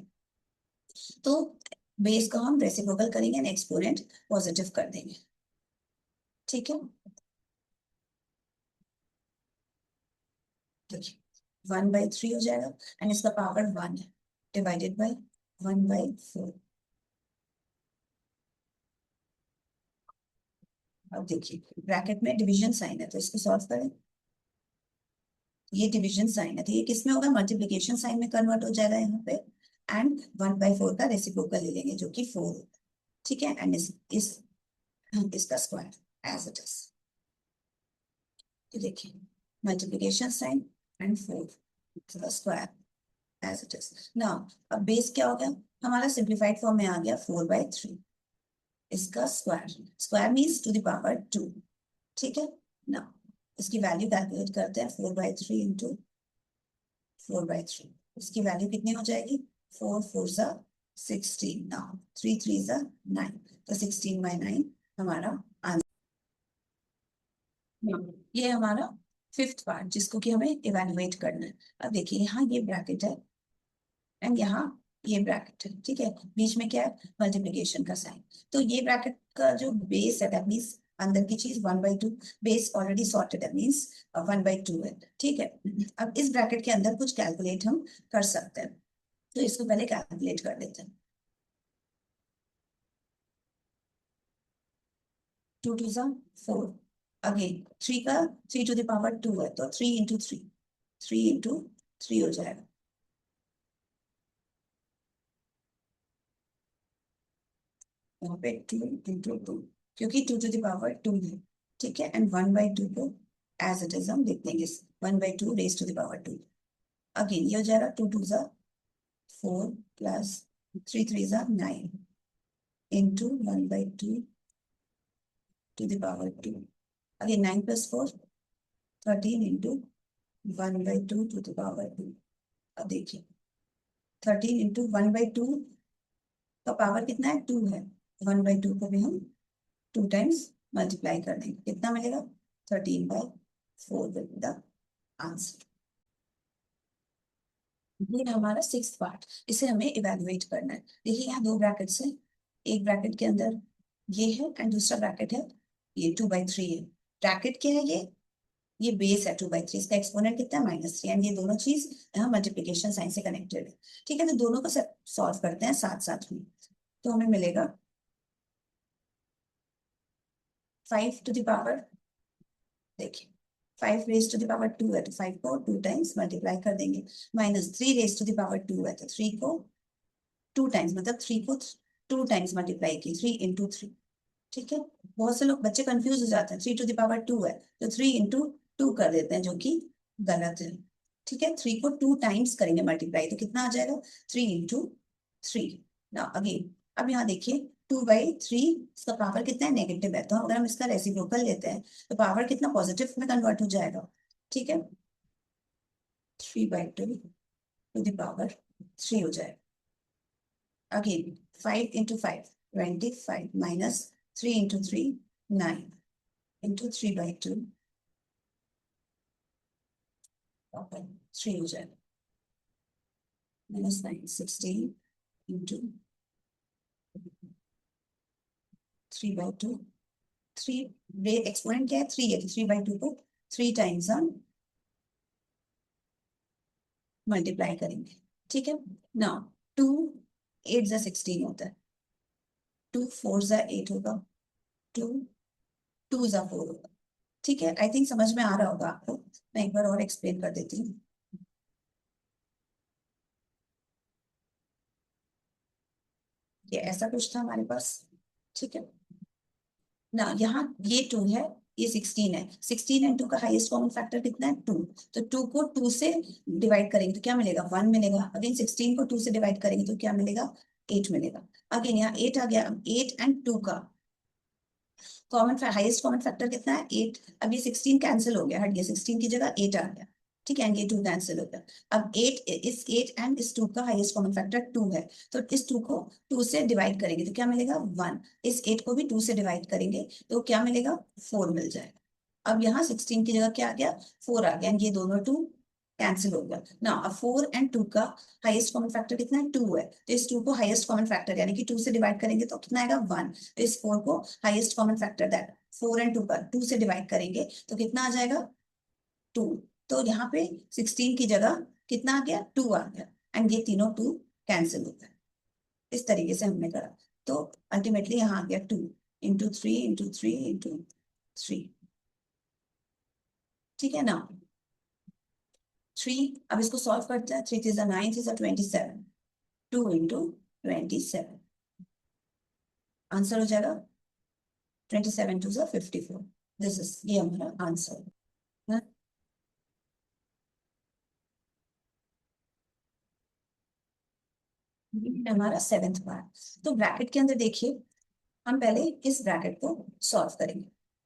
S1: तो बेस का हम रेसिप्रोकल करेंगे एंड एक्सपोनेंट पॉजिटिव कर देंगे। ठीक है, देखिए 1/3 हो जाएगा एंड इसका पावर 1 है, डिवाइडेड बाई 1/4। अब देखिए ब्रैकेट में डिवीजन साइन है, तो इसको सॉल्व करें। ये डिवीजन साइन है, तो ये किस में होगा, मल्टीप्लिकेशन साइन में कन्वर्ट हो जाएगा यहाँ पे। एंड 1/4 का रेसिप्रोकल ले लेंगे जो कि 4 होता है। ठीक है, एंड इसका स्क्वायर एज इट इज। तो देखिए multiplication sign and 4 square as it is now. अब बेस क्या हो गया हमारा, सिंप्लीफाइड फॉर्म में आ गया 4/3, इसका square, square means to the power 2। ठीक है ना, इसकी वैल्यू कैलकुलेट करते हैं, 4/3 इंटू 4/3, इसकी वैल्यू कितनी हो जाएगी, 4 4 16, नाउ 3 3 9, तो 16/9 हमारा आंसर। ये हमारा फिफ्थ पार्ट जिसको कि हमें इवेलुएट करना है। अब देखिए यहाँ ये ब्रैकेट है एंड यहाँ ये ब्रैकेट है, ठीक है, बीच में क्या है, मल्टीप्लीकेशन का साइन। तो ये ब्रैकेट का जो बेस है दैट मीन्स अंदर की चीज 1/2, बेस ऑलरेडी सॉर्टेड है मीन्स 1/2 है, ठीक है। अब इस ब्रैकेट के अंदर कुछ कैलकुलेट हम कर सकते हैं, तो इसको पहले कैलकुलेट कर लेते हैं। 2 2 4, अगेन 3 का 3 टू द पावर 2 है, तो 3 इंटू 3, 3 इंटू 3 हो जाएगा, यहाँ पे 2 इंटू 2, क्योंकि 2 टू द पावर 2 है, ठीक है, एंड 1/2 को एज इट इज हम लिख देंगे, 1/2 raise to the power 2। Again ये हो जाएगा 2 2 4 plus 3 3 9 into 1/2 to the power 2। Again 9 plus 4 13 into 1/2 to the power 2। अब देखिए 13 इंटू 1/2 का पावर कितना है, 2 है, 1/2 को भी हम 2 टाइम्स मल्टीप्लाई कर देंगे, कितना मिलेगा, 13/4 विल बी द आंसर। ये हमारा सिक्स्थ पार्ट, इसे हमें इवेलुएट करना है। देखिए यहाँ दो ब्रैकेट्स हैं, एक ब्रैकेट के अंदर ये है एंड दूसरा ब्रैकेट है ये 2/3 है। ब्रैकेट क्या है, ये बेस है 2/3, इसका एक्सपोनेंट कितना है, -3, एंड ये दोनों चीज यहाँ मल्टीप्लीकेशन साइन से कनेक्टेड है, ठीक है। तो दोनों को सॉल्व करते हैं साथ साथ में, तो हमें मिलेगा 5 टू द पावर, देखिए 5 रेज टू द पावर 2 है, तो 5 को 2 टाइम्स मल्टीप्लाई कर देंगे, -3 रेज टू द पावर 2 है, तो 3 को 2 टाइम्स, मतलब 3 को 2 टाइम्स मल्टीप्लाई की, 3 इंटू 3, ठीक है। बहुत से लोग बच्चे कंफ्यूज हो जाते हैं, 3 टू द पावर 2 है तो 3 इंटू 2 कर देते हैं, जो कि गलत है, ठीक है। 3 को 2 टाइम्स करेंगे मल्टीप्लाई, तो कितना आ जाएगा, 3 इंटू 3। ना अगेन अब यहाँ देखिए 2/3, इसका पावर कितना है, नेगेटिव है, तो अगर हम इसका रेसिप्रोकल लेते हैं तो पावर कितना पॉजिटिव में कन्वर्ट हो जाएगा, ठीक है, 3/2 टू द पावर 3 हो जाएगा। Again, 5 into 5, 25, minus 3 into 3, 9, into 3/2, okay, 3 हो जाएगा, -9, 16, into 3/2, 3, एक्सपोनेंट क्या है, 3 है, तो 3/2 को 3 टाइम्स हम मल्टीप्लाई करेंगे, ठीक है। नाउ 2 8 जा 16 होता है, 2 4 जा 8 होगा, 2 2 जा 4 होगा, ठीक है। आई थिंक समझ में आ रहा होगा आपको, मैं एक बार और एक्सप्लेन कर देती हूँ। ये ऐसा कुछ था हमारे पास, ठीक है ना, यहाँ ये 2 है, ये 16 है, 16 एंड 2 का हाईएस्ट कॉमन फैक्टर कितना है, 2, तो 2 को 2 से डिवाइड करेंगे तो क्या मिलेगा, 1 मिलेगा। अगेन 16 को 2 से डिवाइड करेंगे तो क्या मिलेगा, 8 मिलेगा। अगेन यहाँ 8 आ गया, 8 एंड 2 का कॉमन हाईएस्ट कॉमन फैक्टर कितना है, 8। अब ये 16 कैंसिल हो गया, हट गया, 16 की जगह 8 आ गया, ठीक है, एंड ये 2 कैंसिल हो गया। अब 8, इस 8 एंड इस 2 का हाईएस्ट कॉमन फैक्टर 2 है, तो इस 2 को 2 से डिवाइड करेंगे तो क्या मिलेगा, 1। इस 8 को भी 2 से डिवाइड करेंगे तो क्या मिलेगा, 4 मिल जाएगा। अब यहाँ 16 की जगह क्या आ गया, 4 आ गया, एंड ये दोनों 2 कैंसिल हो गया ना। अब 4 एंड 2 का हाईएस्ट कॉमन फैक्टर कितना है, 2 है, तो इस 2 को हाईएस्ट कॉमन फैक्टर यानी कि 2 से डिवाइड करेंगे तो कितना आएगा, 1। तो इस 4 को highest common factor that 4 and 2 का 2 से डिवाइड करेंगे तो कितना आ जाएगा, 2। तो यहाँ पे 16 की जगह कितना आ गया, 2 आ गया, एंड ये तीनों 2 कैंसिल हो गए। इस तरीके से हमने करा, तो अल्टीमेटली यहाँ आ गया 2 इंटू 3 इंटू 3 इंटू 3, ठीक है ना। 3, अब इसको सॉल्व करते हैं, 3 3 9, 3 27, 2 इंटू 27, आंसर हो जाएगा 27 2 54, दिस इज ये हमारा आंसर है। ये हमारा सेवेंथ पार्ट। तो ब्रैकेट के अंदर देखिए, हम पहले इस ब्रैकेट को सॉल्व करेंगे।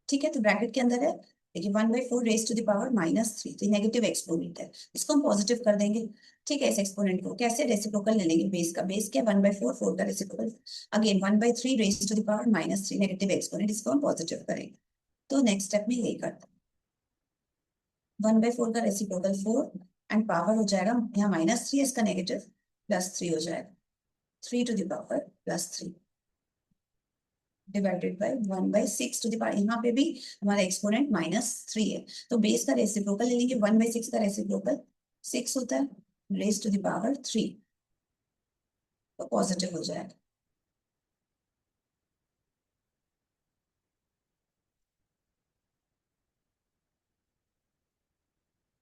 S1: ठीक है, तो ब्रैकेट के अंदर है, देखिए 1/4 रेज टू द पावर -3, तो नेगेटिव एक्सपोनेंट है, इसको हम पॉजिटिव कर देंगे। ठीक है, इस एक्सपोनेंट को कैसे, रेसिप्रोकल ले लेंगे बेस का, बेस क्या 1/4, 4 का reciprocal, again 1/3 raise to the power -3, negative exponent, इसको हम पॉजिटिव करेंगे। तो नेक्स्ट स्टेप में यही करते हैं, 1/4 का रेसिप्रोकल 4, एंड पावर हो जाएगा, यहाँ -3 है, इसका नेगेटिव, +3 हो जाएगा, 3 to the power +3 divided by 1/6 to the power, यहाँ पे भी हमारा एक्सपोनेंट -3 है, तो बेस का रेसिप्रोकल ले लेंगे, 1/6 का रेसिप्रोकल 6 होता है, रेज टू द पावर 3, तो पॉजिटिव हो जाएगा।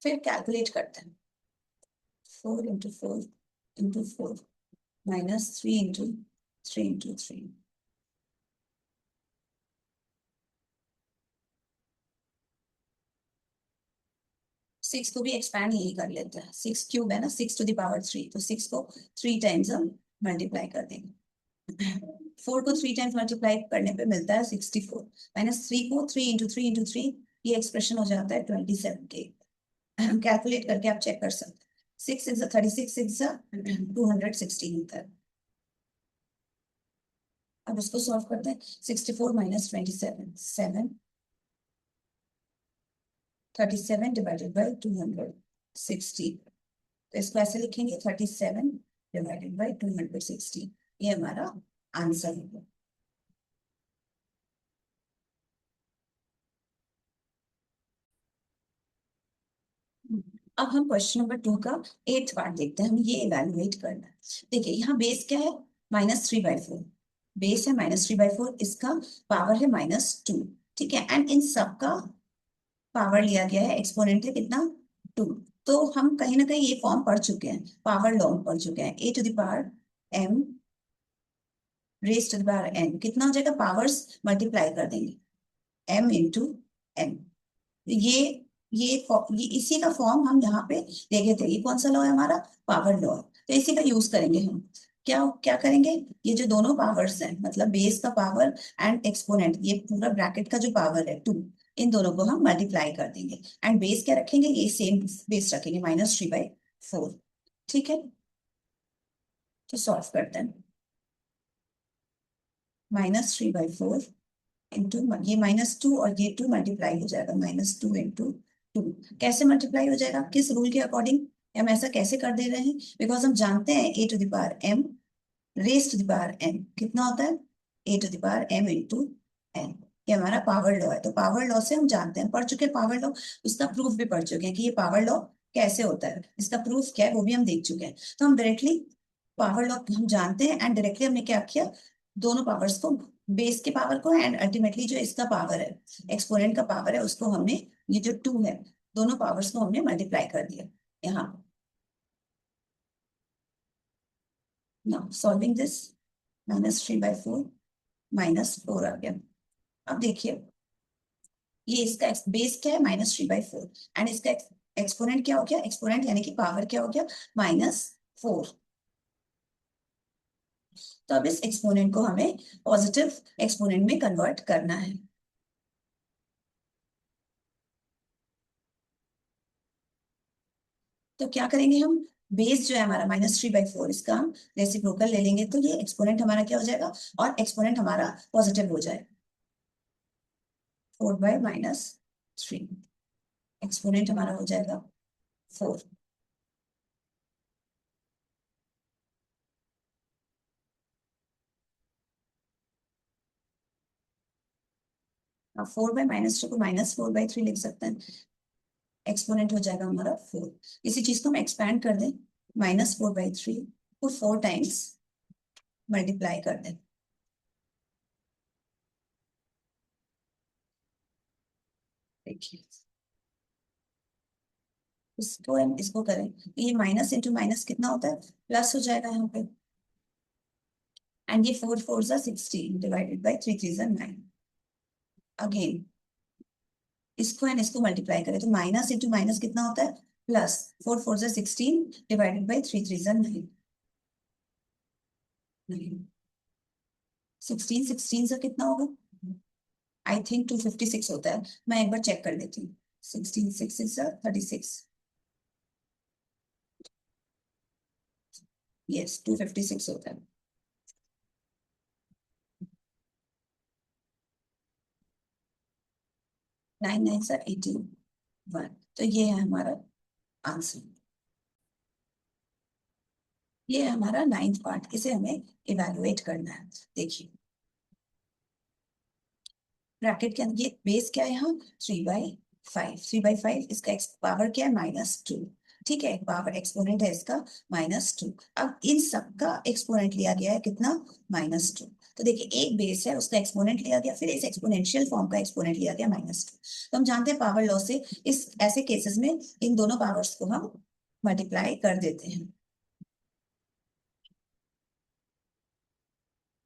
S1: फिर कैलकुलेट करते हैं, 4 × 4 × 4 -3 × 3 × 3, 6 को भी एक्सपैंड यही कर लेते हैं, 6³ है ना, 6 टू द पावर 3, तो 6 को 3 टाइम्स हम मल्टीप्लाई कर देंगे। 4 को 3 टाइम्स मल्टीप्लाई करने पे मिलता है 64, -3 को 3 × 3 × 3, ये एक्सप्रेशन हो जाता है 27 के। कैलकुलेट करके आप चेक कर सकते हैं, 6 6 36, 6 216 होता है। अब इसको सॉल्व करते हैं, 64 - 27, 7, 37 डिवाइडेड बाई 260, तो इसको ऐसे लिखेंगे, 37 डिवाइडेड बाई 260, ये हमारा आंसर होगा। अब हम क्वेश्चन नंबर 2 का 8th पार्ट देखते हैं, हम ये इवेलुएट करना है। देखिए यहाँ बेस क्या है, -3/4, बेस है -3/4, इसका पावर है -2। ठीक है, एंड इन सब का पावर लिया गया है, एक्सपोनेंट है कितना, 2। तो हम कहीं ना कहीं ये फॉर्म पढ़ चुके हैं, पावर लॉ पढ़ चुके हैं, a⁻m raise to the power n, कितना हो जाएगा, पावर्स मल्टीप्लाई कर देंगे, m × n, ये ये इसी का फॉर्म हम यहाँ पे देखे थे, ये कौन सा लॉ है हमारा, पावर लॉ, तो इसी का यूज करेंगे हम। क्या क्या करेंगे, ये जो दोनों पावर्स हैं, मतलब बेस का पावर एंड एक्सपोनेंट, ये पूरा ब्रैकेट का जो पावर है 2, इन दोनों को हम मल्टीप्लाई कर देंगे, एंड बेस क्या रखेंगे, ये सेम बेस रखेंगे, -3/4। ठीक है, तो सॉल्व करते हैं, -3/4 इंटू, ये -2 और ये 2 मल्टीप्लाई हो जाएगा, -2 × 2, कैसे मल्टीप्लाई हो जाएगा, किस रूल के अकॉर्डिंग हम ऐसा कैसे कर दे रहे हैं, बिकॉज हम जानते हैं a⁻m raise to the power n कितना होता है, a⁻m × n, ये हमारा पावर लॉ है, तो पावर लॉ से हम जानते हैं, पढ़ चुके हैं पावर लॉ, उसका प्रूफ भी पढ़ चुके हैं कि ये पावर लॉ कैसे होता है, इसका प्रूफ क्या है वो भी हम देख चुके हैं। तो हम डायरेक्टली पावर लॉ हम जानते हैं, एंड डायरेक्टली हमने क्या किया, दोनों पावर्स को, बेस के पावर को एंड अल्टीमेटली जो इसका पावर है, एक्सपोनेंट का पावर है, उसको हमने, ये जो 2 है, दोनों पावर्स को हमने मल्टीप्लाई कर दिया यहाँ। नाउ सॉल्विंग दिस, -3/4 -4 आ गया। अब देखिए, ये इसका बेस क्या है, -3/4, एंड इसका एक्सपोनेंट क्या हो गया, एक्सपोनेंट यानी कि पावर क्या हो गया, -4। तो अब इस एक्सपोनेंट को हमें पॉजिटिव एक्सपोनेंट में कन्वर्ट करना है। तो क्या करेंगे हम, बेस जो है हमारा -3/4, इसका हम रेसिप्रोकल ले लेंगे, तो ये एक्सपोनेंट हमारा क्या हो जाएगा, और एक्सपोनेंट हमारा पॉजिटिव हो जाएगा, 4/-3, एक्सपोनेंट हमारा हो जाएगा 4। अब 4/-3 को -4/3 लिख सकते हैं, एक्सपोनेंट हो जाएगा हमारा 4। इसी चीज को हम एक्सपैंड कर दें, -4/3 को 4 टाइम्स मल्टीप्लाई कर दें, देखिए इसको हम इसको करें, तो ये माइनस इंटू माइनस कितना होता है, प्लस हो जाएगा यहाँ पे, एंड ये 4 4 16 डिवाइडेड बाई 3 3 9, अगेन इसको एंड इसको मल्टीप्लाई करें, तो माइनस इंटू माइनस कितना होता है, प्लस, 4 4 16 डिवाइडेड बाई 3 3 9, नहीं, 16 16 से कितना होगा? आई थिंक 256 होता है, मैं एक बार चेक कर लेती हूँ। 16 6 इज 36। यस, 256 होता है। 9 9 सर 81। तो ये है हमारा आंसर। ये है हमारा नाइन्थ पार्ट, इसे हमें इवेलुएट करना है। देखिए ब्रैकेट के अंदर ये बेस क्या है यहाँ, 3/5। 3/5, इसका पावर क्या है, -2। ठीक है, पावर एक्सपोनेंट है इसका -2। अब इन सब का एक्सपोनेंट लिया गया है कितना, -2। तो देखिए एक बेस है, उसका एक्सपोनेंट लिया गया, फिर इस एक्सपोनेंशियल फॉर्म का एक्सपोनेंट लिया गया -2। तो हम जानते हैं पावर लॉ से इस ऐसे केसेस में इन दोनों पावर्स को हम मल्टीप्लाई कर देते हैं।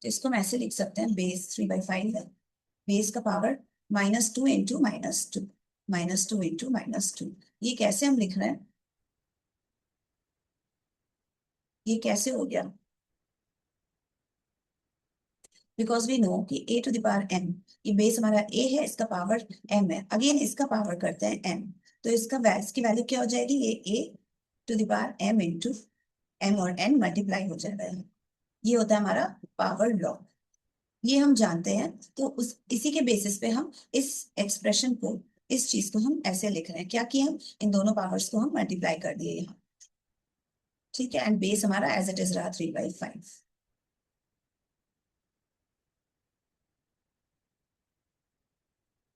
S1: तो इसको हम ऐसे लिख सकते हैं, बेस 3/5 है, बेस का पावर -2 इंटू -2, -2 इंटू -2। ये कैसे हम लिख रहे हैं, ये कैसे हो गया, बिकॉज वी नो कि a⁻m, ये बेस हमारा a है, इसका पावर m है, अगेन इसका पावर करते हैं m। तो इसकी वैल्यू क्या हो जाएगी, ये a⁻m इंटू m और n मल्टीप्लाई हो जाएगा। ये होता है हमारा पावर लॉ, ये हम जानते हैं। तो उस इसी के बेसिस पे हम इस एक्सप्रेशन को, इस चीज को हम ऐसे लिख रहे हैं, क्या किया, हम इन दोनों पावर्स को हम मल्टीप्लाई कर दिए यहाँ। ठीक है, एंड बेस हमारा एज इट इज रहा 3/5।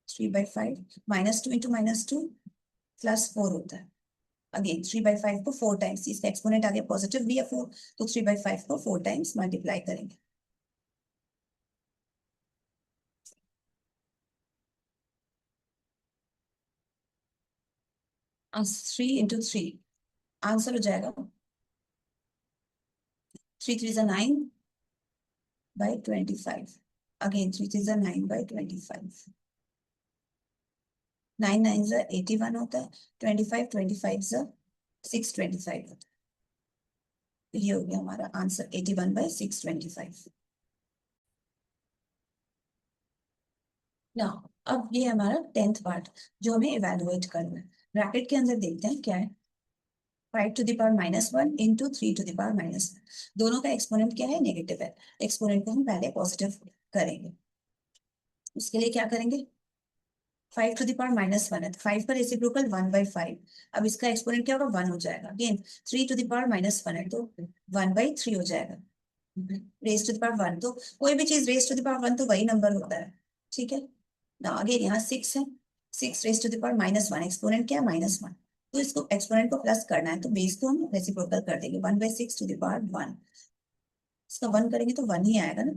S1: 3/5 -2 इंटू -2 +4 होता है। अगेन 3/5 को 4 टाइम्स, इसका एक्सपोनेंट आ गया पॉजिटिव भी है 4, तो 3/5 को 4 टाइम्स मल्टीप्लाई करेंगे। 3 इंटू 3, आंसर हो जाएगा 3 3 9/25। अगेन 3 3 9/25। 9 9 81 होता है, 25 25 625 होता है। तो ये हो गया हमारा आंसर 81/625 ना। अब ये हमारा 10th पार्ट जो हमें इवेलुएट करना है। ब्रैकेट के अंदर देखते हैं क्या है, 5⁻⁻1 इंटू 3⁻⁻1। दोनों का एक्सपोनेंट क्या है, नेगेटिव है। एक्सपोनेंट को हम पहले पॉजिटिव करेंगे। उसके लिए क्या करेंगे, 5⁻⁻1 है, 5 का रेसिप्रोकल 1/5। अब इसका एक्सपोनेंट क्या होगा, 1 हो जाएगा। अगेन 3⁻⁻1 है, तो 1/3 हो जाएगा। रेस टू द पावर 1, तो कोई भी चीज रेस टू द पावर 1 तो वही नंबर होता है। ठीक है ना। अगेन यहाँ 6 है, 6 raise to the power -1, exponent क्या है, -1। तो इसको एक्सपोनेंट को प्लस करना है, तो बेस को हम रेसिप्रोकल कर देंगे, 1/6⁻1। इसका 1 करेंगे तो 1 ही आएगा ना,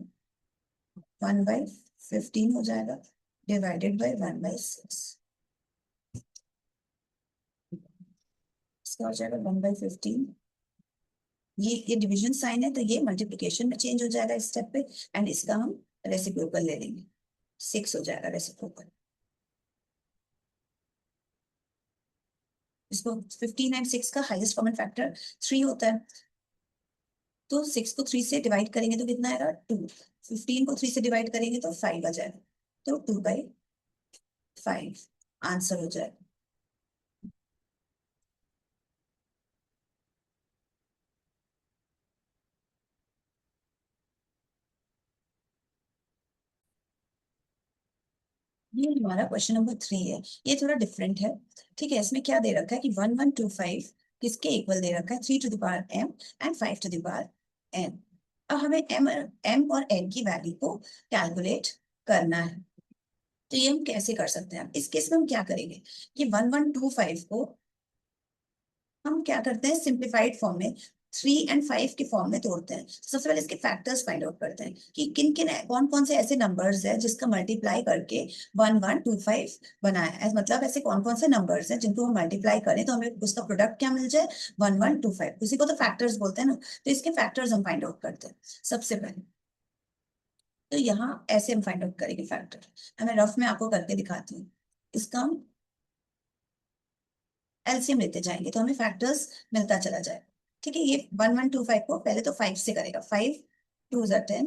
S1: 1/15 हो जाएगा, डिवाइडेड बाई 1/6। इसका हो जाएगा 1/15। ये डिवीजन साइन है, तो ये मल्टीप्लिकेशन में चेंज हो जाएगा इस स्टेप पे, एंड इसका हम रेसिप्रोकल ले लेंगे, 6 हो जाएगा रेसिप्रोकल। इसको 15 एंड 6 का हाईएस्ट कॉमन फैक्टर 3 होता है, तो 6 को 3 से डिवाइड करेंगे तो कितना आएगा, 2। 15 को 3 से डिवाइड करेंगे तो 5 आ जाएगा, तो 2/5 आंसर हो जाएगा। ये हमारा क्वेश्चन नंबर 3 है, ये थोड़ा डिफरेंट है। ठीक है, इसमें क्या दे रखा है कि 1125 किसके इक्वल दे रखा है, 3⁻m एंड 5⁻n। अब हमें m और n की वैल्यू को कैलकुलेट करना है। तो ये हम कैसे कर सकते हैं, इस केस में हम क्या करेंगे कि 1125 को हम क्या करते हैं, सिंप्लीफाइड फॉर्म में 3 और 5 के फॉर्म में तोड़ते हैं। तो सबसे पहले इसके फैक्टर्स फाइंड आउट करते हैं कि किन किन कौन कौन से ऐसे नंबर्स है जिसका मल्टीप्लाई करके 1125 बनाया है, मतलब ऐसे कौन कौन से नंबर्स हैं जिनको हम मल्टीप्लाई करें तो हमें उसका प्रोडक्ट क्या मिल जाए, 1125। उसी को तो फैक्टर्स बोलते हैं ना, तो इसके फैक्टर्स हम फाइंड आउट करते हैं सबसे पहले। तो यहाँ ऐसे हम फाइंड आउट करेंगे फैक्टर, मैं रफ में आपको करके दिखाती हूँ। इसका हम एलसीएम लेते जाएंगे तो हमें फैक्टर्स मिलता चला जाए। ठीक है, ये 1125 को पहले तो 5 से करेगा, 5 2 is 10,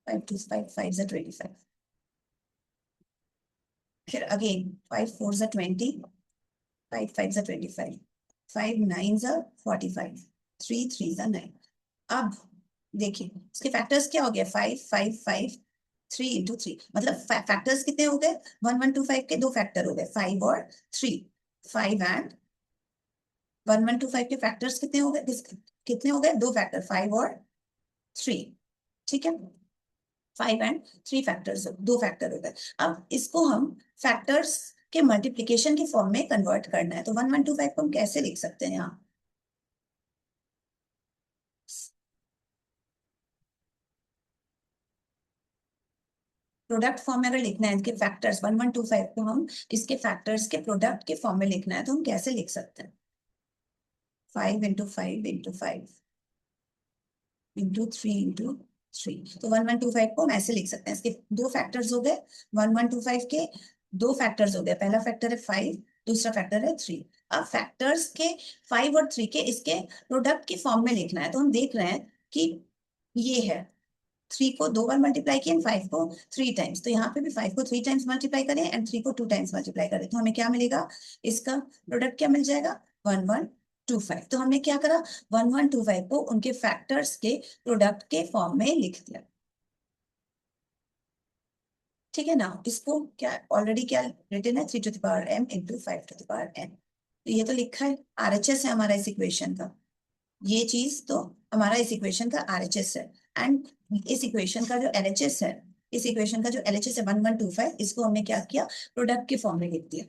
S1: 5 2 is 5, 5 is 25. फिर again 5 4 is 20, 5 5 is 25, 5 9 is 45, 3 3 is 9. अब देखिए इसके फैक्टर्स क्या हो गया, 5 5 5 3 इंटू 3, मतलब फैक्टर्स कितने हो गए, 1 1 2 5 के दो फैक्टर हो गए, 5 और 3, 5 एंड 1 1 2 5 के फैक्टर्स कितने हो गए, कितने हो गए, दो फैक्टर, 5 और 3, ठीक है, 5 एंड 3 फैक्टर्स, दो फैक्टर हो गए। अब इसको हम फैक्टर्स के मल्टीप्लीकेशन के फॉर्म में कन्वर्ट करना है, तो 1 1 2 5 को हम कैसे लिख सकते हैं यहाँ, प्रोडक्ट फॉर्म में अगर लिखना है, इसके फैक्टर्स 1 1 2 5 को हम इसके फैक्टर्स के प्रोडक्ट के फॉर्म में लिखना है, तो हम कैसे लिख सकते हैं, 5 इंटू 5 इंटू 5 इंटू 3 इंटू 3, तो 1 1 2 5 को हम ऐसे लिख सकते हैं, इसके दो फैक्टर्स हो गए, 1 1 2 5 के दो फैक्टर्स हो गए, पहला फैक्टर है 5, दूसरा फैक्टर है 3। अब फैक्टर्स के 5 और 3 के इसके प्रोडक्ट के फॉर्म में लिखना है, तो हम देख रहे हैं कि ये है, 3 को दो बार मल्टीप्लाई किए, 5 को 3 टाइम्स, तो यहाँ पे भी 5 को 3 टाइम्स मल्टीप्लाई करें एंड 3 को 2 टाइम्स मल्टीप्लाई करें, तो हमें क्या मिलेगा, इसका प्रोडक्ट क्या मिल जाएगा, 1 1 2 5। तो हमने क्या करा, 1 1 2 5 को उनके फैक्टर्स के प्रोडक्ट के फॉर्म में लिख दिया, ठीक है ना। इसको क्या ऑलरेडी क्या रिटन है, 3 to the power m into 5 to the power n, तो ये तो लिखा है, आरएचएस है हमारा इस इक्वेशन का, ये चीज तो हमारा इस इक्वेशन का आरएचएस है, एंड इस इक्वेशन का जो एलएचएस है, इस इक्वेशन का जो एलएचएस है 1125, इसको हमने क्या किया, प्रोडक्ट के फॉर्म में लिख दिया,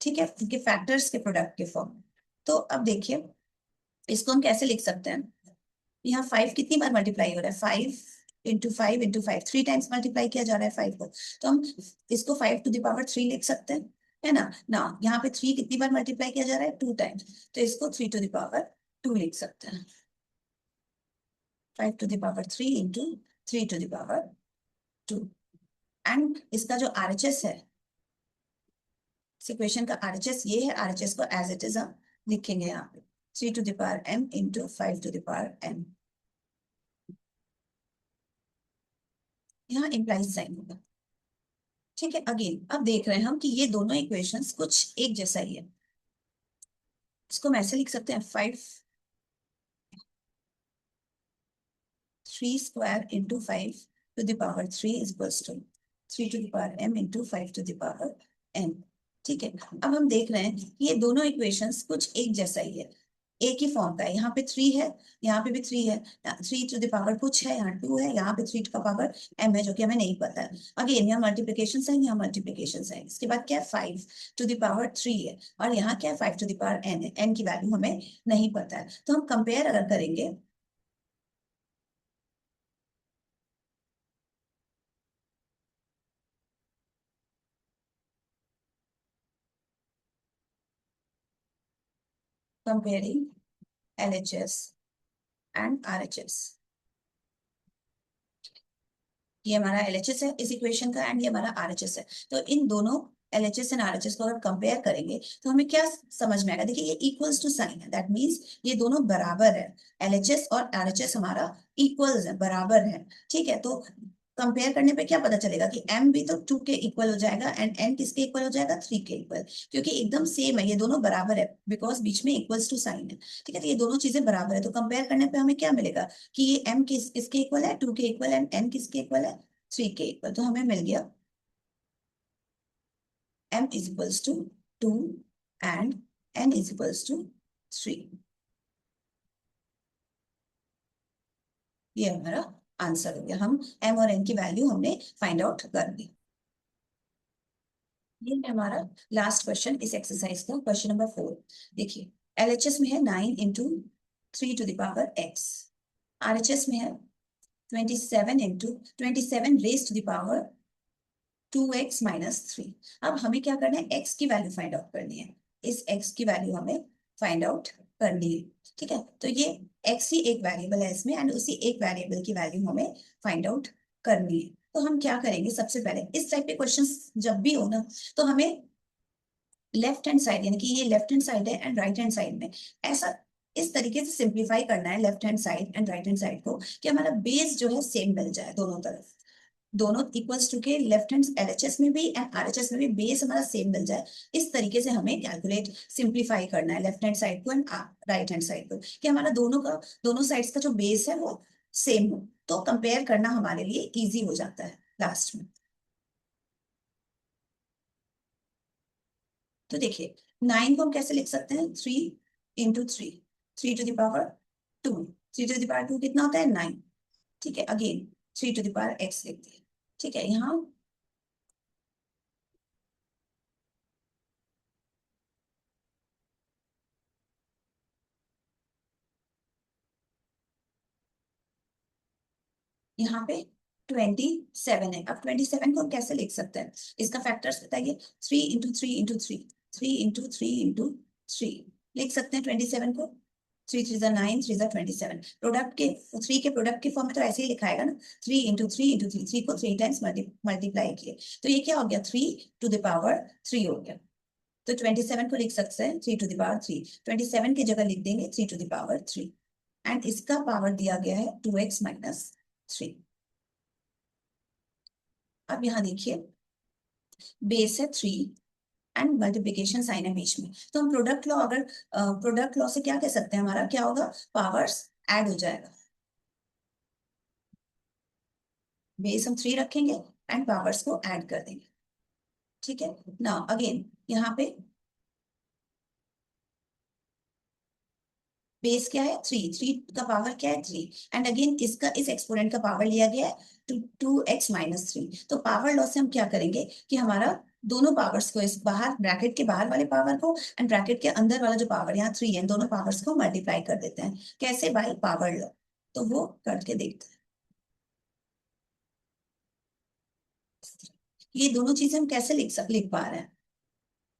S1: ठीक है, इनके फैक्टर्स के प्रोडक्ट के फॉर्म में। तो अब देखिए इसको हम कैसे लिख सकते हैं, यहाँ 5 कितनी बार मल्टीप्लाई हो रहा है, 5 इंटू 5 3 टाइम्स मल्टीप्लाई किया जा रहा है 5 को, तो हम इसको 5 टू द पावर 3 लिख सकते हैं, है ना ना, यहाँ पे 3 कितनी बार मल्टीप्लाई किया जा रहा है, 2 टाइम्स, तो इसको 3 टू द पावर 2 लिख सकते हैं, 5 to the power 3 into 3 to the power 2, and इसका जो आरएचएस है, इस इक्वेशन का आरएचएस ये है, आरएचएस को एज इट इज हम लिखेंगे यहाँ पे, 3 to the power m into 5 to the power n, यहाँ इम्प्लाइज साइन होगा, ठीक है। अगेन अब देख रहे हैं हम कि ये दोनों इक्वेशंस कुछ एक जैसा ही है, इसको हम ऐसे लिख सकते हैं, 5 3 square into 5 to the power 3 is equals to 3 to the power m into 5 to the power n, ठीक है। अब हम देख रहे हैं कि ये दोनों इक्वेशंस कुछ एक जैसा ही है, एक ही फॉर्म का है, यहाँ पे 3 है, यहाँ पे भी 3 है, 3 टू द पावर कुछ है, यहाँ 2 है, यहाँ पे 3 का पावर m है जो कि हमें नहीं पता है। अगेन यहाँ मल्टीप्लीकेशन है, यहाँ मल्टीप्लीकेशन है, इसके बाद क्या है, 5 टू द पावर 3 है, और यहाँ क्या है, 5 टू द पावर n है, n की वैल्यू हमें नहीं पता है, तो हम कंपेयर अगर करेंगे, कंपेयरिंग LHS एंड RHS, ये हमारा LHS है इस इक्वेशन का, एंड ये हमारा RHS है, तो इन दोनों LHS एंड RHS को अगर कंपेयर करेंगे तो हमें क्या समझ में आएगा, देखिए ये इक्वल्स टू साइन है, दैट मींस ये दोनों बराबर है, LHS और RHS हमारा इक्वल्स है, बराबर है, ठीक है। तो कंपेयर करने पे क्या पता चलेगा कि m भी तो 2 के इक्वल हो जाएगा एंड n किसके इक्वल हो जाएगा, 3 के इक्वल, क्योंकि एकदम सेम है, ये दोनों बराबर है, बिकॉज बीच में इक्वल्स टू साइन है, ठीक है, तो ये दोनों चीजें बराबर है, तो कंपेयर करने पे हमें क्या मिलेगा कि ये m किसके इक्वल है, 2 के इक्वल, एंड n किसके इक्वल है, 3 के इक्वल, तो हमें मिल गया m is equals to 2 and n is equals to 3, ये हमारा आंसर हो गया, हम m और n की वैल्यू हमने फाइंड आउट कर ली। ये है हमारा लास्ट क्वेश्चन इस एक्सरसाइज का, क्वेश्चन नंबर 4। देखिए एलएचएस में है 9 into 3 to the power x, RHS में है 27 into 27 raise to the power 2x minus 3। अब हमें क्या करना है, x की वैल्यू फाइंड आउट करनी है, इस x की वैल्यू हमें फाइंड आउट करनी है, ठीक है, तो ये x ही एक वेरिएबल है इसमें, एंड उसी एक वेरिएबल की वैल्यू हमें फाइंड आउट करनी है। तो हम क्या करेंगे, सबसे पहले इस टाइप के क्वेश्चंस जब भी हो ना, तो हमें लेफ्ट हैंड साइड, यानी कि ये लेफ्ट हैंड साइड है एंड राइट हैंड साइड में ऐसा इस तरीके से सिंप्लीफाई करना है left hand side and right hand side को, कि हमारा बेस जो है सेम मिल जाए दोनों तरफ, दोनों इक्वल्स टू के लेफ्ट हैंड एलएचएस में भी एंड आरएचएस में भी बेस हमारा सेम मिल जाए। इस तरीके से हमें कैलकुलेट सिंप्लीफाई करना है लेफ्ट हैंड साइड को एंड राइट हैंड साइड को, कि हमारा दोनों साइड्स का जो बेस है वो सेम हो, तो कंपेयर करना हमारे लिए इजी हो जाता है लास्ट में। तो देखिए 9 को हम कैसे लिख सकते हैं, 3 × 3, 3 to the power 2, 3 to the power 2 कितना होता है 9। ठीक है, again 3 to the power x लिख दिया। ठीक है, यहाँ पे 27 है। अब 27 को हम कैसे लिख सकते हैं, इसका फैक्टर्स बताइए। 3 × 3 × 3, 3 × 3 × 3 लिख सकते हैं 27 को। 3 3 9, 3 27 प्रोडक्ट के, 3 के प्रोडक्ट के फॉर्म में तो ऐसे ही लिखाएगा ना, 3 × 3 × 3, 3 को 3 टाइम्स मल्टीप्लाई किए, तो ये क्या हो गया 3 टू द पावर 3 हो गया। तो 27 को लिख सकते हैं 3 टू द पावर 3, 27 की जगह लिख देंगे 3 टू द पावर 3, एंड इसका पावर दिया गया है 2x - 3। अब यहाँ देखिए बेस है 3 एंड मल्टीप्लीकेशन साइन है बीच में, तो हम प्रोडक्ट लॉ, अगर प्रोडक्ट लॉ से क्या कह सकते हैं, हमारा क्या होगा, पावर्स ऐड हो जाएगा। बेस हम 3 रखेंगे एंड पावर्स को ऐड कर देंगे। ठीक है ना, अगेन यहाँ पे बेस क्या है 3, 3 का पावर क्या है 3, एंड अगेन इसका इस एक्सपोनेंट का पावर लिया गया है 2x - 3। तो पावर लॉ से हम क्या करेंगे कि हमारा दोनों पावर्स को, इस बाहर ब्रैकेट के बाहर वाले पावर को एंड ब्रैकेट के अंदर वाला जो पावर यहाँ 3 है, दोनों पावर्स को मल्टीप्लाई कर देते हैं। कैसे, बाय पावर लॉ। तो वो करके देखते हैं। ये दोनों चीजें हम कैसे लिख पा रहे हैं,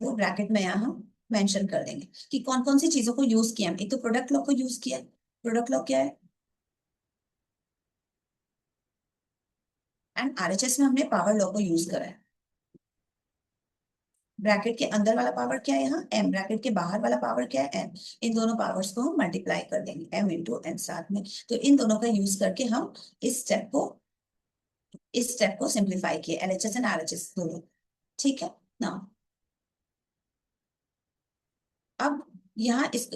S1: वो ब्रैकेट में यहाँ हम मेंशन कर देंगे कि कौन कौन सी चीजों को यूज किया। एक तो प्रोडक्ट लॉ को यूज किया। प्रोडक्ट लॉ क्या है, एंड आरएचएस में हमने पावर लॉ को यूज करा है। ब्रैकेट के अंदर वाला पावर क्या है यहाँ m, ब्रैकेट के बाहर वाला पावर क्या है n। इन दोनों पावर्स को हम मल्टीप्लाई कर देंगे m × n साथ में। तो इन दोनों का यूज करके हम इस स्टेप को सिंप्लीफाई किए, एलएचएस एंड आरएचएस दोनों। ठीक है ना। अब यहाँ इस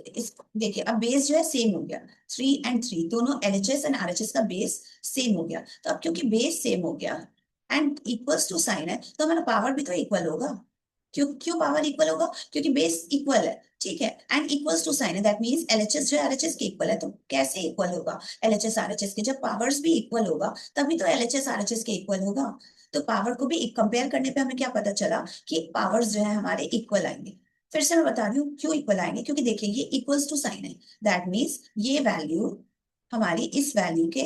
S1: देखिए, अब बेस जो है सेम हो गया, 3 एंड 3 दोनों एलएचएस एंड आरएचएस का बेस सेम हो गया। तो अब क्योंकि बेस सेम हो गया एंड इक्वल्स टू साइन है, तो हमारा पावर भी तो इक्वल होगा। क्यों क्यों पावर इक्वल होगा, क्योंकि बेस इक्वल है। ठीक है, एंड इक्वल्स टू साइन है, दैट मींस एलएचएस जो है आरएचएस के इक्वल है। तो कैसे इक्वल होगा एलएचएस आरएचएस के, जब पावर्स भी इक्वल होगा तभी तो एलएचएस आरएचएस के इक्वल होगा। तो पावर को भी कंपेयर करने पे हमें क्या पता चला कि पावर्स जो है हमारे इक्वल आएंगे। फिर से मैं बता रही हूँ क्यों इक्वल आएंगे, क्योंकि देखिए ये इक्वल्स टू साइन है, दैट मीन्स ये वैल्यू हमारी इस वैल्यू के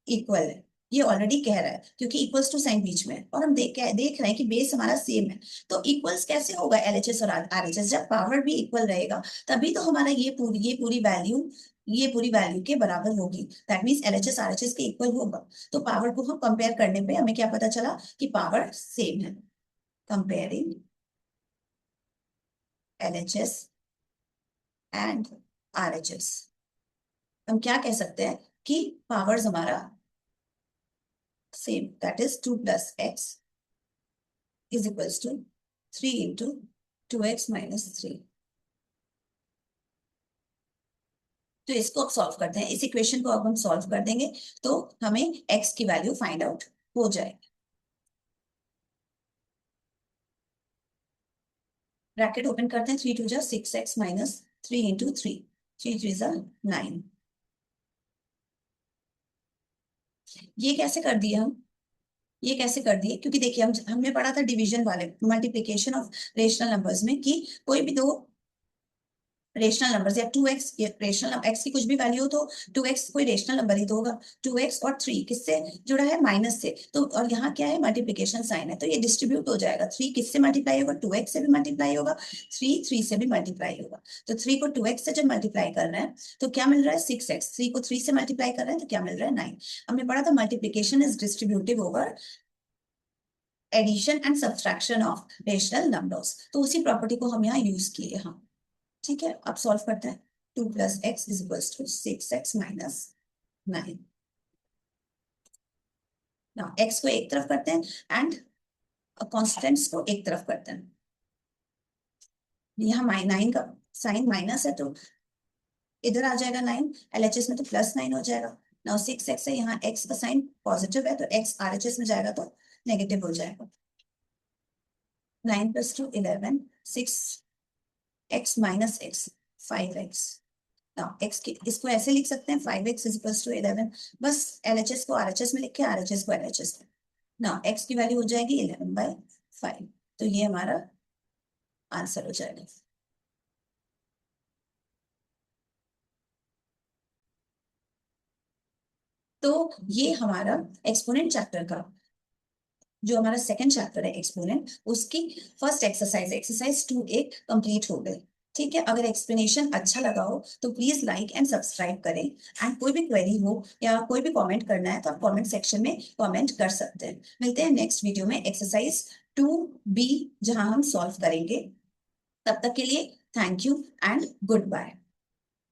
S1: इक्वल है। ये ऑलरेडी कह रहा है क्योंकि इक्वल्स टू साइन बीच में है, और हम देख रहे हैं कि बेस हमारा सेम है। तो इक्वल्स कैसे होगा एलएचएस और आरएचएस, जब पावर भी इक्वल रहेगा तभी तो हमारा ये पूरी वैल्यू के बराबर होगी। दैट मीन्स एलएचएस आरएचएस के इक्वल होगा। तो पावर को हम कंपेयर करने पे हमें क्या पता चला कि पावर सेम है। कंपेयरिंग LHS एंड RHS, हम क्या कह सकते हैं कि पावर्स हमारा same, that is 2 + x is equals to 3 × 2x - 3। तो इसको अब सॉल्व करते हैं, इस इक्वेशन को अब हम सॉल्व कर देंगे तो हमें x की वैल्यू फाइंड आउट हो जाएगी। ब्रैकेट ओपन करते हैं, 3 × 2 = 6x - 3 × 3, 3 × 3 = 9। ये कैसे कर दिए हम, ये कैसे कर दिए, क्योंकि देखिए हमने पढ़ा था डिवीजन वाले मल्टीप्लिकेशन ऑफ रेशनल नंबर्स में कि कोई भी दो रेशनल नंबर्स या 2x, रेशनल x की कुछ भी वैल्यू हो तो 2x कोई रेशनल नंबर ही तो होगा। 2x और 3 किससे जुड़ा है, माइनस से। तो और यहाँ क्या है, मल्टीप्लिकेशन साइन है, तो ये डिस्ट्रीब्यूट हो जाएगा। 3 किससे मल्टीप्लाई होगा, 2x से भी मल्टीप्लाई होगा, 3 से भी मल्टीप्लाई होगा। तो 3 को 2x से जब मल्टीप्लाई कर रहे हैं तो क्या मिल रहा है 6x, 3 को 3 से मल्टीप्लाई कर रहे हैं तो क्या मिल रहा है 9। हमने पढ़ा था multiplication is distributive over addition and subtraction of rational numbers, तो उसी प्रॉपर्टी को हम यहाँ यूज किए। हाँ ठीक है, अब सॉल्व करते हैं। 2 plus x is equals to 6x minus 9. Now x को एक तरफ करते हैं एंड कॉन्स्टेंट्स को एक तरफ करते हैं. यहाँ 9 का साइन माइनस है तो इधर आ जाएगा 9, LHS में तो +9 हो जाएगा. नाउ 6x है, यहाँ x का साइन पॉजिटिव है तो x RHS में जाएगा तो नेगेटिव हो जाएगा. 9 + 2 11, 6x minus x 5x. Now x की इसको ऐसे लिख सकते हैं 5x is equals to 11. बस LHS को RHS में लिख के RHS को LHS में. नाउ x की वैल्यू हो जाएगी 11/5. तो ये हमारा आंसर हो जाएगा. तो ये हमारा एक्सपोनेंट चैप्टर का जो हमारा सेकंड चैप्टर है एक्सपोनेंट, उसकी फर्स्ट एक्सरसाइज 2A कंप्लीट हो गई. ठीक है, अगर एक्सप्लेनेशन अच्छा लगा हो तो प्लीज लाइक एंड सब्सक्राइब करें. एंड कोई भी क्वेरी हो या कोई भी कमेंट करना है तो आप कमेंट सेक्शन में कमेंट कर सकते हैं. मिलते हैं नेक्स्ट वीडियो में एक्सरसाइज 2B जहां हम सॉल्व करेंगे. तब तक के लिए thank you and good bye.